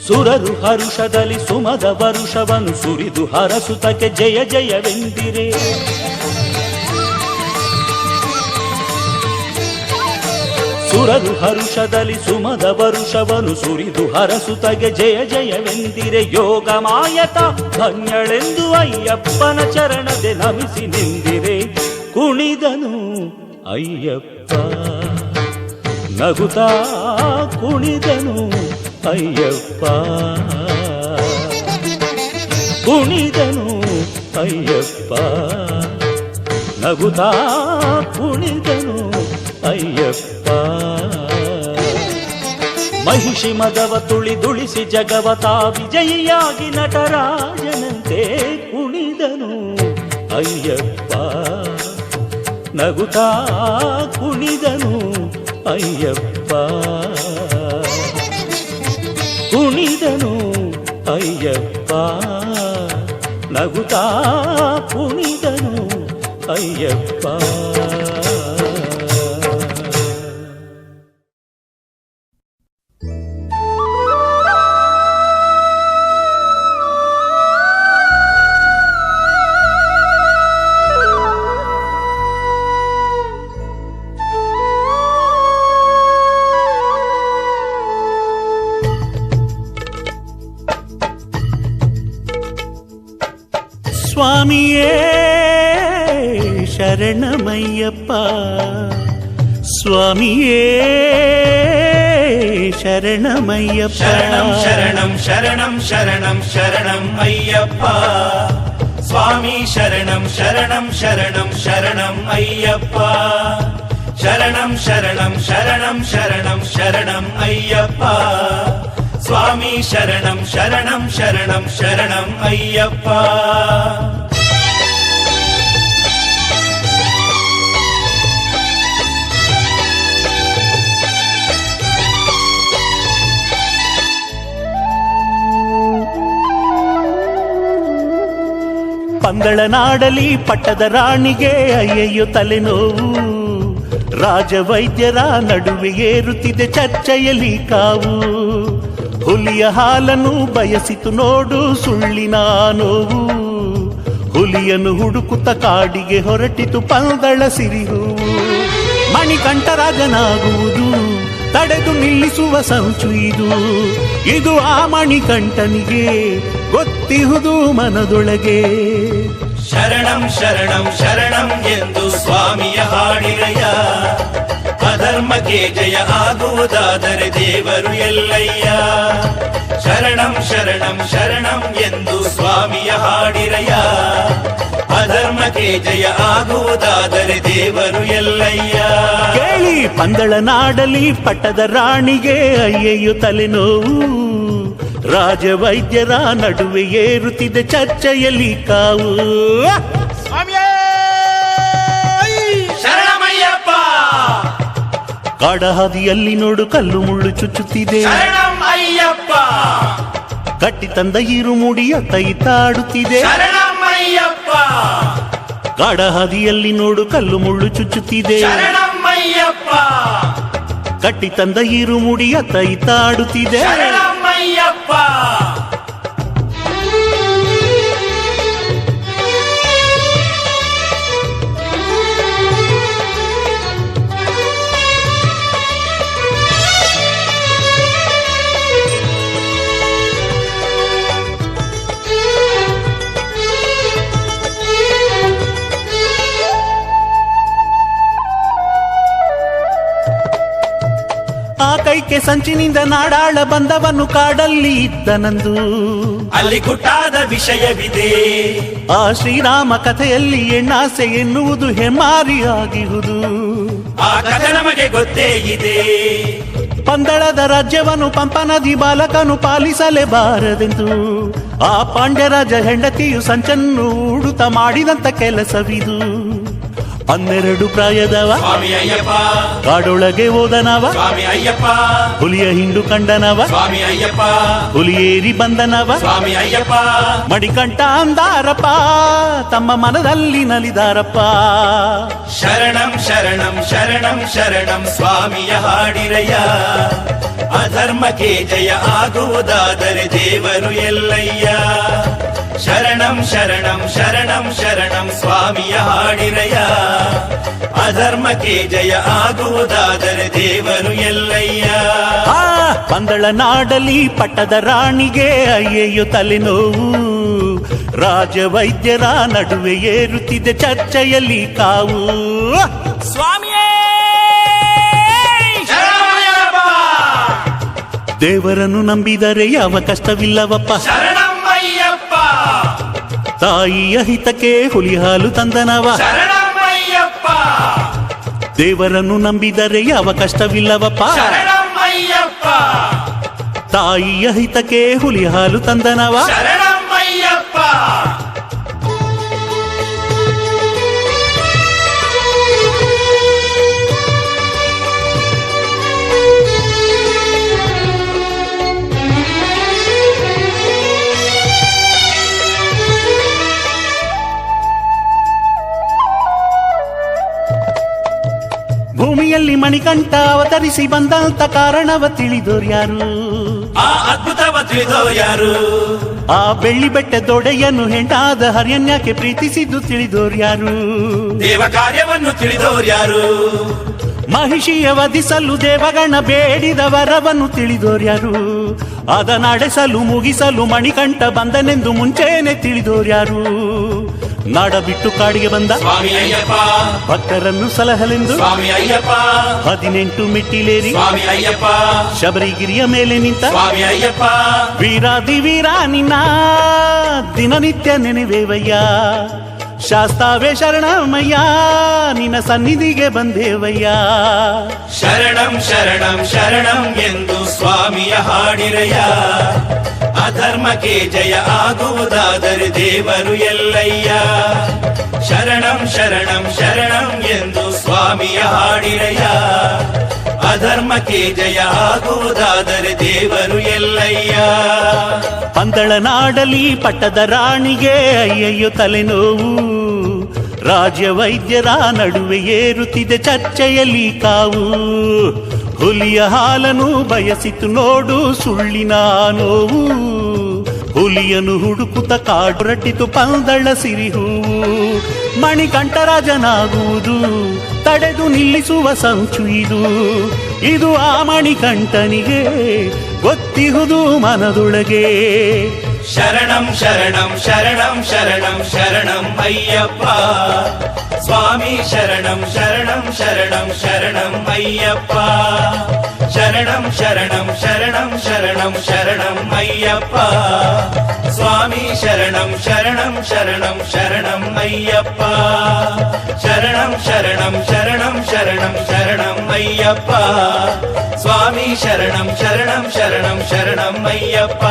ಸುರರು ಹರುಷದಲ್ಲಿ ಸುಮದ ವರುಷವನ್ನು ಸುರಿದು ಹರಸುತಕ್ಕೆ ಜಯ ಜಯವೆಂದಿರೆ. ಸುರರು ಹರುಷದಲ್ಲಿ ಸುಮದ ವರುಷವನ್ನು ಸುರಿದು ಹರಸುತಗೆ ಜಯ ಜಯವೆಂದಿರೆ. ಯೋಗ ಮಾಯತ ಧನ್ಯಳೆಂದು ಅಯ್ಯಪ್ಪನ ಚರಣದೆ ನಮಿಸಿ ನಿಂದಿರೆ. ಕುಣಿದನು ಅಯ್ಯಪ್ಪ. ನಗುತ್ತಾ ಕುಣಿದನು ಅಯ್ಯಪ್ಪ. ಕುಣಿದನು ಅಯ್ಯಪ್ಪ. ನಗುತ್ತಾ ಕುಣಿದನು ಅಯ್ಯಪ್ಪ. ಮಹಿಷಿ ಮದವ ತುಳಿದುಳಿಸಿ ಜಗವತ ವಿಜಯಿಯಾಗಿ ನಟರಾಜನಂತೆ ಕುಣಿದನು ಅಯ್ಯಪ್ಪ. ನಗುತ್ತಾ ಕುಣಿದನು ಅಯ್ಯಪ್ಪ. ಕುಣಿದನು ಅಯ್ಯಪ್ಪ. ನಗುತ್ತಾ ಕುಣಿದನು ಅಯ್ಯಪ್ಪ. ಸ್ವಾಮಿಯೇ ಶರಣಮಯ್ಯಪ್ಪ. ಸ್ವಾಮಿಯೇ ಶರಣಮಯ್ಯಪ್ಪ. ಶರಣಂ ಶರಣಂ ಶರಣಂ ಶರಣಂ ಶರಣಂ ಅಯ್ಯಪ್ಪ. ಸ್ವಾಮಿ ಶರಣಂ ಶರಣಂ ಶರಣಂ ಶರಣಂ ಅಯ್ಯಪ್ಪ. ಶರಣಂ ಶರಣಂ ಶರಣಂ ಶರಣಂ ಶರಣಂ ಅಯ್ಯಪ್ಪ. ಸ್ವಾಮಿ ಶರಣಂ ಶರಣಂ ಶರಣಂ ಶರಣಂ ಅಯ್ಯಪ್ಪ. ಪಂಗಳನಾಡಲಿ ಪಟ್ಟದ ರಾಣಿಗೆ ಅಯ್ಯಯ್ಯೋ ತಲೆನೋವು. ರಾಜವೈದ್ಯರ ನಡುವೆ ಏರುತ್ತಿದೆ ಚರ್ಚೆಯಲ್ಲಿ ಕಾವು. ಹುಲಿಯ ಹಾಲನ್ನು ಬಯಸಿತು ನೋಡು ಸುಳ್ಳಿನ ನೋವು. ಹುಲಿಯನ್ನು ಹುಡುಕುತ್ತ ಕಾಡಿಗೆ ಹೊರಟಿತು ಪಂಗಳ ಸಿರಿಹೂವು. ಮಣಿಕಂಠರಾಜನಾಗುವುದು ತಡೆದು ನಿಲ್ಲಿಸುವ ಸಂಚು ಇದು. ಇದು ಆ ಮಣಿಕಂಠನಿಗೆ ಗೊತ್ತಿಹುದು ಮನದೊಳಗೆ. ಶರಣಂ ಶರಣಂ ಶರಣಂ ಎಂದು ಸ್ವಾಮಿಯ ಹಾಡಿರಯ್ಯ. ಅಧರ್ಮಕ್ಕೆ ಜಯ ಆಗುವುದಾದರೆ ದೇವರು ಎಲ್ಲಯ್ಯ. ಶರಣಂ ಶರಣಂ ಶರಣಂ ಎಂದು ಸ್ವಾಮಿಯ ಹಾಡಿರಯ್ಯ. ಅಧರ್ಮ ಅಧರ್ಮಕ್ಕೆ ಜಯ ಆಗುವುದಾದರೆ ದೇವರು ಎಲ್ಲಯ್ಯ. ಕೇಳಿ ಪಂದಳ ನಾಡಲಿ ಪಟ್ಟದ ರಾಣಿಗೆ ಅಯ್ಯಯ್ಯೋ ತಲೆನೋವು, ರಾಜವೈದ್ಯರ ನಡುವೆ ಏರುತ್ತಿದೆ ಚರ್ಚೆಯಲ್ಲಿ ಕಾವು. ಶರಣಮಯ್ಯಪ್ಪ. ಕಾಡಹಾದಿಯಲ್ಲಿ ನೋಡು ಕಲ್ಲು ಮುಳ್ಳು ಚುಚ್ಚುತ್ತಿದೆ, ಶರಣಂ ಅಯ್ಯಪ್ಪ. ಕಟ್ಟಿ ತಂದ ಈರುಮುಡಿ ಅತ್ತ ಇತ್ತಾಡುತ್ತಿದೆ, ಶರಣಂ ಅಯ್ಯಪ್ಪ. ಕಾಡಹಾದಿಯಲ್ಲಿ ನೋಡು ಕಲ್ಲು ಮುಳ್ಳು ಚುಚ್ಚುತ್ತಿದೆ, ಶರಣಂ ಅಯ್ಯಪ್ಪ. ಕಟ್ಟಿ ತಂದ ಈರುಮುಡಿ ಅತ್ತ ಇತ್ತಾಡುತ್ತಿದೆ. ಶರಣಂ ಅಯ್ಯಪ್ಪ. ಆ ಕೈಕೆ ಸಂಚಿನಿಂದ ನಾಡಾಳ ಬಂದವನು ಕಾಡಲ್ಲಿ ಇದ್ದನಂದು, ಅಲ್ಲಿ ಗುಟ್ಟಾದ ವಿಷಯವಿದೆ. ಆ ಶ್ರೀರಾಮ ಕಥೆಯಲ್ಲಿ ಎಣ್ಣಾಸೆ ಎನ್ನುವುದು ಹೆಮ್ಮಾರಿಯಾಗಿಹುದು. ಆ ಕಥೆ ನಮಗೆ ಗೊತ್ತೇ ಇದೆ. ಪಂದಳದ ರಾಜ್ಯವನ್ನು ಪಂಪ ನದಿ ಬಾಲಕನು ಪಾಲಿಸಲೇಬಾರದೆಂದು ಆ ಪಾಂಡ್ಯರಾಜ ಹೆಂಡತಿಯು ಸಂಚನ್ನು ಉಡುತ್ತ ಮಾಡಿದಂತ ಕೆಲಸವಿದು. 12 ಪ್ರಾಯದವ ಸ್ವಾಮಿ ಅಯ್ಯಪ್ಪ. ಕಾಡೊಳಗೆ ಹೋದನವ, ಸ್ವಾಮಿ ಅಯ್ಯಪ್ಪ. ಹುಲಿಯ ಹಿಂಡು ಕಂಡನವ, ಸ್ವಾಮಿ ಅಯ್ಯಪ್ಪ. ಹುಲಿಯೇರಿ ಬಂದನವ, ಸ್ವಾಮಿ ಅಯ್ಯಪ್ಪ. ಮಣಿಕಂಠ ಅಂದಾರಪ್ಪ, ತಮ್ಮ ಮನದಲ್ಲಿ ನಲಿದಾರಪ್ಪ. ಶರಣಂ ಶರಣಂ ಶರಣಂ ಶರಣಂ ಸ್ವಾಮಿಯ ಹಾಡಿರಯ್ಯ. ಅಧರ್ಮಕ್ಕೆ ಜಯ ಆಗುವುದಾದರೆ ದೇವರು ಎಲ್ಲಯ್ಯ. ಶರಣಂ ಶರಣಂ ಶರಣಂ ಶರಣಂ ಸ್ವಾಮಿಯ ಹಾಡಿರಯ್ಯ. ಅಧರ್ಮಕ್ಕೆ ಜಯ ಆಗುವುದಾದರೆ ದೇವರು ಎಲ್ಲಯ್ಯ. ಆ ಪಂದಳ ನಾಡಲಿ ಪಟ್ಟದ ರಾಣಿಗೆ ಅಯ್ಯಯ್ಯೋ ತಲೆನೋವು, ರಾಜವೈದ್ಯರ ನಡುವೆ ಏರುತ್ತಿದೆ ಚರ್ಚೆಯಲ್ಲಿ ಕಾವು. ಸ್ವಾಮಿಯೇ ಶರಣಮಯ್ಯಪ್ಪ. ದೇವರನ್ನು ನಂಬಿದರೆ ಯಾವ ಕಷ್ಟವಿಲ್ಲವಪ್ಪ, ಶರಣಂ ಅಯ್ಯಪ್ಪ. ತಾಯಿಯ ಹಿತಕ್ಕೆ ಹುಲಿ ಹಾಲು ತಂದನವ, ಶರಣಂ ಅಯ್ಯಪ್ಪ. ದೇವರನ್ನು ನಂಬಿದರೆ ಯಾವ ಕಷ್ಟವಿಲ್ಲವಪ್ಪ, ಶರಣಂ ಅಯ್ಯಪ್ಪ. ತಾಯಿಯ ಹಿತಕ್ಕೆ ಹುಲಿ ಹಾಲು ತಂದನವ. ಶರಣಂ ಅಯ್ಯಪ್ಪ. ಭೂಮಿಯಲ್ಲಿ ಮಣಿಕಂಠ ಅವತರಿಸಿ ಬಂದಂತ ಕಾರಣವ ತಿಳಿದೋರ್ಯಾರು, ಆ ಅದ್ಭುತವ ತಿಳಿದವರು ಯಾರು? ಆ ಬೆಳ್ಳಿ ಬೆಟ್ಟದೊಡೆಯನ್ನು ಹೆಂಡಾದ ಹರ್ಯನ್ಯಕ್ಕೆ ಪ್ರೀತಿಸಿದ್ದು ತಿಳಿದೋರ್ಯಾರು, ದೇವ ಕಾರ್ಯವನ್ನು ತಿಳಿದವರು ಯಾರು? ಮಹಿಷಿಯ ವಧಿಸಲು ದೇವಗಣ ಬೇಡಿದ ವರವನ್ನು ತಿಳಿದೋರ್ಯಾರು, ಅದ ನಡೆಸಲು ಮುಗಿಸಲು ಮಣಿಕಂಠ ಬಂದನೆಂದು ಮುಂಚೆನೆ ತಿಳಿದೋರ್ಯಾರು. ನಾಡ ಬಿಟ್ಟು ಕಾಡಿಗೆ ಬಂದ ಸ್ವಾಮಿ ಅಯ್ಯಪ್ಪ. ಭಕ್ತರನ್ನು ಸಲಹಲೆಂದು ಸ್ವಾಮಿ ಅಯ್ಯಪ್ಪ. 18 ಮೆಟ್ಟಿಲೇರಿ ಸ್ವಾಮಿ ಅಯ್ಯಪ್ಪ. ಶಬರಿಗಿರಿಯ ಮೇಲೆ ನಿಂತ ಸ್ವಾಮಿ ಅಯ್ಯಪ್ಪ. ವೀರಾದಿ ವೀರ ನಿನ್ನ ದಿನನಿತ್ಯ ನೆನೆವೇವಯ್ಯ. ಶಾಸ್ತಾವೇ ಶರಣಮಯ್ಯ, ನಿನ್ನ ಸನ್ನಿಧಿಗೆ ಬಂದೇವಯ್ಯ. ಶರಣಂ ಶರಣಂ ಶರಣಂ ಎಂದು ಸ್ವಾಮಿಯ ಹಾಡಿರಯ್ಯ. ಅಧರ್ಮಕ್ಕೆ ಜಯ ಆಗುವುದಾದರೆ ದೇವರು ಎಲ್ಲಯ್ಯ. ಶರಣಂ ಶರಣಂ ಶರಣಂ ಎಂದು ಸ್ವಾಮಿಯ ಹಾಡಿರಯ್ಯ. ಅಧರ್ಮಕ್ಕೆ ಜಯ ಆಗುವುದಾದರೆ ದೇವರು ಎಲ್ಲಯ್ಯ. ಪಂದಳ ನಾಡಲಿ ಪಟ್ಟದ ರಾಣಿಗೆ ಅಯ್ಯಯ್ಯೋ ತಲೆನೋವು, ರಾಜ್ಯ ವೈದ್ಯರ ನಡುವೆ ಏರುತ್ತಿದೆ ಚರ್ಚೆಯಲ್ಲಿ ಕಾವು. ಹುಲಿಯ ಹಾಲನ್ನು ಬಯಸಿತು ನೋಡು ಸುಳ್ಳಿನ ನೋವು, ಹುಲಿಯನ್ನು ಹುಡುಕುತ್ತ ಕಾಡು ರಟ್ಟಿತು ಪಂದಳ ಸಿರಿಹೂವು. ಮಣಿಕಂಠರಾಜನಾಗುವುದು ತಡೆದು ನಿಲ್ಲಿಸುವ ಸಂಚು ಇದು, ಇದು ಆ ಮಣಿಕಂಠನಿಗೆ ಗೊತ್ತಿಹುದು ಮನದೊಳಗೆ. ಶರಣಂ ಶರಣಂ ಶರಣಂ ಶರಣಂ ಶರಣಂ ಅಯ್ಯಪ್ಪ. ಸ್ವಾಮಿ ಶರಣಂ ಶರಣಂ ಶರಣಂ ಶರಣಂ ಅಯ್ಯಪ್ಪ. ಶರಣಂ ಶರಣಂ ಶರಣಂ ಶರಣಂ ಶರಣಂ ಅಯ್ಯಪ್ಪ. స్వామి శరణం శరణం శరణం శరణం అయ్యప్ప శరణం శరణం శరణం శరణం శరణం అయ్యప్ప స్వామి శరణం శరణం శరణం శరణం అయ్యప్ప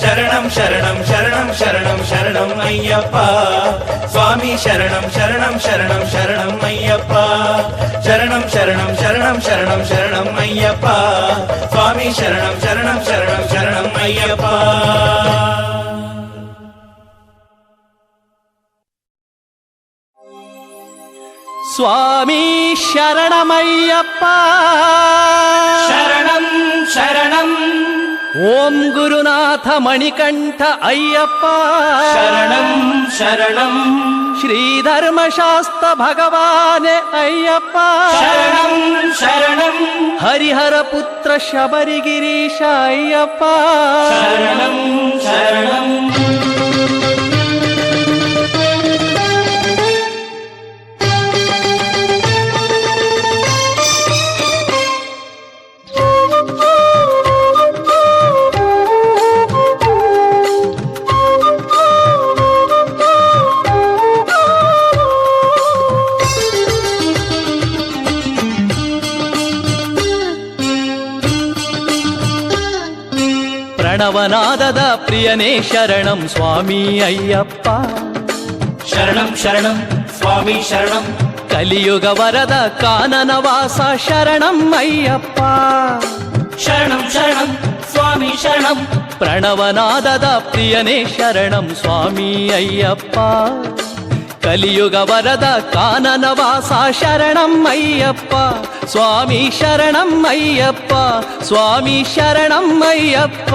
శరణం శరణం శరణం శరణం శరణం అయ్యప్ప స్వామి శరణం శరణం శరణం శరణం అయ్యప్ప శరణం శరణం శరణం శరణం శరణం అయ్యప్ప స్వామి శరణం శరణం శరణం శరణం అయ్యప్ప. స్వామి శరణమయ్యప్ప శరణం శరణం ఓం గురునాథ మణికంఠ అయ్యప్ప శరణం శరణం శ్రీధర్మశాస్త్ర భగవానే అయ్యప్ప శరణం శరణం హరిహర పుత్ర శబరిగిరీశ అయ్యప్ప శరణం శరణం. ಪ್ರಣವನಾದದ ಪ್ರಿಯನೇ ಶರಣಂ ಸ್ವಾಮಿ ಅಯ್ಯಪ್ಪ శరణం శరణం స్వామి శరణం ಕಲಿಯುಗ ವರದ ಕಾನನ ವಾಸ ಶರಣಂ ಅಯ್ಯಪ್ಪ శరణం శరణం స్వామి శరణం ಪ್ರಣವನಾದದ ಪ್ರಿಯನೇ ಶರಣಂ ಸ್ವಾಮಿ ಅಯ್ಯಪ್ಪ ಕಲಿಯುಗ ವರದ ಕಾನನ ವಾಸ ಶರಣಂ ಅಯ್ಯಪ್ಪ ಸ್ವಾಮಿ ಶರಣಂ ಅಯ್ಯಪ್ಪ ಸ್ವಾಮಿ ಶರಣಂ ಅಯ್ಯಪ್ಪ.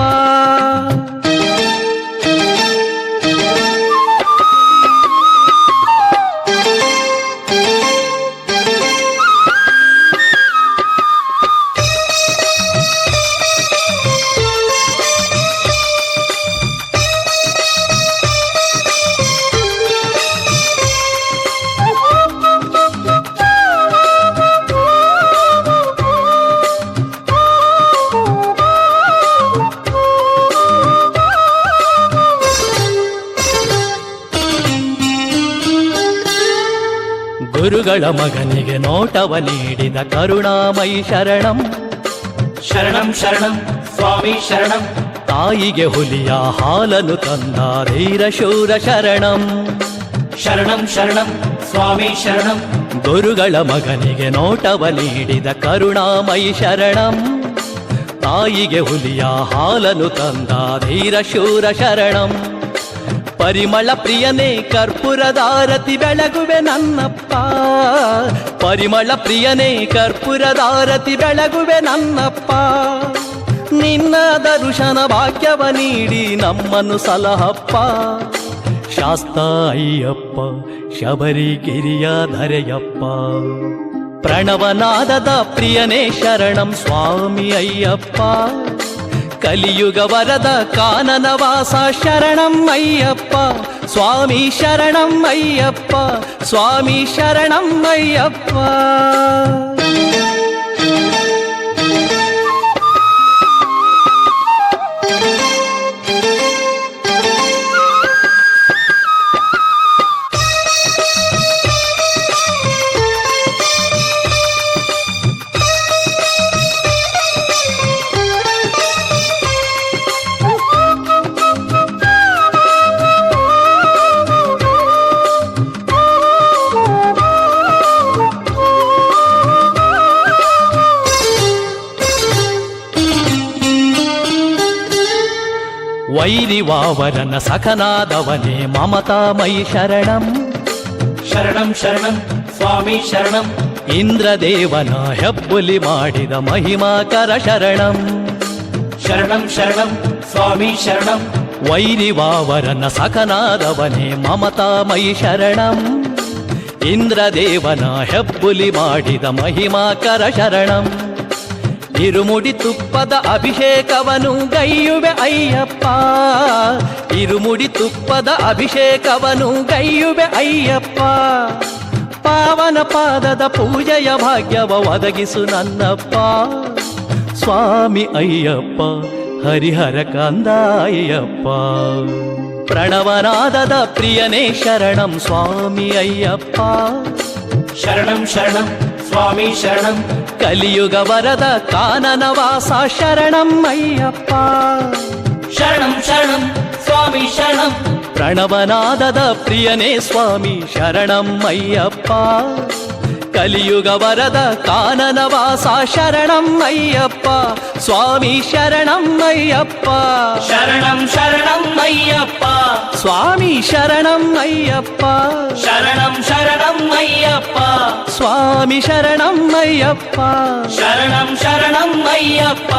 ಗುರುಗಳ ಮಗನಿಗೆ ನೋಟವ ನೀಡಿದ ಕರುಣಾಮಯಿ ಶರಣಂ శరణం శరణం స్వామి శరణం ತಾಯಿಗೆ ಹುಲಿಯ ಹಾಲನ್ನು ತಂದ ಧೀರಶೂರ ಶರಣಂ శరణం శరణం స్వామి శరణం ಗುರುಗಳ ಮಗನಿಗೆ ನೋಟವ ನೀಡಿದ ಕರುಣಾಮಯಿ ಶರಣಂ ತಾಯಿಗೆ ಹುಲಿಯ ಹಾಲನ್ನು ತಂದ ಧೀರಶೂರ ಶರಣಂ ಪರಿಮಳ ಪ್ರಿಯನೇ ಕರ್ಪೂರದಾರತಿ ಬೆಳಗುವೆ ನನ್ನಪ್ಪ ಪರಿಮಳ ಪ್ರಿಯನೇ ಕರ್ಪೂರದಾರತಿ ಬೆಳಗುವೆ ನನ್ನಪ್ಪ ನಿನ್ನ ದರ್ಶನ ಭಾಗ್ಯವ ನೀಡಿ ನಮ್ಮನ್ನು ಸಲಹಪ್ಪ ಶಾಸ್ತ ಅಯ್ಯಪ್ಪ ಶಬರಿಗಿರಿಯ ಧರೆಯಪ್ಪ ಪ್ರಣವನಾದದ ಪ್ರಿಯನೇ ಶರಣಂ ಸ್ವಾಮಿ ಅಯ್ಯಪ್ಪ ಕಲಿಯುಗ ವರದ ಕಾನನ ವಾಸ ಶರಣಂ ಅಯ್ಯಪ್ಪ ಸ್ವಾಮಿ ಶರಣಂ ಅಯ್ಯಪ್ಪ ಸ್ವಾಮಿ ಶರಣಂ ಅಯ್ಯಪ್ಪ. ವೈರಿವಾವರನ ಸಖನಾದವನೇ ಮಮತಾಮಯಿ ಶರಣಂ శరణం శరణం స్వామి శరణం ಇಂದ್ರದೇವನ ಹೆಬ್ಬುಲಿ ಮಾಡಿದ ಮಹಿಮಾಕರ ಶರಣಂ శరణం శరణం స్వామి శరణం ವೈರಿವಾವರನ ಸಖನಾದವನೇ ಮಮತಾಮಯಿ ಶರಣಂ ಇಂದ್ರದೇವನ ಹೆಬ್ಬುಲಿ ಮಾಡಿದ ಮಹಿಮಾಕರ ಶರಣಂ ಇರುಮುಡಿ ತುಪ್ಪದ ಅಭಿಷೇಕವನು ಗೈಯುವೆ ಅಯ್ಯಪ್ಪ ಇರುಮುಡಿ ತುಪ್ಪದ ಅಭಿಷೇಕವನು ಗೈಯುವೆ ಅಯ್ಯಪ್ಪ ಪಾವನ ಪಾದದ ಪೂಜೆಯ ಭಾಗ್ಯವ ಒದಗಿಸು ನನ್ನಪ್ಪ ಸ್ವಾಮಿ ಅಯ್ಯಪ್ಪ ಹರಿಹರ ಕಂದಾಯಪ್ಪ. ಪ್ರಣವನಾದದ ಪ್ರಿಯನೇ ಶರಣಂ ಸ್ವಾಮಿ ಅಯ್ಯಪ್ಪ. ಶರಣಂ ಶರಣಂ ಸ್ವಾಮಿ ಶರಣಂ. ಕಲಿಯುಗ ವರದ ಕಾನನವಾಸ ಶರಣಂ ಅಯ್ಯಪ್ಪ. ಶರಣಂ ಶರಣಂ ಸ್ವಾಮಿ ಶರಣಂ. ಪ್ರಣವನಾದದ ಪ್ರಿಯನೇ ಸ್ವಾಮಿ ಶರಣಂ ಅಯ್ಯಪ್ಪ. ಕಲಿಯುಗ ವರದ ಕಾನನವಾಸ ಶರಣಂ ಅಯ್ಯಪ್ಪ. ಸ್ವಾಮಿ ಶರಣಂ ಅಯ್ಯಪ್ಪ. ಶರಣಂ ಶರಣಂ ಅಯ್ಯಪ್ಪ. ಸ್ವಾಮಿ ಶರಣಂ ಅಯ್ಯಪ್ಪ. ಶರಣಂ ಶರಣಂ ಅಯ್ಯಪ್ಪ. ಸ್ವಾಮಿ ಶರಣಂ ಅಯ್ಯಪ್ಪ. ಶರಣಂ ಶರಣಂ ಅಯ್ಯಪ್ಪ.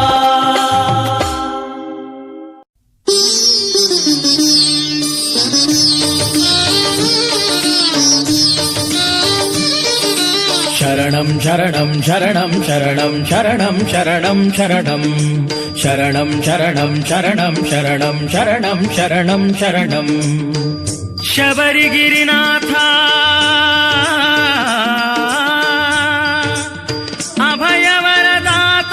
ಶರಣಂ ಶರಣಂ ಶರಣಂ ಶರಣಂ ಶರಣಂ ಶರಣಂ ಶರಣಂ ಶರಣಂ ಶರಣಂ ಶರಣಂ ಶರಣಂ ಶರಣಂ ಶರಣಂ ಶರಣಂ. ಶಬರಿಗಿರಿನಾಥ ಅಭಯವರದಾತ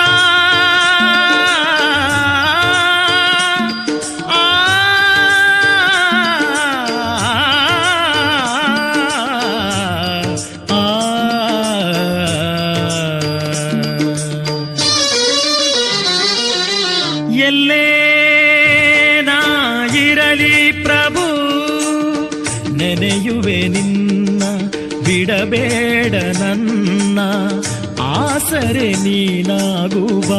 ಎಲ್ಲೇ ನಾ ಇರಲಿ ಪ್ರಭು ನೆನೆಯುವೆ ನಿನ್ನ ಬಿಡಬೇಡ ನನ್ನ ಆಸರೆ ನೀನಾಗುವ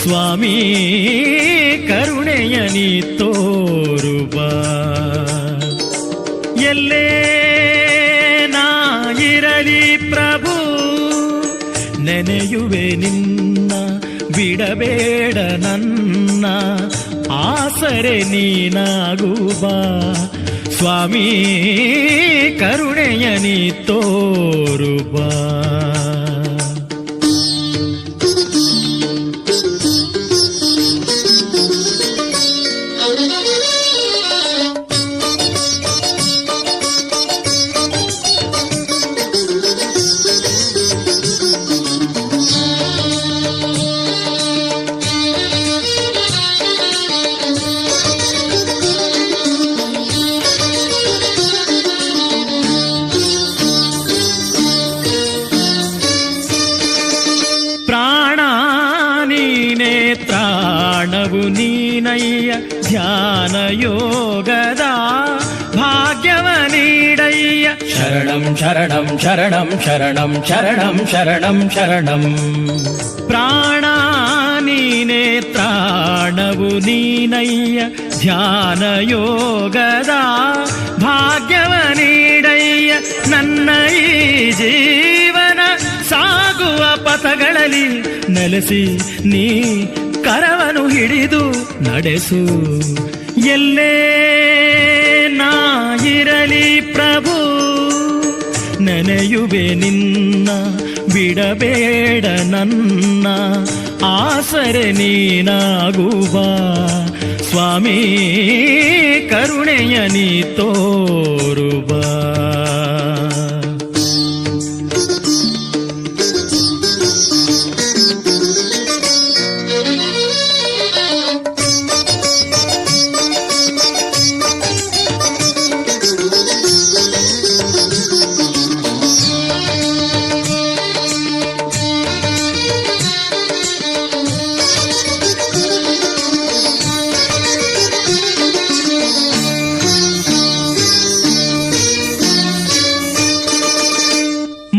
ಸ್ವಾಮಿ ಕರುಣೆಯ ನೀ ತೋರುವ. ಎಲ್ಲೇ ನಾ ಇರಲಿ ಪ್ರಭು ನೆನೆಯುವೆ ನಿನ್ನ ಬಿಡಬೇಡ ನನ್ನ ಆಸರೆ ನೀನಾಗುವ ಸ್ವಾಮಿ ಕರುಣೆಯ ನೀ ತೋರುವ. ತ್ರಾಣವು ನೀನಯ್ಯ ಧ್ಯಾನ ಯೋಗದ ಭಾಗ್ಯವ ನೀಡಯ್ಯ. ಶರಣಂ ಶರಣಂ ಶರಣಂ ಶರಣಂ ಶರಣಂ ಶರಣಂ ಶರಣಂ. ಪ್ರಾಣ ನೀನೇ ತ್ರಾಣವು ನೀನಯ್ಯ ಧ್ಯಾನ ಯೋಗದ ಭಾಗ್ಯವ ನೀಡಯ್ಯ. ನನ್ನ ಈ ಜೀವನ ಸಾಗುವ ಪಥಗಳಲ್ಲಿ ನೆಲೆಸಿ ನೀ ಕರವನು ಹಿಡಿದು ನಡೆಸು. ಎಲ್ಲೇ ನಾ ಇರಲಿ ಪ್ರಭು ನೆನೆಯುವೆ ನಿನ್ನ ಬಿಡಬೇಡ ನನ್ನ ಆಸರೆ ನೀನಾಗುವ ಸ್ವಾಮಿ ಕರುಣೆಯ ನೀ ತೋರುವ.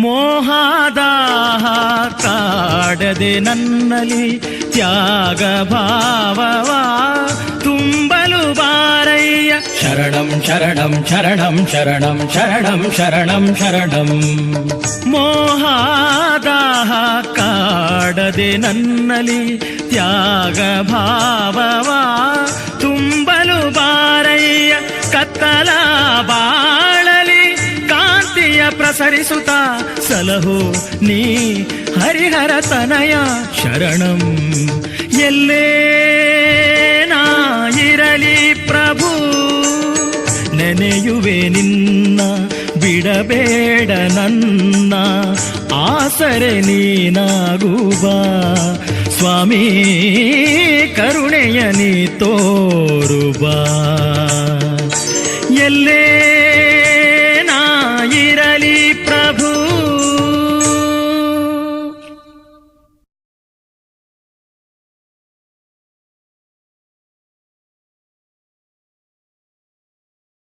ಮೋಹದಾಹ ಕಾಡದೆ ನನ್ನಲ್ಲಿ ತ್ಯಾಗ ಭಾವವ ತುಂಬಲು ಬಾರಯ್ಯ. ಶರಣಂ ಶರಣಂ ಶರಣಂ ಶರಣಂ ಶರಣಂ ಶರಣಂ ಶರಣಂ. ಮೋಹದಾಹ ಕಾಡದೆ ನನ್ನಲ್ಲಿ ತ್ಯಾಗ ಭಾವವ ತುಂಬಲು ಬಾರಯ್ಯ. ಕತ್ತಲ ಬಾಳಲಿ ಕಾಂತಿಯ ಪ್ರಸರಿಸುತ್ತ ಸಲಹು ನೀ ಹರಿಹರ ತನಯ. ಶರಣಂ ಎಲ್ಲೇ ನಾ ಇರಲಿ ಪ್ರಭು ನೆನೆಯುವೆ ನಿನ್ನ ಬಿಡಬೇಡ ನನ್ನ ಆಸರೆ ನೀನಾಗುವ ಸ್ವಾಮಿ ಕರುಣೆಯ ನೀ ತೋರು ಬಾ ಎಲ್ಲೇ